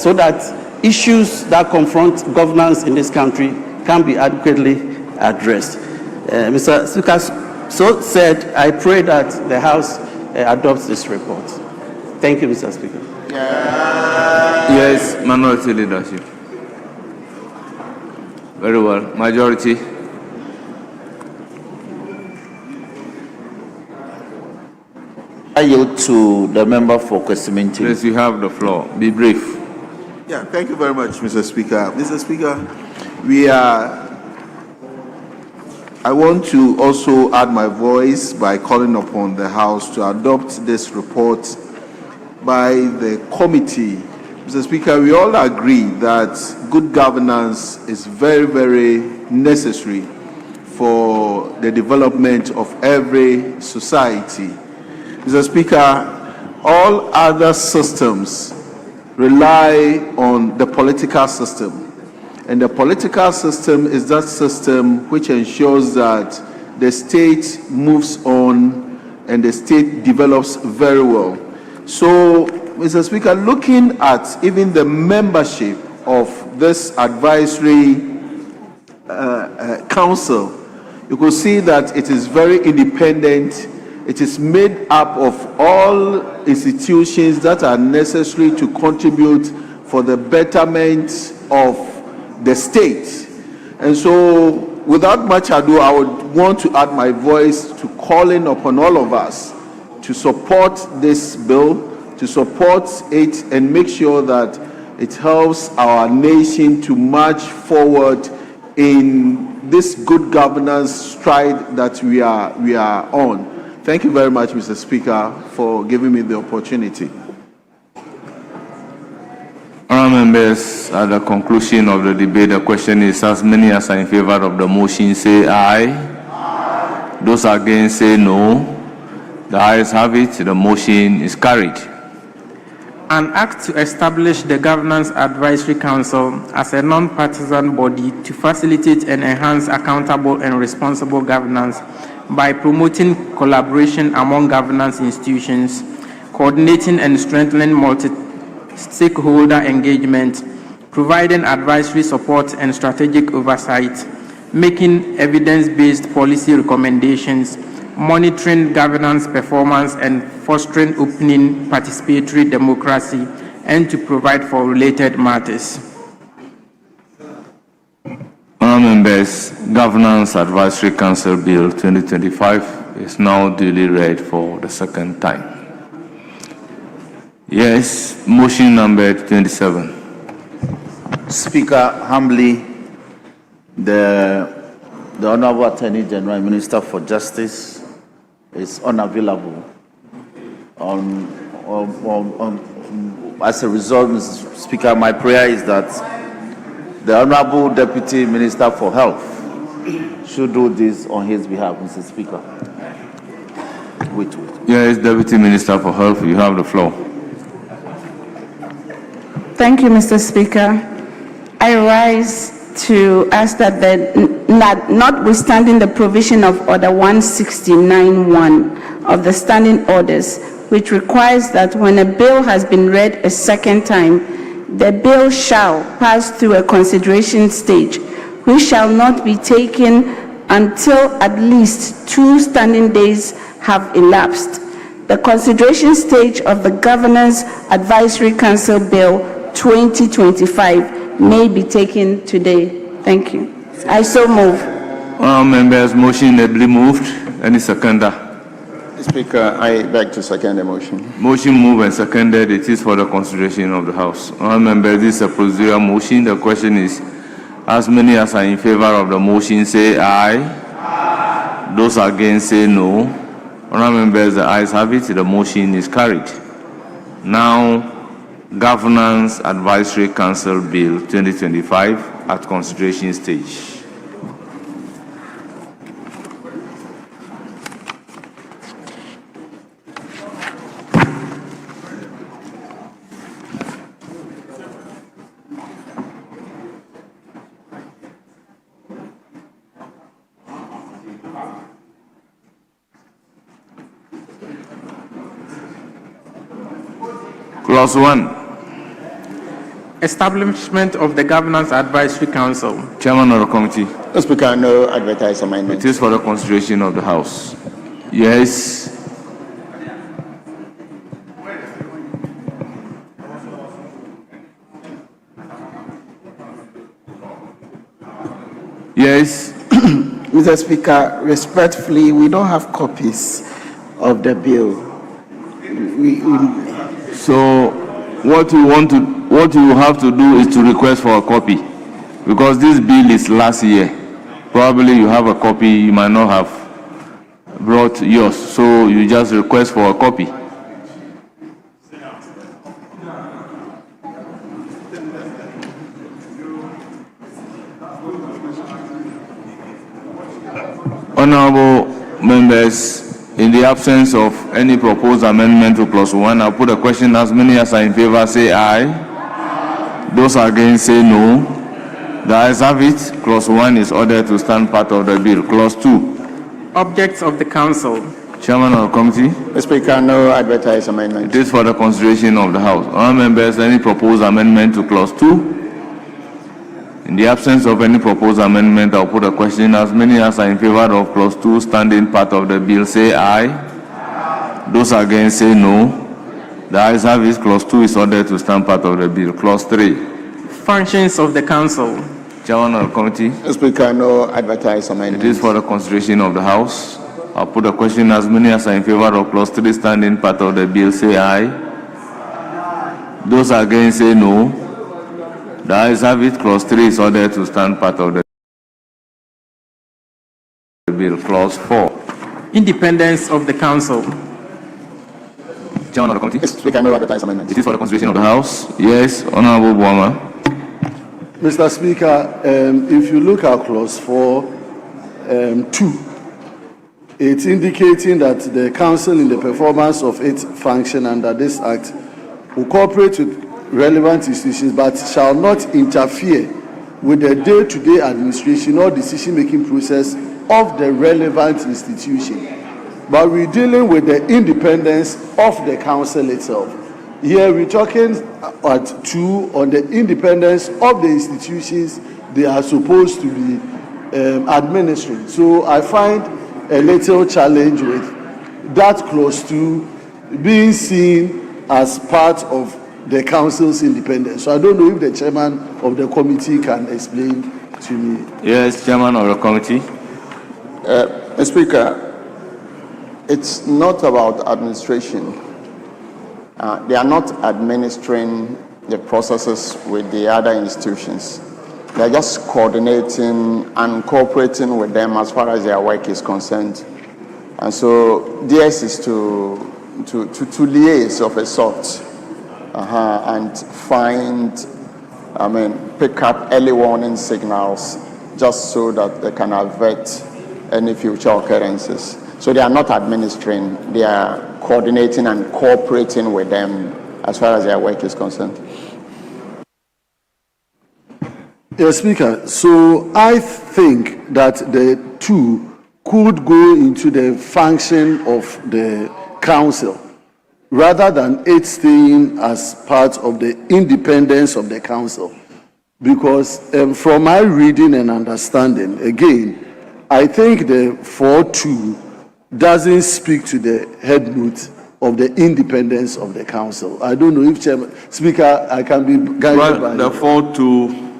so that issues that confront governance in this country can be adequately addressed. Mr. Speaker, so said, I pray that the House adopts this report. Thank you, Mr. Speaker. Yes, minority leadership. Very well. Majority. I yield to the member for Kwesiminti. Yes, you have the floor. Be brief. Yeah, thank you very much, Mr. Speaker. Mr. Speaker, I want to also add my voice by calling upon the House to adopt this report by the committee. Mr. Speaker, we all agree that good governance is very, very necessary for the development of every society. Mr. Speaker, all other systems rely on the political system. And the political system is that system which ensures that the state moves on and the state develops very well. So, Mr. Speaker, looking at even the membership of this advisory council, you could see that it is very independent. It is made up of all institutions that are necessary to contribute for the betterment of the state. And so, without much ado, I would want to add my voice to calling upon all of us to support this bill, to support it and make sure that it helps our nation to march forward in this good governance stride that we are on. Thank you very much, Mr. Speaker, for giving me the opportunity. Honourable members, at the conclusion of the debate, the question is, as many as are in favour of the motion say aye. Aye. Those against say no. The ayes have it. The motion is carried. An act to establish the Governance Advisory Council as a non-partisan body to facilitate and enhance accountable and responsible governance by promoting collaboration among governance institutions, coordinating and strengthening multi-stakeholder engagement, providing advisory support and strategic oversight, making evidence-based policy recommendations, monitoring governance performance and fostering opening participatory democracy, and to provide for related matters. Honourable members, Governance Advisory Council Bill 2025 is now duly read for the second time. Yes, motion number 27. Speaker, humbly, the Honourable Attorney General and Minister for Justice is unavailable. As a result, Mr. Speaker, my prayer is that the Honourable Deputy Minister for Health should do this on his behalf, Mr. Speaker. Wait. Yes, Deputy Minister for Health, you have the floor. Thank you, Mr. Speaker. I rise to ask that notwithstanding the provision of Order 169(1) of the Standing Orders, which requires that when a bill has been read a second time, the bill shall pass through a consideration stage, which shall not be taken until at least 2 standing days have elapsed. The consideration stage of the Governance Advisory Council Bill 2025 may be taken today. Thank you. I so move. Members, motion ably moved. Any seconder? Speaker, I beg to second the motion. Motion moved and seconded. It is for the consideration of the House. Members, this is a procedural motion. The question is, as many as are in favour of the motion say aye. Aye. Those against say no. Members, the ayes have it. The motion is carried. Now, Governance Advisory Council Bill 2025 at consideration stage. Clause 1. Establishment of the Governance Advisory Council. Chairman of the committee. Speaker, no advertised amendment. It is for the consideration of the House. Yes. Yes. Mr. Speaker, respectfully, we don't have copies of the bill. So, what we want to what you have to do is to request for a copy, because this bill is last year. Probably you have a copy, you might not have brought yours, so you just request for a copy. Honorable members, in the absence of any proposed amendment to clause 1, I'll put a question. As many as are in favor say aye. Those against say no. The ayes have it. Clause 1 is ordered to stand part of the bill. Clause 2. Objects of the council. Chairman of the committee. Mr. Speaker, no advertised amendment. It is for the consideration of the House. Honorable members, any proposed amendment to clause 2? In the absence of any proposed amendment, I'll put a question. As many as are in favor of clause 2 standing part of the bill say aye. Those against say no. The ayes have it. Clause 2 is ordered to stand part of the bill. Clause 3. Functions of the council. Chairman of the committee. Mr. Speaker, no advertised amendment. It is for the consideration of the House. I'll put a question. As many as are in favor of clause 3 standing part of the bill say aye. Those against say no. The ayes have it. Clause 3 is ordered to stand part of the bill. Clause 4. Independence of the council. Chairman of the committee. Mr. Speaker, no advertised amendment. It is for the consideration of the House. Yes, Honorable Boama. Mr. Speaker, if you look at clause 4, 2, it's indicating that the council in the performance of its function under this act will cooperate with relevant institutions but shall not interfere with the day-to-day administration or decision-making process of the relevant institution. But we're dealing with the independence of the council itself. Here we're talking at 2 on the independence of the institutions they are supposed to be administering. So I find a little challenge with that clause 2 being seen as part of the council's independence. So I don't know if the chairman of the committee can explain to me. Yes, chairman of the committee. Mr. Speaker, it's not about administration. They are not administering the processes with the other institutions. They're just coordinating and cooperating with them as far as their work is concerned. And so theirs is to liaise of a sort and pick up early warning signals just so that they can avert any future occurrences. So they are not administering, they are coordinating and cooperating with them as far as their work is concerned. Yes, Speaker. So I think that the 2 could go into the function of the council rather than it staying as part of the independence of the council. Because from my reading and understanding, again, I think the 4.2 doesn't speak to the head note of the independence of the council. I don't know if Chairman, Speaker, I can be guided by the 4.2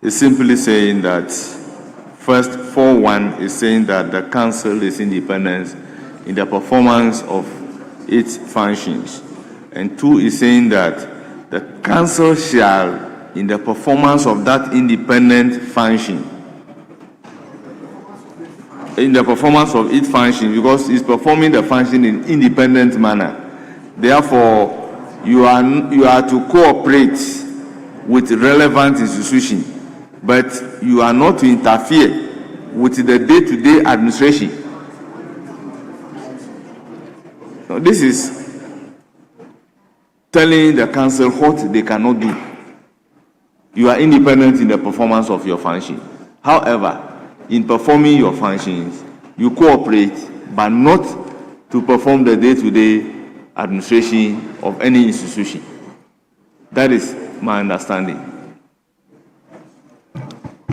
is simply saying that first 4.1 is saying that the council is independent in the performance of its functions, and 2 is saying that the council shall, in the performance of that independent function, in the performance of its function, because it's performing the function in independent manner. Therefore, you are to cooperate with relevant institutions, but you are not to interfere with the day-to-day administration. Now, this is telling the council what they cannot do. You are independent in the performance of your function. However, in performing your functions, you cooperate, but not to perform the day-to-day administration of any institution. That is my understanding.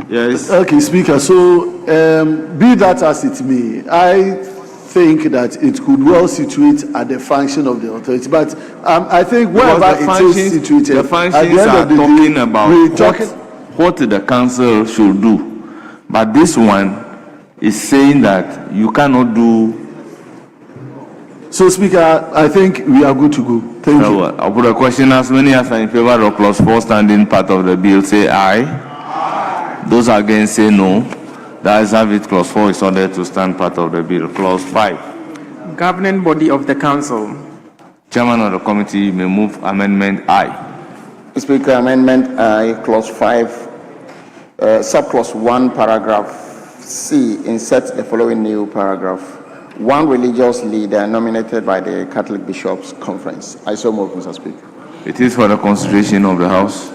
Yes. Okay, Speaker. So, be that as it may, I think that it could well situate at the function of the authority. But I think wherever it is situated, the functions are talking about what the council should do. But this one is saying that you cannot do So, Speaker, I think we are good to go. Thank you. I'll put a question. As many as are in favor of clause 4 standing part of the bill, say aye. Those against, say no. The ayes have it. Clause 4 is ordered to stand part of the bill. Clause 5. Governing body of the council. Chairman of the committee may move amendment I. Speaker, amendment I, clause 5, subclause 1, paragraph C, insert the following new paragraph. One religious leader nominated by the Catholic Bishops' Conference. I so move, Mr. Speaker. It is for the consideration of the House.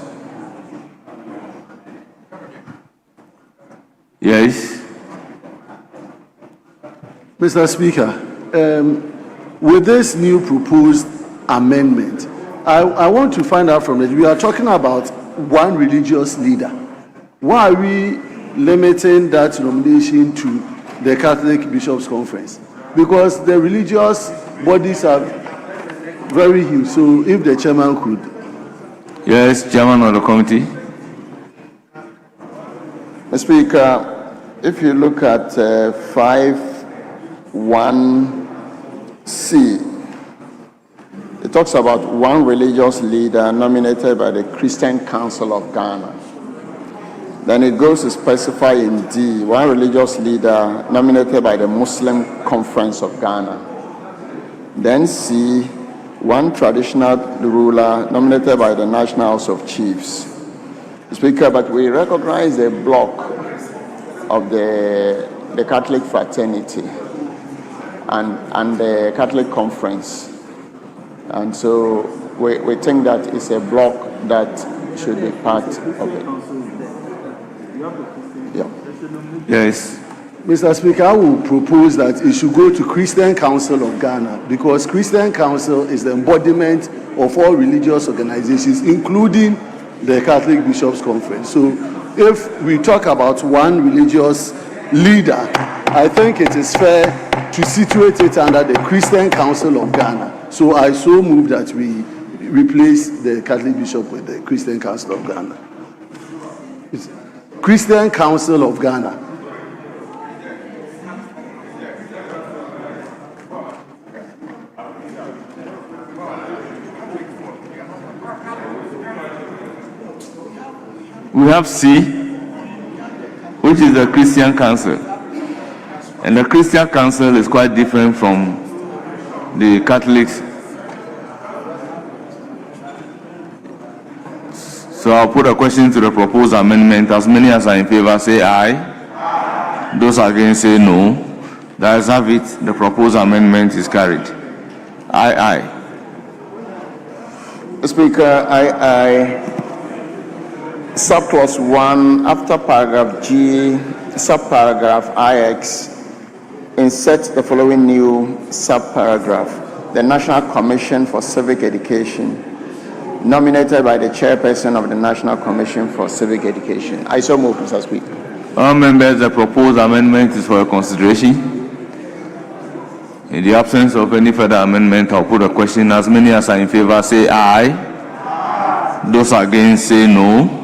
Yes. Mr. Speaker, with this new proposed amendment, I want to find out from it. We are talking about one religious leader. Why are we limiting that nomination to the Catholic Bishops' Conference? Because the religious bodies are very huge. So if the chairman could. Yes, Chairman of the committee. Mr. Speaker, if you look at 5(1)(c), it talks about one religious leader nominated by the Christian Council of Ghana. Then it goes to specify in D, one religious leader nominated by the Muslim Conference of Ghana. Then C, one traditional ruler nominated by the National House of Chiefs. Speaker, but we recognize a block of the Catholic Fraternity and the Catholic Conference. And so we think that it's a block that should be part of it. Yeah. Yes. Mr. Speaker, I will propose that it should go to Christian Council of Ghana, because Christian Council is the embodiment of all religious organizations, including the Catholic Bishops' Conference. So if we talk about one religious leader, I think it is fair to situate it under the Christian Council of Ghana. So I so move that we replace the Catholic Bishop with the Christian Council of Ghana. It's Christian Council of Ghana. We have C, which is the Christian Council. And the Christian Council is quite different from the Catholics. So I'll put a question to the proposed amendment. As many as are in favor, say aye. Aye. Those against, say no. The ayes have it. The proposed amendment is carried. Aye, aye. Speaker, aye. Subclause 1, after paragraph G, subparagraph IX, insert the following new subparagraph. The National Commission for Civic Education, nominated by the chairperson of the National Commission for Civic Education. I so move, Mr. Speaker. All members, the proposed amendment is for consideration. In the absence of any further amendment, I'll put a question. As many as are in favor, say aye. Aye. Those against, say no.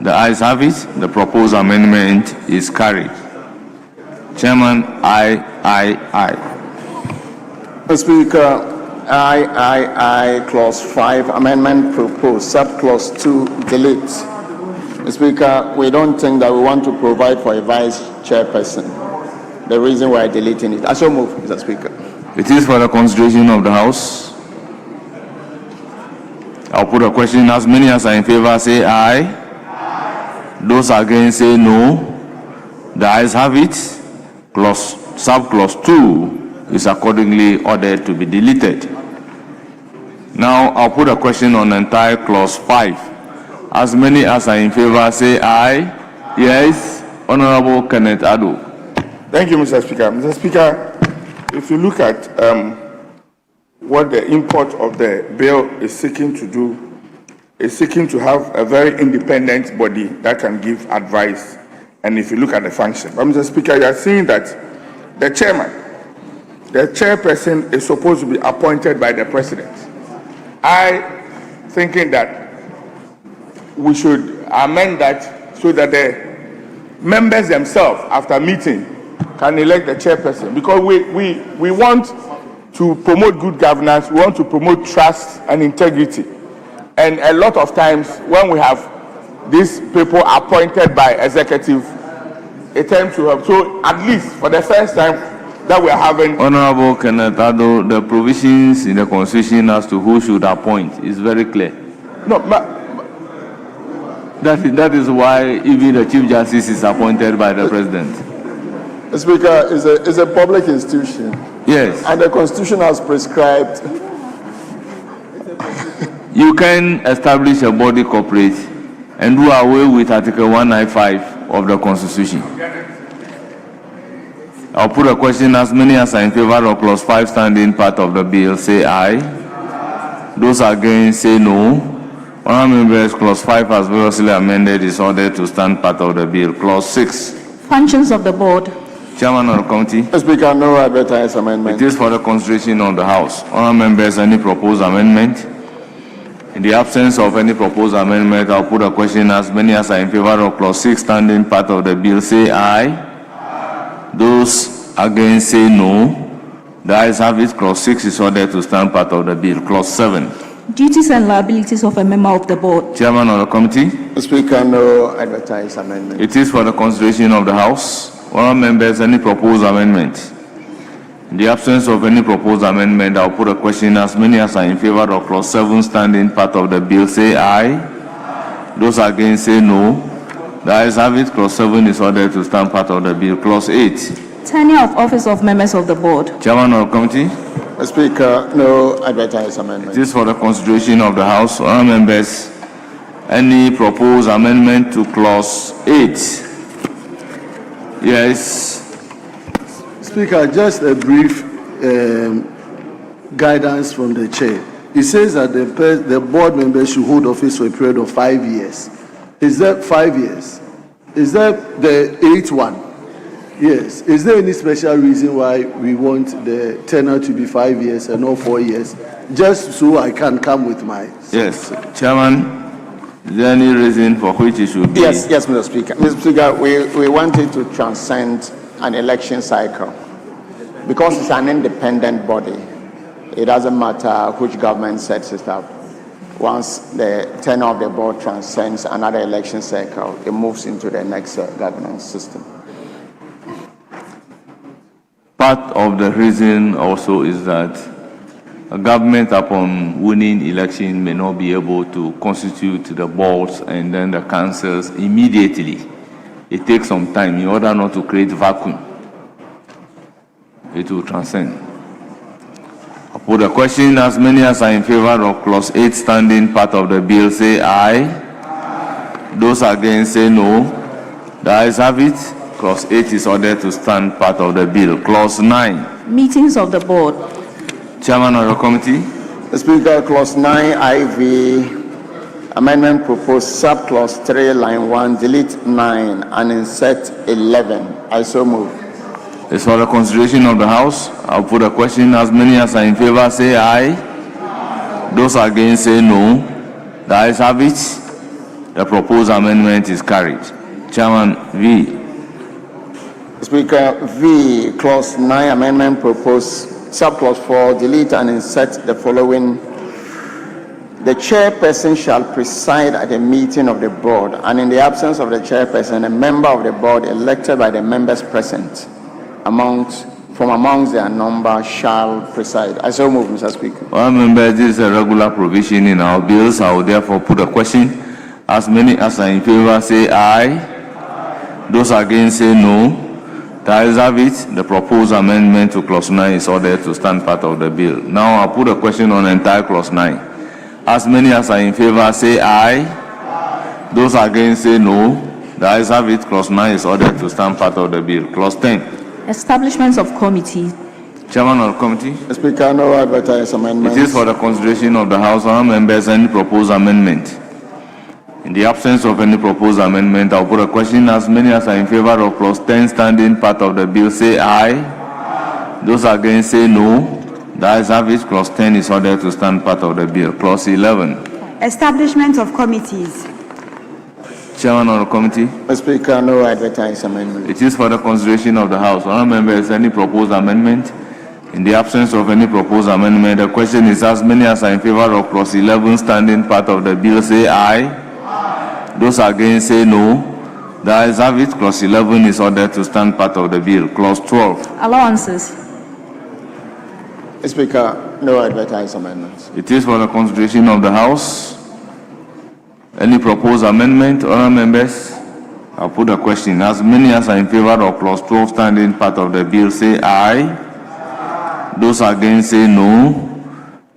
The ayes have it. The proposed amendment is carried. Chairman, aye. Mr. Speaker, aye. Clause 5, amendment proposed. Subclause 2, delete. Mr. Speaker, we don't think that we want to provide for a vice chairperson. The reason why deleting it. I so move, Mr. Speaker. It is for the consideration of the House. I'll put a question. As many as are in favor, say aye. Those against, say no. The ayes have it. Subclause 2 is accordingly ordered to be deleted. Now I'll put a question on the entire clause 5. As many as are in favor, say aye. Yes. Honorable Kenneth Ado. Thank you, Mr. Speaker. Mr. Speaker, if you look at what the import of the bill is seeking to do, is seeking to have a very independent body that can give advice. And if you look at the function, but Mr. Speaker, you are seeing that the chairperson is supposed to be appointed by the president. I thinking that we should amend that so that the members themselves, after meeting, can elect the chairperson, because we want to promote good governance, we want to promote trust and integrity. And a lot of times when we have these people appointed by executive, it tends to help. So at least for the first time that we are having... Honorable Kenneth Addo, the provisions in the Constitution as to who should appoint is very clear. No, that is why even the Chief Justice is appointed by the President. The Speaker, is a public institution. Yes. And the Constitution has prescribed. You can establish a body corporate and do away with Article 195 of the Constitution. I'll put a question. As many as are in favor of Clause 5 standing part of the bill, say aye. Those against, say no. Honourable members, Clause 5 as variously amended is ordered to stand part of the bill. Clause 6. Functions of the board. Chairman of the committee. Mr. Speaker, no advertised amendment. It is for the consideration of the House. Honourable members, any proposed amendment? In the absence of any proposed amendment, I'll put a question. As many as are in favor of Clause 6 standing part of the bill, say aye. Those against, say no. The ayes have it. Clause 6 is ordered to stand part of the bill. Clause 7. Duties and liabilities of a member of the board. Chairman of the committee. Mr. Speaker, no advertised amendment. It is for the consideration of the House. Honourable members, any proposed amendment? In the absence of any proposed amendment, I'll put a question. As many as are in favor of Clause 7 standing part of the bill, say aye. Those against, say no. The ayes have it. Clause 7 is ordered to stand part of the bill. Clause 8. Tenure of office of members of the board. Chairman of the committee. Mr. Speaker, no advertised amendment. It is for the consideration of the House. Honourable members, any proposed amendment to Clause 8? Yes. Speaker, just a brief guidance from the chair. It says that the board members should hold office for a period of 5 years. Is that 5 years? Is that the 8th one? Yes. Is there any special reason why we want the tenure to be 5 years and not 4 years? Just so I can come with my... Yes. Chairman, is there any reason for which it should be? Yes, Mr. Speaker. Mr. Speaker, we wanted to transcend an election cycle. Because it's an independent body, it doesn't matter which government sets it up. Once the tenure of the board transcends another election cycle, it moves into the next governance system. Part of the reason also is that a government upon winning election may not be able to constitute the boards and then the councils immediately. It takes some time in order not to create vacuum. It will transcend. I'll put a question. As many as are in favor of Clause 8 standing part of the bill, say aye. Those against, say no. The ayes have it. Clause 8 is ordered to stand part of the bill. Clause 9. Meetings of the board. Chairman of the committee. Mr. Speaker, Clause 9 IV amendment proposed sub-clause 3 line 1 delete 9 and insert 11. I so move. It's for the consideration of the House. I'll put a question. As many as are in favor, say aye. Those against, say no. The ayes have it. The proposed amendment is carried. Chairman V. Speaker, V, Clause 9 amendment proposed subclause 4 delete and insert the following. The chairperson shall preside at a meeting of the board, and in the absence of the chairperson, a member of the board elected by the members present from amongst their number shall preside. I so move, Mr. Speaker. Well, members, this is a regular provision in our bills. I will therefore put a question. As many as are in favor, say aye. Those against, say no. The ayes have it. The proposed amendment to Clause 9 is ordered to stand part of the bill. Now I'll put a question on entire Clause 9. As many as are in favor, say aye. Those against, say no. The ayes have it. Clause 9 is ordered to stand part of the bill. Clause 10. Establishments of committee. Chairman of the committee. Speaker, no advertised amendment. It is for the consideration of the House. Honourable members, any proposed amendment? In the absence of any proposed amendment, I'll put a question. As many as are in favor of Clause 10 standing part of the bill, say aye. Those against, say no. The ayes have it. Clause 10 is ordered to stand part of the bill. Clause 11. Establishment of committees. Chairman of the committee. Mr. Speaker, no advertised amendment. It is for the consideration of the House. Honourable members, any proposed amendment? In the absence of any proposed amendment, the question is as many as are in favor of clause 11 standing part of the bill say aye. Those against say no. The ayes have it. Clause 11 is ordered to stand part of the bill. Clause 12. Allowances. Speaker, no advertised amendments. It is for the consideration of the House. Any proposed amendment, honourable members? I'll put the question. As many as are in favor of clause 12 standing part of the bill say aye. Those against say no.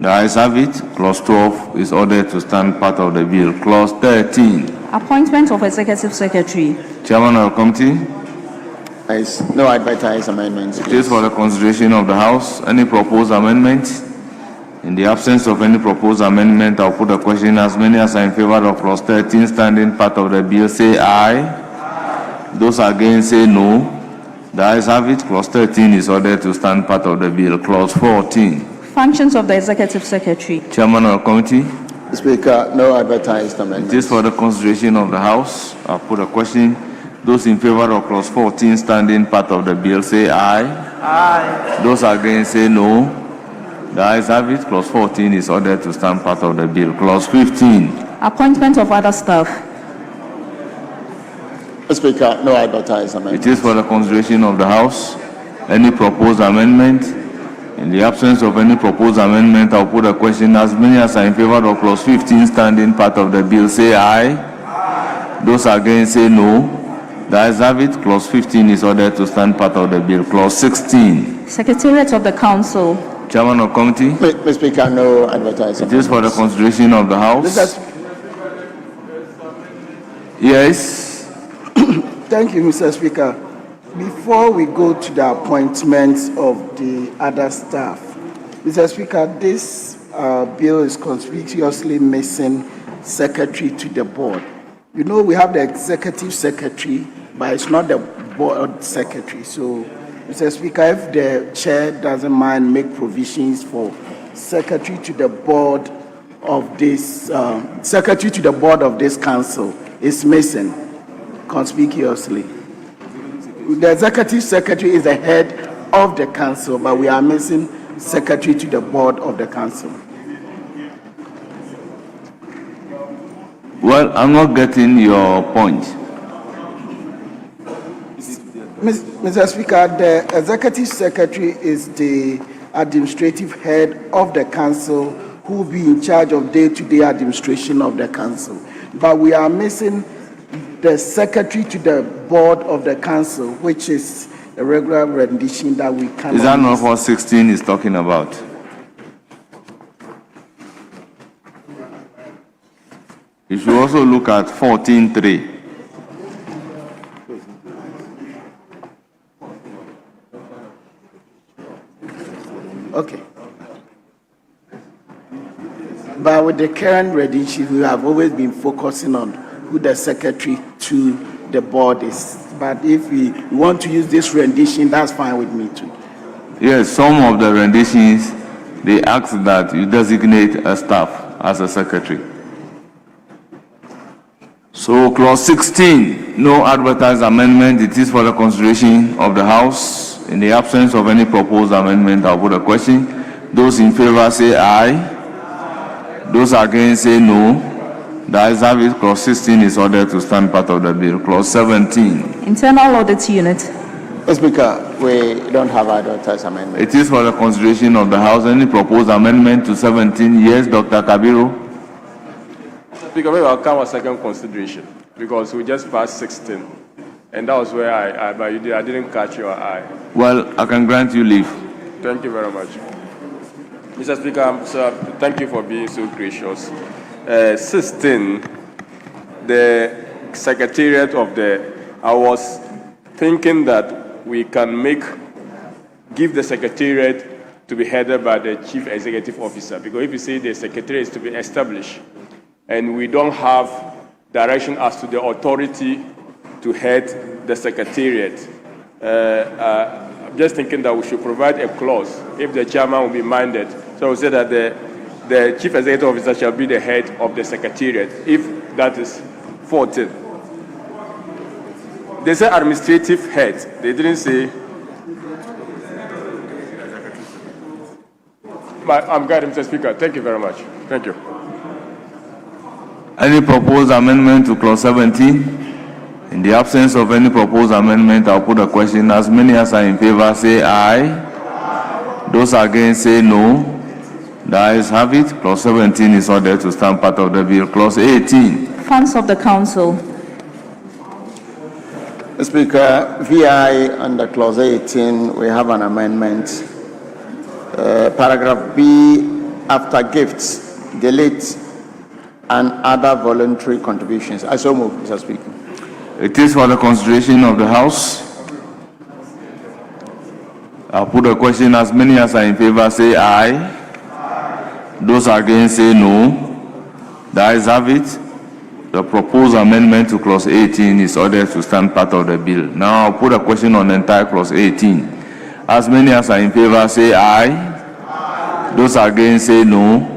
The ayes have it. Clause 12 is ordered to stand part of the bill. Clause 13. Appointment of Executive Secretary. Chairman of the committee. No advertised amendments. It is for the consideration of the House. Any proposed amendment? In the absence of any proposed amendment, I'll put the question. As many as are in favor of clause 13 standing part of the bill say aye. Those against say no. The ayes have it. Clause 13 is ordered to stand part of the bill. Clause 14. Functions of the Executive Secretary. Chairman of the committee. Speaker, no advertised amendments. It is for the consideration of the House. I'll put a question. Those in favor of clause 14 standing part of the bill say aye. Aye. Those against say no. The ayes have it. Clause 14 is ordered to stand part of the bill. Clause 15. Appointment of other staff. Speaker, no advertised amendments. It is for the consideration of the House. Any proposed amendment? In the absence of any proposed amendment, I'll put a question. As many as are in favor of clause 15 standing part of the bill say aye. Aye. Those against say no. The ayes have it. Clause 15 is ordered to stand part of the bill. Clause 16. Secretariat of the Council. Chairman of committee. Mr. Speaker, no advertised amendments. It is for the consideration of the House. Yes. Thank you, Mr. Speaker. Before we go to the appointments of the other staff, Mr. Speaker, this bill is conspicuously missing secretary to the board. You know, we have the executive secretary, but it's not the board secretary. So, Mr. Speaker, if the chair doesn't mind, make provisions for secretary to the board of this council is missing conspicuously. The executive secretary is the head of the council, but we are missing secretary to the board of the council. Well, I'm not getting your point. Mr. Speaker, the executive secretary is the administrative head of the council who will be in charge of day-to-day administration of the council. But we are missing the secretary to the board of the council, which is a regular rendition that we cannot. Is that not what 16 is talking about? You should also look at 14.3. Okay. But with the current rendition, we have always been focusing on who the secretary to the board is. But if we want to use this rendition, that's fine with me too. Yes, some of the renditions, they ask that you designate a staff as a secretary. So clause 16, no advertised amendment. It is for the consideration of the House. In the absence of any proposed amendment, I'll put a question. Those in favor say aye. Those against say no. The ayes have it. Clause 16 is ordered to stand part of the bill. Clause 17. Internal Audit Unit. Speaker, we don't have advertised amendment. It is for the consideration of the House. Any proposed amendment to 17? Yes, Dr. Kabiru. Speaker, maybe I'll come a second consideration because we just passed 16, and that was where I didn't catch your eye. Well, I can grant you leave. Thank you very much, Mr. Speaker. Sir, thank you for being so gracious. 16, the secretariat of I was thinking that we can give the secretariat to be headed by the chief executive officer, because if you say the secretariat is to be established and we don't have direction as to the authority to head the secretariat, I'm just thinking that we should provide a clause if the chairman will be minded. So we say that the chief executive officer shall be the head of the secretariat, if that is 14. They say administrative head. They didn't say I'm glad, Mr. Speaker. Thank you very much. Thank you. Any proposed amendment to clause 17? In the absence of any proposed amendment, I'll put a question. As many as are in favor say aye. Those against say no. The ayes have it. Clause 17 is ordered to stand part of the bill. Clause 18. Funds of the Council. Mr. Speaker, VI under clause 18, we have an amendment. Paragraph B, after gifts, delete and other voluntary contributions. I so move, Mr. Speaker. It is for the consideration of the House. I'll put a question. As many as are in favor say aye. Those against say no. The ayes have it. The proposed amendment to clause 18 is ordered to stand part of the bill. Now I'll put a question on the entire clause 18. As many as are in favor say aye. Those against say no.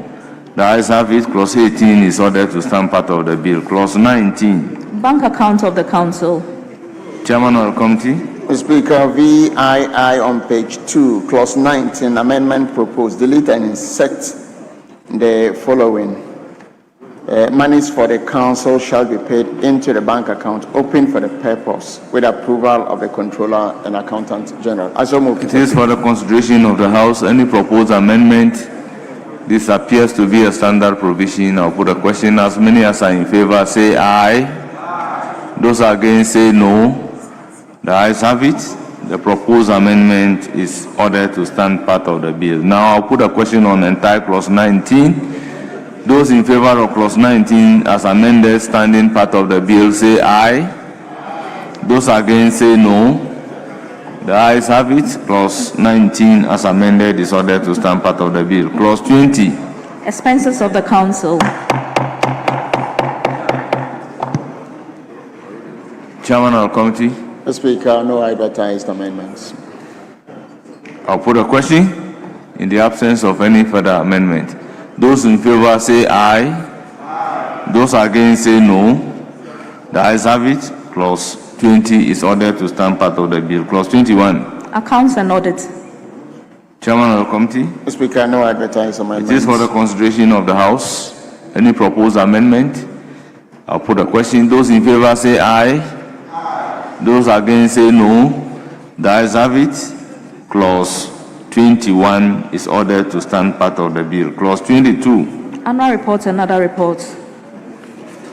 The ayes have it. Clause 18 is ordered to stand part of the bill. Clause 19. Bank account of the Council. Chairman of the committee. Mr. Speaker, VII on page 2, clause 19, amendment proposed. Delete and insert the following. Monies for the Council shall be paid into the bank account open for the purpose with approval of the Controller and Accountant General. I so move. It is for the consideration of the House. Any proposed amendment? This appears to be a standard provision. I'll put a question. As many as are in favor say aye. Those against say no. The ayes have it. The proposed amendment is ordered to stand part of the bill. Now I'll put a question on entire clause 19. Those in favor of clause 19 as amended standing part of the bill say aye. Those against say no. The ayes have it. Clause 19 as amended is ordered to stand part of the bill. Clause 20. Expenses of the Council. Chairman of the committee. Mr. Speaker, no advertised amendments. I'll put a question. In the absence of any further amendment, those in favor say aye. Those against say no. The ayes have it. Clause 20 is ordered to stand part of the bill. Clause 21. Accounts and audit. Chairman of the committee. Mr. Speaker, no advertised amendments. It is for the consideration of the House. Any proposed amendment? I'll put a question. Those in favor say aye. Those against say no. The ayes have it. Clause 21 is ordered to stand part of the bill. Clause 22. Annual reports and other reports.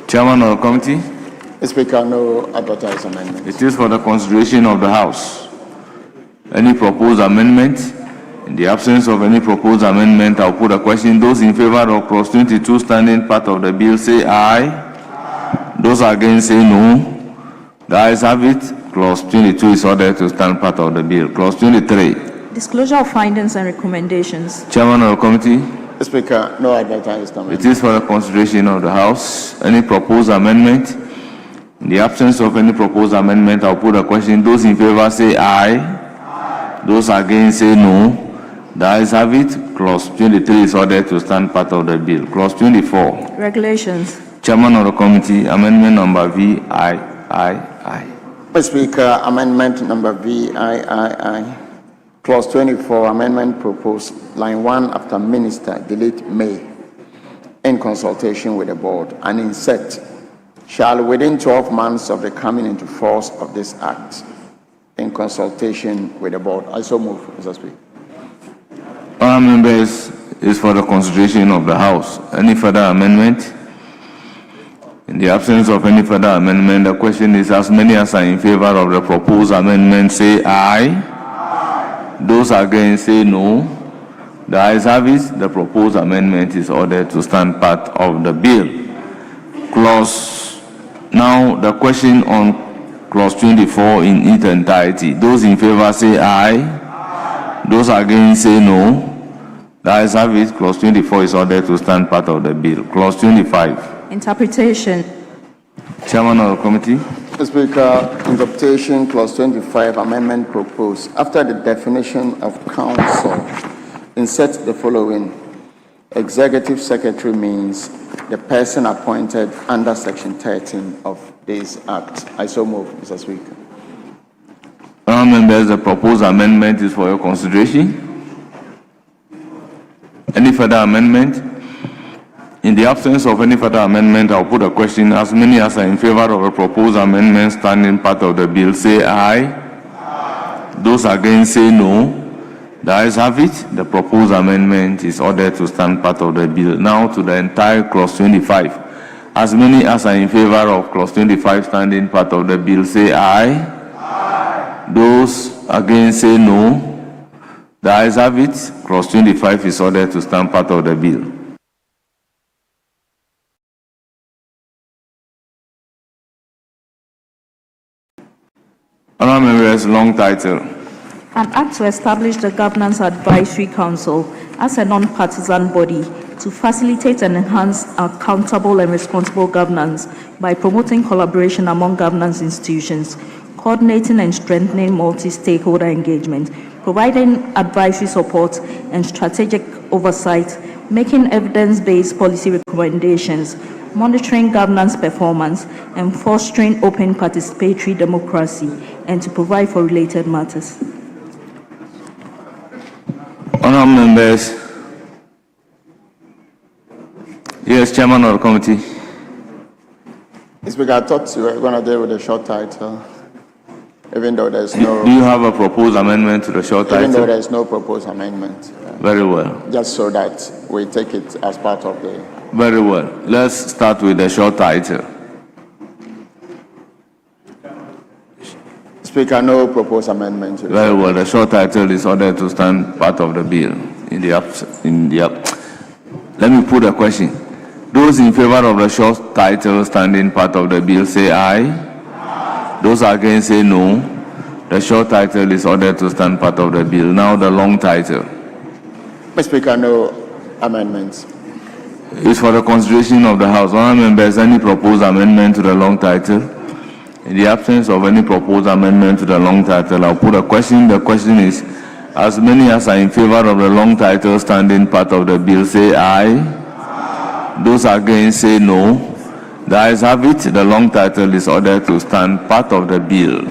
Chairman of the committee. Mr. Speaker, no advertised amendments. It is for the consideration of the House. Any proposed amendment? In the absence of any proposed amendment, I'll put a question. Those in favor of clause 22 standing part of the bill say aye. Those against say no. The ayes have it. Clause 22 is ordered to stand part of the bill. Clause 23. Disclosure of findings and recommendations. Chairman of the committee. Mr. Speaker, no advertised amendments. It is for the consideration of the House. Any proposed amendment? In the absence of any proposed amendment, I'll put a question. Those in favor say aye. Those against say no. The ayes have it. Clause 23 is ordered to stand part of the bill. Clause 24. Regulations. Chairman of the committee, amendment number VIII. Mr. Speaker, amendment number VIII. Clause 24, amendment proposed, line 1 after minister, delete may, in consultation with the board, and insert, shall within 12 months of the coming into force of this act, in consultation with the board. I so move, Mr. Speaker. Honourable members, is for the consideration of the House. Any further amendment? In the absence of any further amendment, the question is as many as are in favor of the proposed amendment say aye. Those against say no. The ayes have it. The proposed amendment is ordered to stand part of the bill. Now the question on clause 24 in its entirety. Those in favor say aye. Those against say no. The ayes have it. Clause 24 is ordered to stand part of the bill. Clause 25. Interpretation. Chairman of the committee. Mr. Speaker, interpretation, clause 25, amendment proposed. After the definition of council, insert the following. Executive secretary means the person appointed under section 13 of this act. I so move, Mr. Speaker. Honourable members, the proposed amendment is for your consideration. further amendment? In the absence of any further amendment, I'll put a question. As many as are in favor of a proposed amendment standing part of the bill, say aye. Aye. Those against, say no. The ayes have it. The proposed amendment is ordered to stand part of the bill. Now to the entire clause 25. As many as are in favor of clause 25 standing part of the bill, say aye. Aye. Those against, say no. The ayes have it. Clause 25 is ordered to stand part of the bill. Honourable members, long title. An act to establish the Governance Advisory Council as a non-partisan body to facilitate and enhance accountable and responsible governance by promoting collaboration among governance institutions, coordinating and strengthening multi-stakeholder engagement, providing advisory support and strategic oversight, making evidence-based policy recommendations, monitoring governance performance, and fostering open participatory democracy, and to provide for related matters. Honourable members. Yes, Chairman of the committee. Speaker, I thought you were going to deal with the short title, even though there's no... Do you have a proposed amendment to the short title? Even though there's no proposed amendment. Very well. Just so that we take it as part of the... Very well. Let's start with the short title. Speaker, no proposed amendment. Very well. The short title is ordered to stand part of the bill. Let me put a question. Those in favor of the short title standing part of the bill, say aye. Aye. Those against, say no. The short title is ordered to stand part of the bill. Now the long title. Mr. Speaker, no amendments. It's for the consideration of the House. Honourable members, any proposed amendment to the long title? In the absence of any proposed amendment to the long title, I'll put a question. The question is, as many as are in favor of the long title standing part of the bill, say aye. Aye. Those against, say no. The ayes have it. The long title is ordered to stand part of the bill.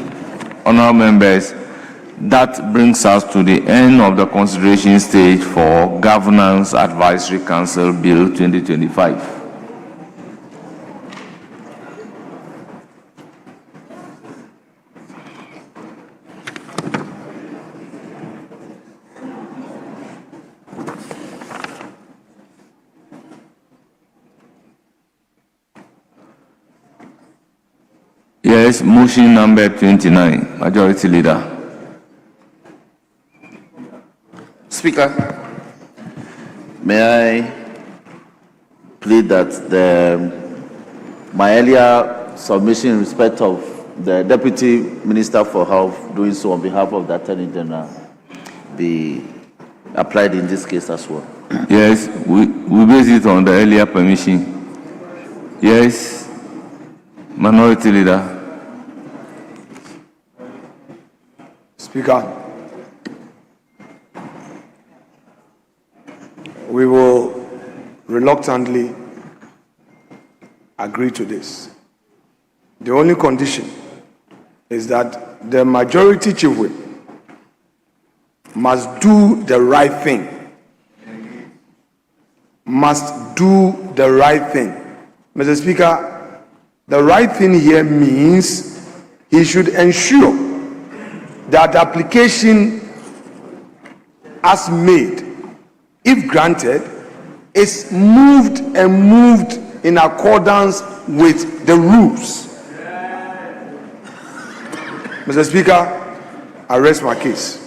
Honourable members, that brings us to the end of the consideration stage for Governance Advisory Council Bill 2025. Yes, motion number 29, Majority Leader. Speaker, may I plead that my earlier submission in respect of the Deputy Minister for Health doing so on behalf of the Attorney General be applied in this case as well? Yes, we base it on the earlier permission. Yes, Minority Leader. Speaker, we will reluctantly agree to this. The only condition is that the majority chief whip must do the right thing. Must do the right thing. Mr. Speaker, the right thing here means he should ensure that the application as made, if granted, is moved in accordance with the rules. Mr. Speaker, I rest my case.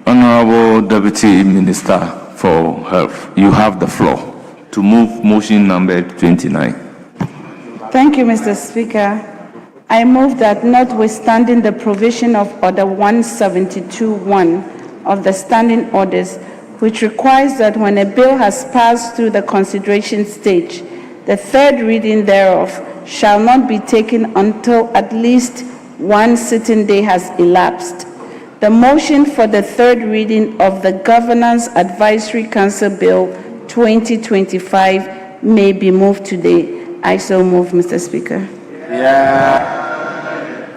Honorable Deputy Minister for Health, you have the floor to move motion number 29. Thank you, Mr. Speaker. I move that notwithstanding the provision of Order 172.1 of the Standing Orders, which requires that when a bill has passed through the consideration stage, the third reading thereof shall not be taken until at least one sitting day has elapsed. The motion for the third reading of the Governance Advisory Council Bill 2025 may be moved today. I so move, Mr. Speaker.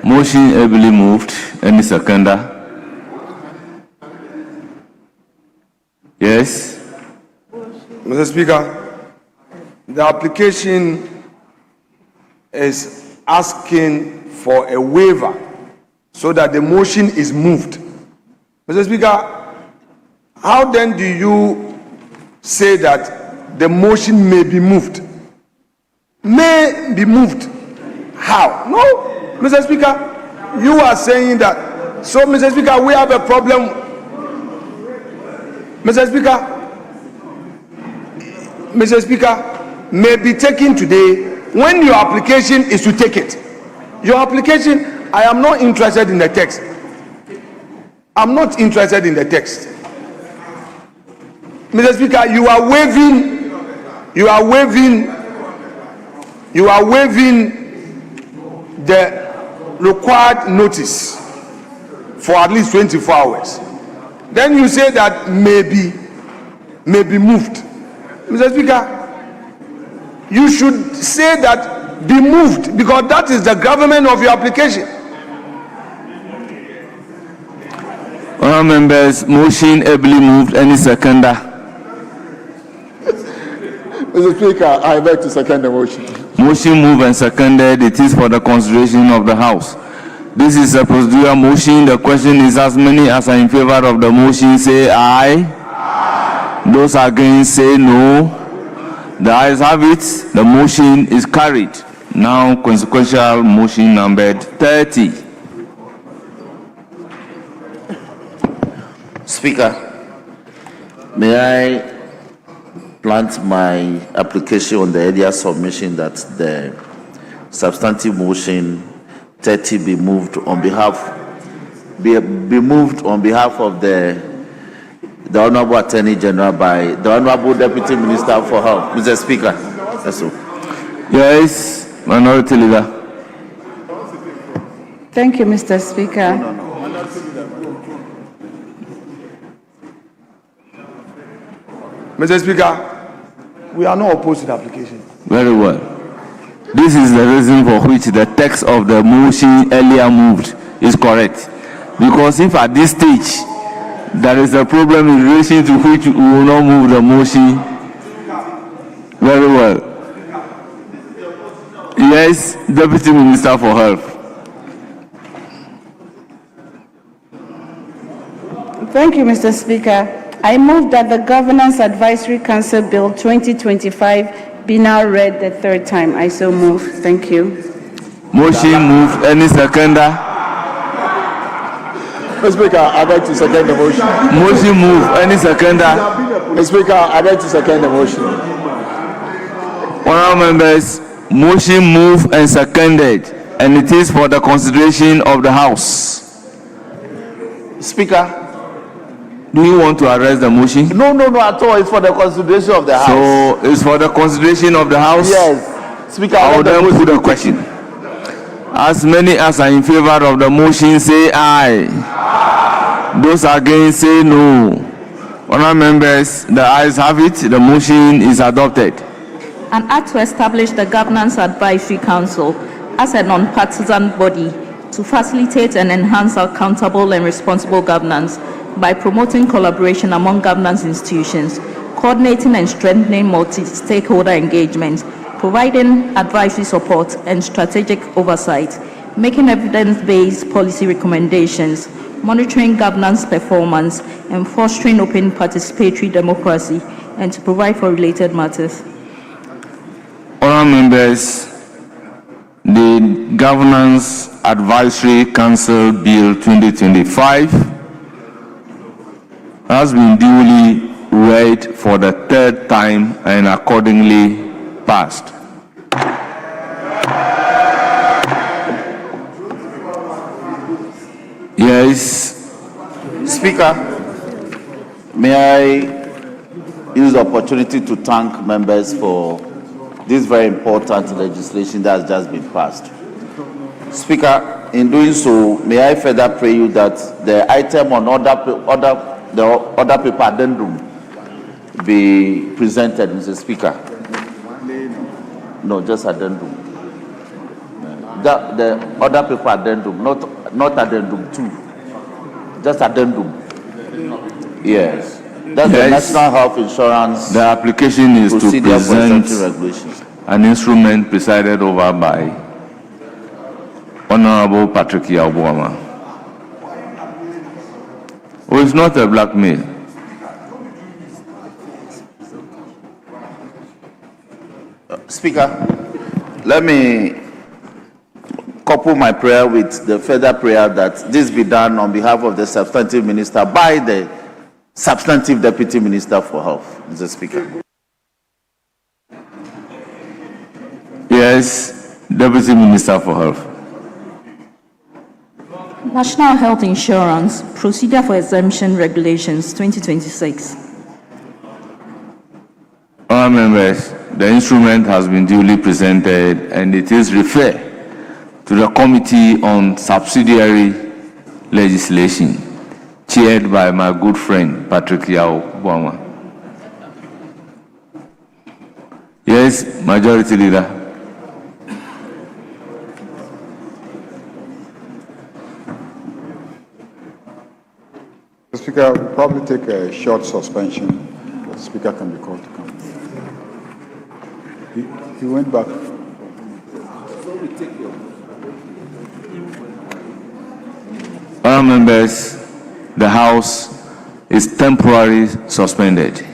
Motion ably moved. Any seconder? Yes. Mr. Speaker, the application is asking for a waiver so that the motion is moved. Mr. Speaker, how then do you say that the motion may be moved? May be moved. How? No, Mr. Speaker, you are saying that. So, Mr. Speaker, we have a problem. Mr. Speaker, may be taken today when your application is to take it. Your application, I am not interested in the text. I'm not interested in the text. Mr. Speaker, you are waiving the required notice for at least 24 hours. Then you say that may be moved. Mr. Speaker, you should say that be moved because that is the gravamen of your application. Honourable members, motion ably moved. Any seconder? Mr. Speaker, I beg to second the motion. Motion moved and seconded. It is for the consideration of the House. This is a procedural motion. The question is as many as are in favor of the motion say aye. Aye. Those against say no. The ayes have it. The motion is carried. Now consequential motion numbered 30. Speaker, may I plant my application on the earlier submission that the substantive motion 30 be moved on behalf of the Honorable Attorney General by the Honorable Deputy Minister for Health. Mr. Speaker. That's all. Yes, Minority Leader. Thank you, Mr. Speaker. Mr. Speaker, we are not opposed to the application. Very well. This is the reason for which the text of the motion earlier moved is correct. Because if at this stage there is a problem in relation to which we will not move the motion, very well. Yes, Deputy Minister for Health. Thank you, Mr. Speaker. I move that the Governance Advisory Council Bill 2025 be now read the third time. I so move. Thank you. Motion moved. Any seconder? Mr. Speaker, I beg to second the motion. Motion moved. Any seconder? Mr. Speaker, I beg to second the motion. Honourable members, motion moved and seconded, and it is for the consideration of the House. Speaker, do you want to arrest the motion? No, at all. It's for the consideration of the House. So it's for the consideration of the House? Yes. Speaker, I will then put the question. As many as are in favor of the motion say aye. Aye. Those against say no. Honourable members, the ayes have it. The motion is adopted. An act to establish the Governance Advisory Council as a non-partisan body to facilitate and enhance accountable and responsible governance by promoting collaboration among governance institutions, coordinating and strengthening multi-stakeholder engagement, providing advisory support and strategic oversight, making evidence-based policy recommendations, monitoring governance performance, and fostering open participatory democracy, and to provide for related matters. Honourable members, the Governance Advisory Council Bill 2025 has been duly read for the third time and accordingly passed. Yes. Speaker, may I use the opportunity to thank members for this very important legislation that has just been passed. Speaker, in doing so, may I further pray you that the item on the other paper addendum be presented, Mr. Speaker. No, just addendum. The other paper addendum, not addendum 2. Just addendum. Yes. That's the Yes. National Health Insurance The application is to Procedure for present Exemption Regulations. an instrument presided over by Honorable Patrick Yabuama. Oh, it's not a blackmail. Speaker, let me couple my prayer with the further prayer that this be done on behalf of the substantive minister by the substantive deputy minister for health, Mr. Speaker. Yes, Deputy Minister for Health. National Health Insurance Procedure for Exemption Regulations 2026. Honourable members, the instrument has been duly presented and it is referred to the Committee on Subsidiary Legislation, chaired by my good friend Patrick Yao Buama. Yes, Majority Leader. Mr. Speaker, we'll probably take a short suspension. The Speaker can be called to come. He went back. Honourable members, the House is temporarily suspended.